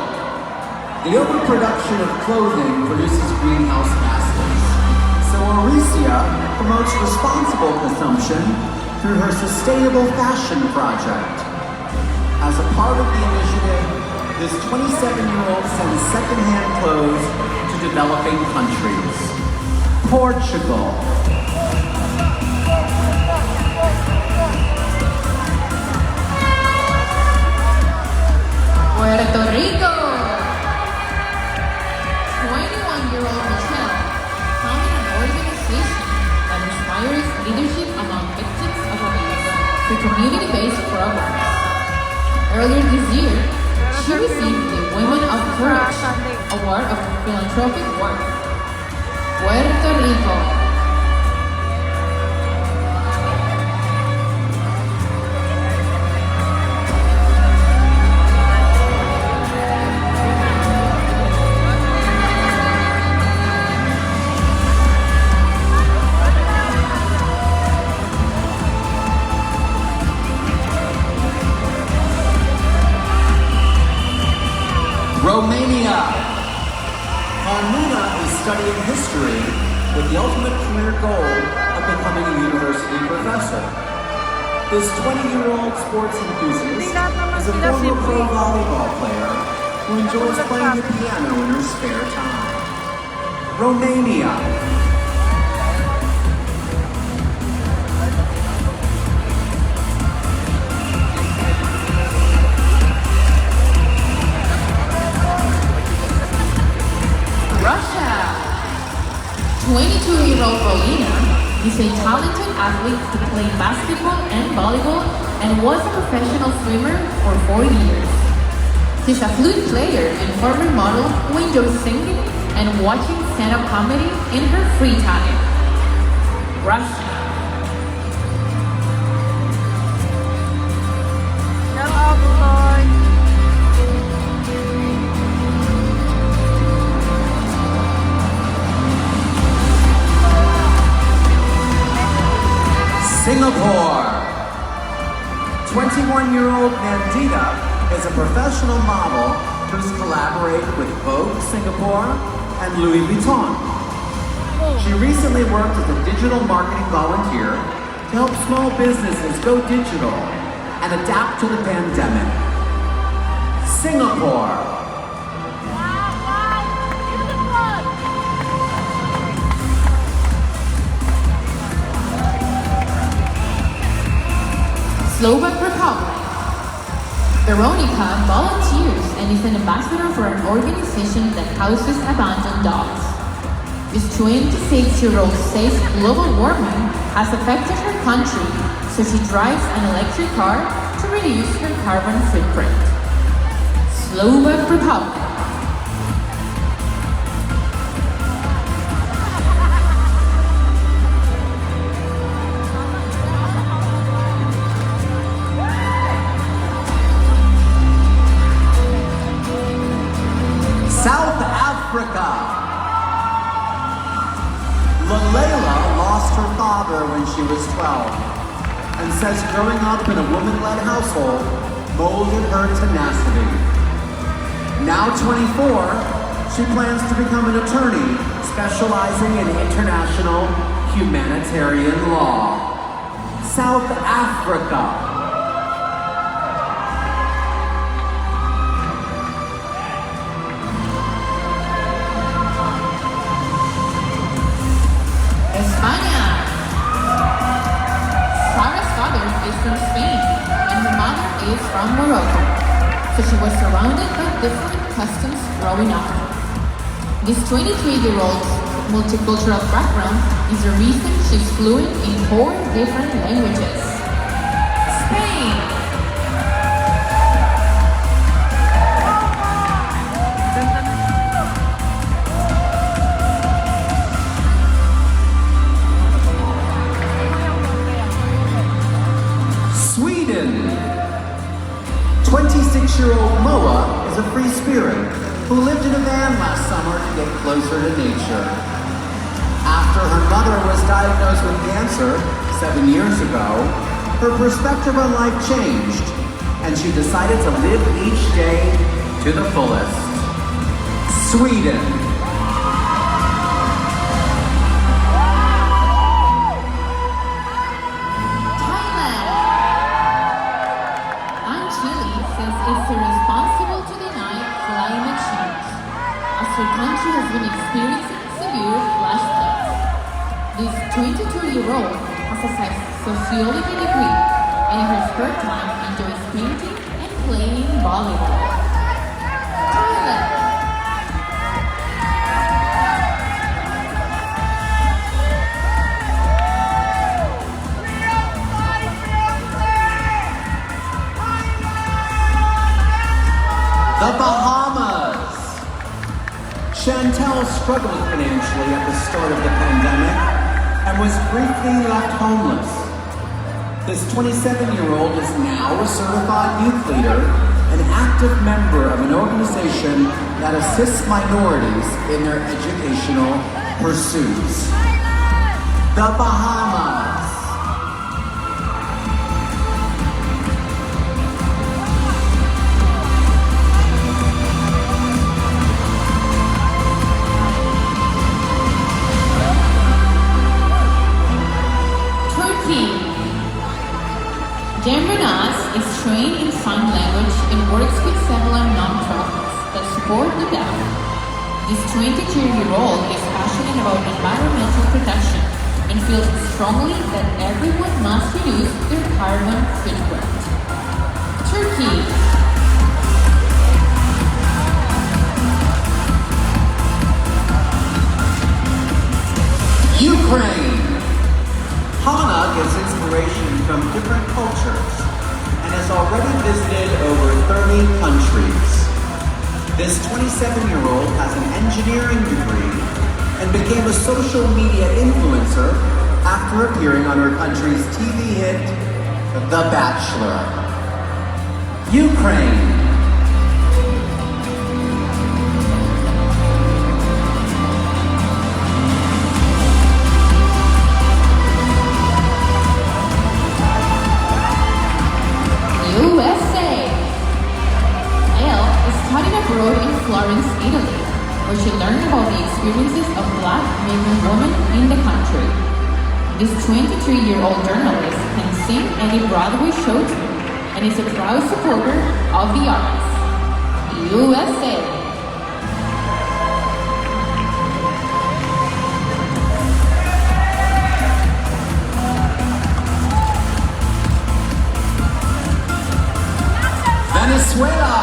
The overproduction of clothing produces greenhouse gases. So Mauricia promotes responsible consumption through her sustainable fashion project. As a part of the initiative, this 27-year-old sends secondhand clothes to developing countries. Portugal. Puerto Rico. 21-year-old Michelle founded an organization that inspires leadership among victims of abuse through community-based programs. Earlier this year, she received the Women of Courage Award of Philanthropic Work. Puerto Rico. Romania. Carmina is studying history with the ultimate career goal of becoming a university professor. This 20-year-old sports enthusiast is a former pro volleyball player who enjoys playing the piano in her spare time. Romania. Russia. 22-year-old Paulina is a talented athlete who played basketball and volleyball and was a professional swimmer for 4 years. She's a flute player and former model who enjoys singing and watching stand-up comedy in her free time. Russia. Singapore. 21-year-old Nandita is a professional model who's collaborated with Vogue Singapore and Louis Vuitton. She recently worked as a digital marketing volunteer to help small businesses go digital and adapt to the pandemic. Singapore. Slovak Republic. Veronica volunteers and is an ambassador for an organization that houses abandoned dogs. This 26-year-old says global warming has affected her country, so she drives an electric car to reduce her carbon footprint. Slovak Republic. South Africa. Lalela lost her father when she was 12 and says growing up in a woman-led household molded her tenacity. Now 24, she plans to become an attorney specializing in international humanitarian law. South Africa. España. Sarah's father is from Spain and her mother is from Morocco, so she was surrounded by different customs growing up. This 23-year-old's multicultural background is the reason she's fluent in 4 different languages. Spain. Sweden. 26-year-old Moa is a free spirit who lived in a van last summer to get closer to nature. After her mother was diagnosed with cancer 7 years ago, her perspective on life changed, and she decided to live each day to the fullest. Sweden. It's irresponsible to deny climate change, as her country has been experiencing severe flash floods. This 22-year-old has a sociology degree and in her spare time enjoys painting and playing volleyball. Thailand. The Bahamas. Chantel struggled financially at the start of the pandemic and was briefly left homeless. This 27-year-old is now a certified youth leader, an active member of an organization that assists minorities in their educational pursuits. The Bahamas. Jambanas is trained in sign language and works with several non-profits that support the deaf. This 22-year-old is passionate about environmental protection and feels strongly that everyone must reduce their carbon footprint. Turkey. Ukraine. Hana gets inspiration from different cultures and has already visited over 30 countries. This 27-year-old has an engineering degree and became a social media influencer after appearing on her country's TV hit, The Bachelor. Ukraine. USA. Elle is studying abroad in Florence, Italy, where she learned about the experiences of Black women in the country. This 23-year-old journalist can sing any Broadway show tune and is a proud supporter of the arts. USA. Venezuela.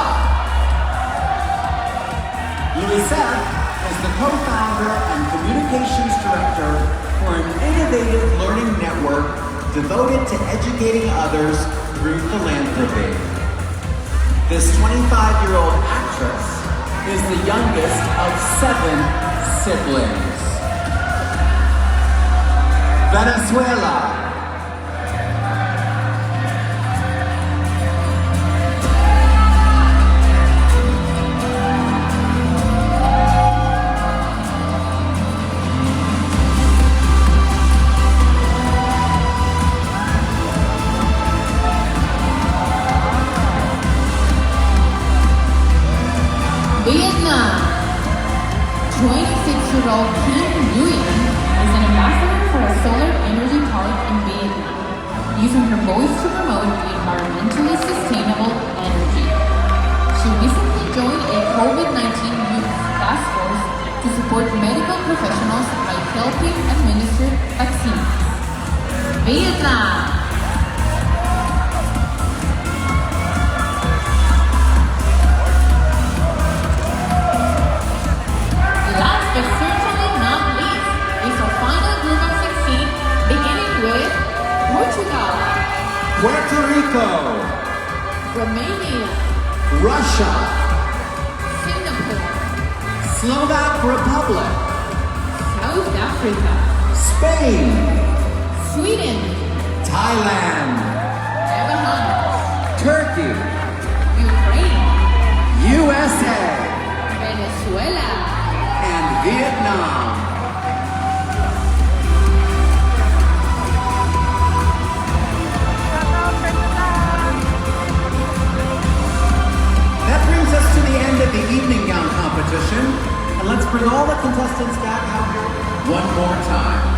Luisette is the co-founder and communications director for an innovative learning network devoted to educating others through philanthropy. This 25-year-old actress is the youngest of 7 siblings. Venezuela. Vietnam. 26-year-old Kim Nguyen is an ambassador for a solar energy park in Vietnam, using her voice to promote environmentally sustainable energy. She recently joined a COVID-19 youth task force to support medical professionals by helping administer vaccines. Vietnam. Last but certainly not least is our final group of 16, beginning with Portugal, Puerto Rico. Romania, Russia. Singapore, Slovak Republic. South Africa, Spain. Sweden, Thailand. the Bahamas, Turkey. Ukraine, USA. Venezuela, And Vietnam. That brings us to the end of the evening gown competition. And let's bring all the contestants back out here one more time.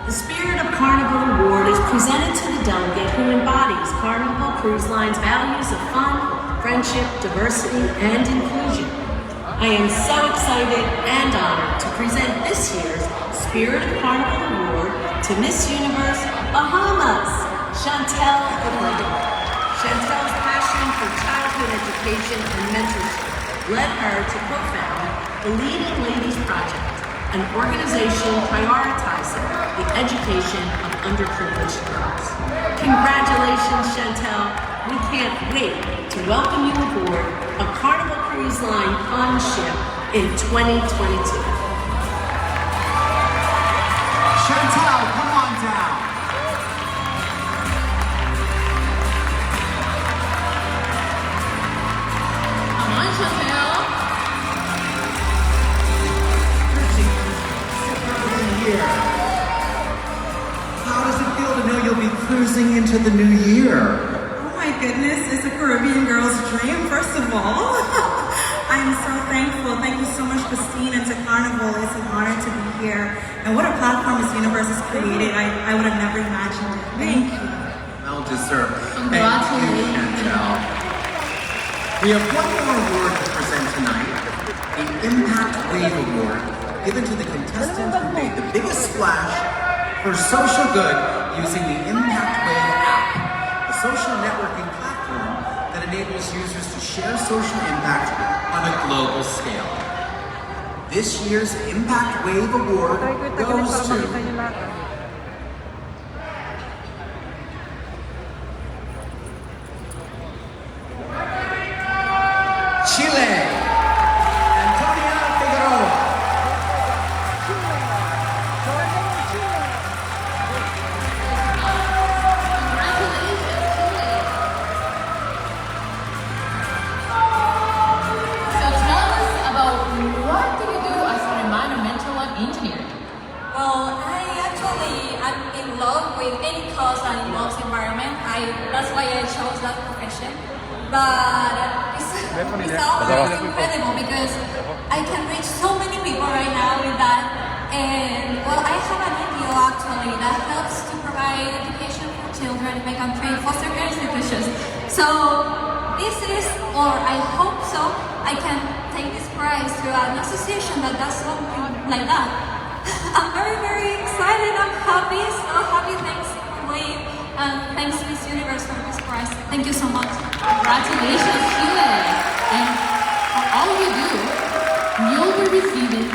The Spirit of Carnival Award is presented to the delegate who embodies Carnival Cruise Line's values of fun, friendship, diversity, and inclusion. I am so excited and honored to present this year's Spirit of Carnival Award to Miss Universe Bahamas, Chantel Aguilar. Chantel's passion for childhood childhood education and mentorship led her to co-found the Leading Ladies Project, an organization prioritizing the education of underprivileged girls. Congratulations, Chantel. We can't wait to welcome you aboard a Carnival Cruise Line fun ship in 2022. Chantel, come on down. Come on, Chantel. How does it feel to know you'll be cruising into the new year? Oh my goodness, it's a Caribbean girl's dream, first of all. I'm so thankful. Thank you so much, Christine, and to Carnival. It's an honor to be here. And what a platform this universe has created. I would have never imagined it. Thank you. Well deserved. Thank you, Congratulations. Chantel. We have one more award to present tonight, the Impact Wave Award, given to the contestant who made the biggest splash for social good using the Impact Wave app, a social networking platform that enables users to share social impact on a global scale. This year's Impact Wave Award goes to Chile, Antonia Figueroa. So tell us about what do you do as an environmental engineer? Well, I'm in love with any cause that involves environment. That's why I chose that profession. But it's always incredible because I can reach so many people right now with that. And well, I have an NGO actually that helps to provide education for children in my country, foster care institutions. So this is, or I hope so, I can take this prize to an association that does something like that. I'm very, very excited. I'm happy, so happy. Thanks, Wade, and thanks, Miss Universe, for this prize. Thank you so much. Congratulations, Chile. And for all you do, you'll be receiving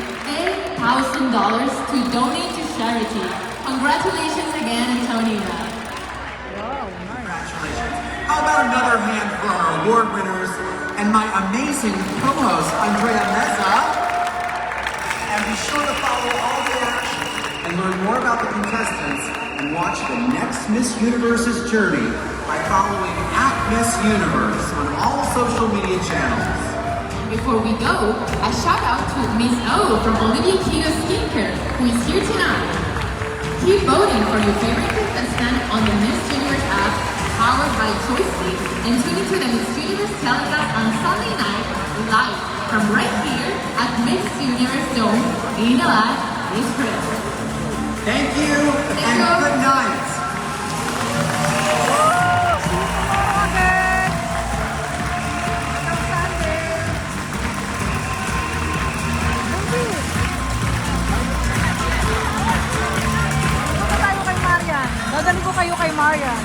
$8,000 to donate to charity. Congratulations again, Antonia. Congratulations. How about another hand for our award winners and my amazing co-host, Andrea Meza? And be sure to follow all the action and learn more about the contestants and watch the next Miss Universe's journey by following @MissUniverse on all social media channels. Before we go, a shout out to Miss O from Olivia Keto Skincare, who is here tonight. Keep voting for your favorite contestant on the Miss Universe app, powered by Choice, and tune into the Miss Universe telecast on Sunday night, live from right here at Miss Universe Dome in Alive this Christmas. Thank you, and good night. Dadali ko kayo kay Marian.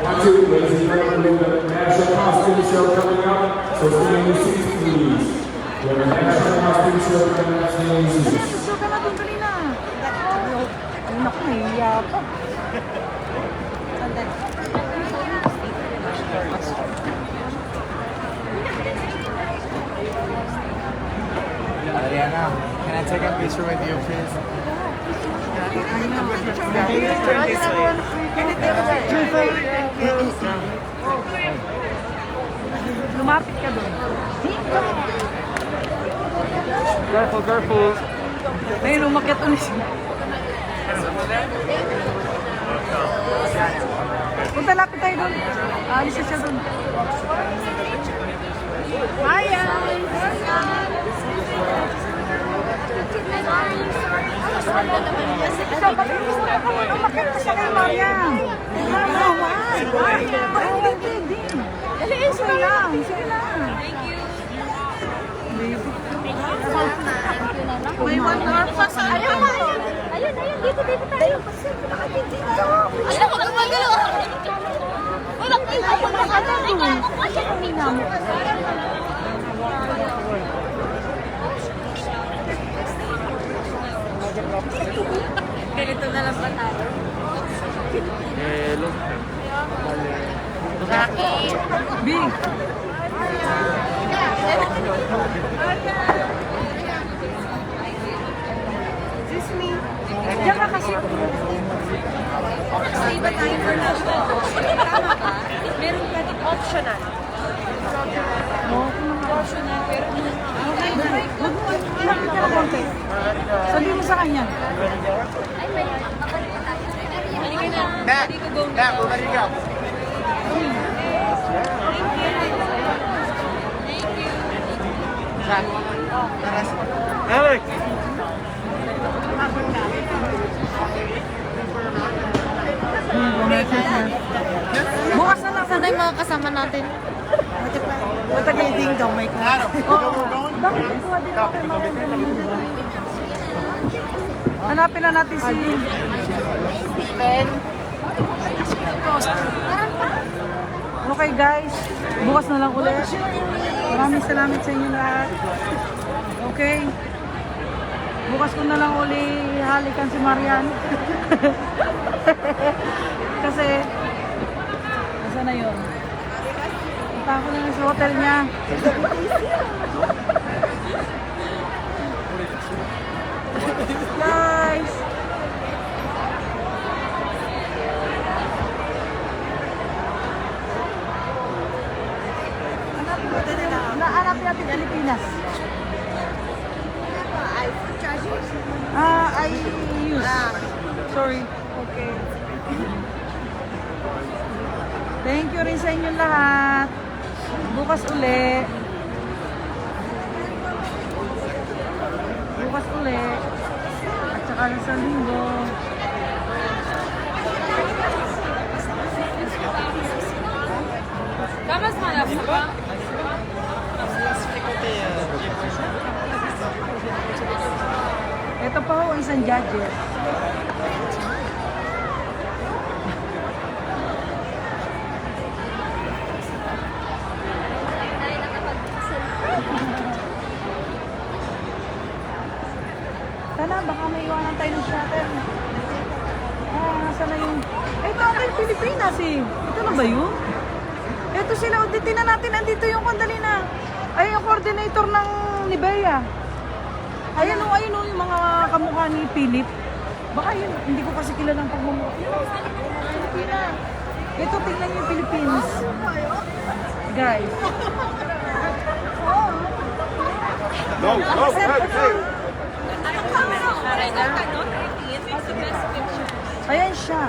2, ladies and gentlemen, we have the national costume show coming up, so stay in your seats, please. We have a national costume show coming up, stay in your seats. Gusto ka na doon kanina. Ay, naku, nahiya pa. Adriana, can I take a picture with you, please? Lumapit ka doon. Careful, careful. May umakyat ulit siya. Punta lapit tayo doon. Alis siya doon. Maya! Ito, bakit gusto na ako umakyat pa siya kay Maria? Hindi. Daliin, sige lang. Sige lang. Thank you. May one more pa sa ayun. Ayun, dito tayo. Ayun, huwag gumagalo. Walang tingin ako Ganito na lang ba tayo? Hello. Big. Excuse me. Diyan ka kasi. Stay ba tayo for national? Tama ba? Meron pa din optional. Optional, pero sabi mo sa kanya. Matt, we're ready to go. Alex! Bukas na lang. sana yung mga kasama natin. Matagay daw may klaro. Bakit kuha din ako kay mga hanapin na natin si Ben. Okay guys, bukas na lang ulit. Maraming salamat sa inyo lahat. Okay. Bukas ko na lang uli halikan si Marian. Kasi, nasa na yun? Punta ko na sa hotel niya. Guys! Hanapin natin Pilipinas. I use. Sorry. Okay. Thank you rin sa inyo lahat. Bukas uli. Bukas uli. At saka sa linggo. Damas malap ba? Ito pa ho, isang judges. Tala, baka may iwanan tayo ng shuttle. Nasa na yung... Ito ang Pilipinas eh. Ito na ba yun? Ito sila, titignan natin, andito yung kandali na. Ay, yung coordinator ng Nivea. Ayan o, yung mga kamukha ni Philip. Baka yun, hindi ko kasi kilalang pagmumukha. Ito, tingnan yung Philippines. Guys. No, hey. Ayan siya.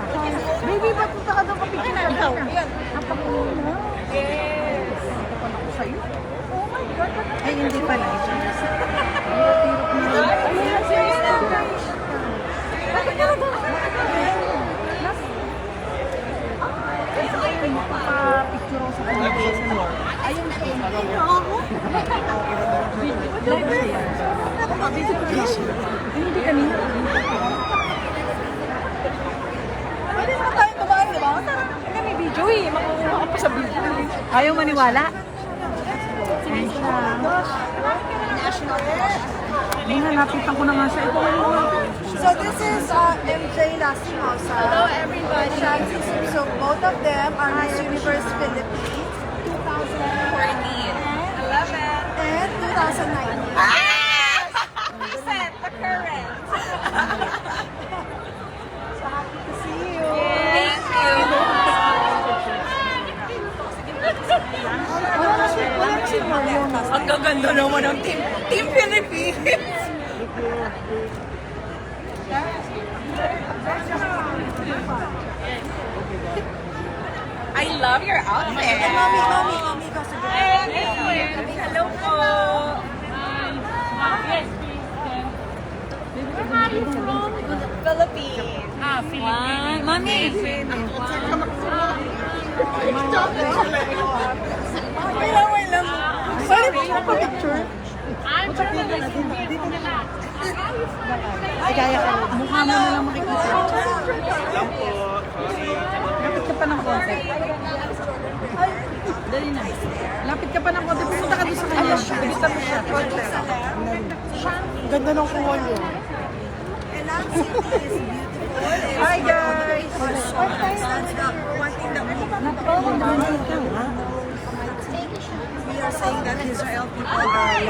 Baby, ba't punta ka doon kapit na? Ikaw. Napakulo mo. Yes. Napakulo ako sa'yo. Oh my God. Ay, hindi pala. Picture ako sa kanya. Ayun siya. Hindi kanina. Pwede naman tayo kumain, di ba? Kami video eh. Ayaw maniwala? Hinapitan ko na nga siya. So this is MJ Lastimosa. Hello everybody. Shanti Swimsuit. Both of them are Miss Universe Philippines 2014. 11. And 2019. Set the current. So happy to see you. Thank you. Ang gaganda naman ng Team Philippines. I love your outfit. Mommy, go sa Hello po. Yes, please. Where are you from? Philippines. Philippines. Mami! Wait lang. Sorry, picture. I'm from Philippines. Ay, kaya ka. Mukha mo na lang makikita. Lapit ka pa ng konti. Dali na. Lapit ka pa ng konti. Pumunta ka doon sa kanya. Pagkita mo siya. Ganda ng kuha niyo. Hi guys! We are saying that Israel people are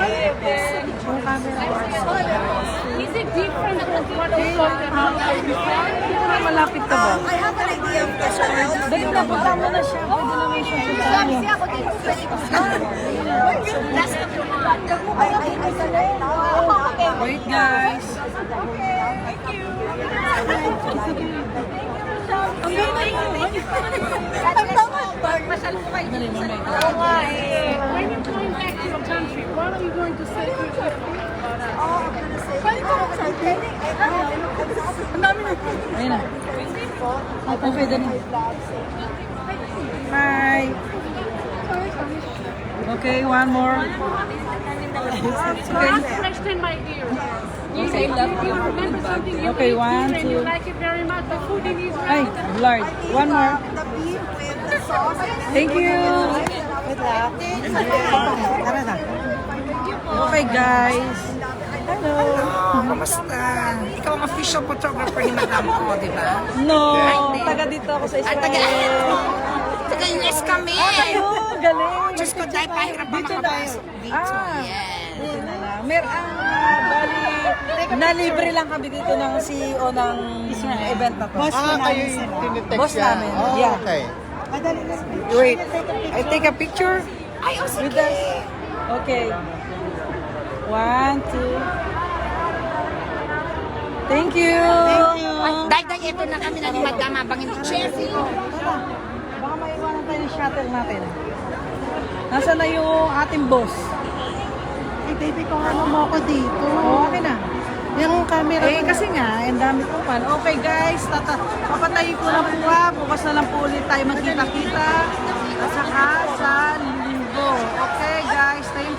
Is it different from what we talked about before? Malapit ka ba? I have an idea of Israel. Dali na, punta mo na siya. Pwede naman siya punta mo. Wait guys. Ang ganda mo. Ang tawag. Masal po kayo. Dali, mamay. When you're going back to your country, what are you going to say to your Ang dami na. Ayun na. Okay, dali. Hi. Okay, one more. Okay. Last question, my dear. You remember something you Okay, ate one, here and you two. like it very much. The food in Israel. Ay, blurred. One more. The beef with the sauce. Thank you. Okay, guys. Hello. Kamusta? Ikaw ang official photographer ni Madam ko, di ba? No, taga dito ako sa Israel. Taga-US kami. Galing. Diyos ko, dahil pahirap pa makapasok dito. Yes. Dito na lang. Bali, nalibre lang kami dito ng CEO ng event na to. Boss namin. Yeah. Okay. Wait, I take a picture Ay, oh, with sige. us. Okay. 1, 2. Thank you. Dahil ito na kami na ni Madam habang hindi Chelsea. Baka maiwanan tayo ng shuttle natin. Nasaan na yung ating boss? Baby, kung ano mo ako dito. Okay na. Yung camera. Kasi nga, ang dami ko pan. Okay guys, papatayin ko na po ha. Bukas na lang po ulit tayo magkita-kita. At saka sa linggo. Okay guys, thank you.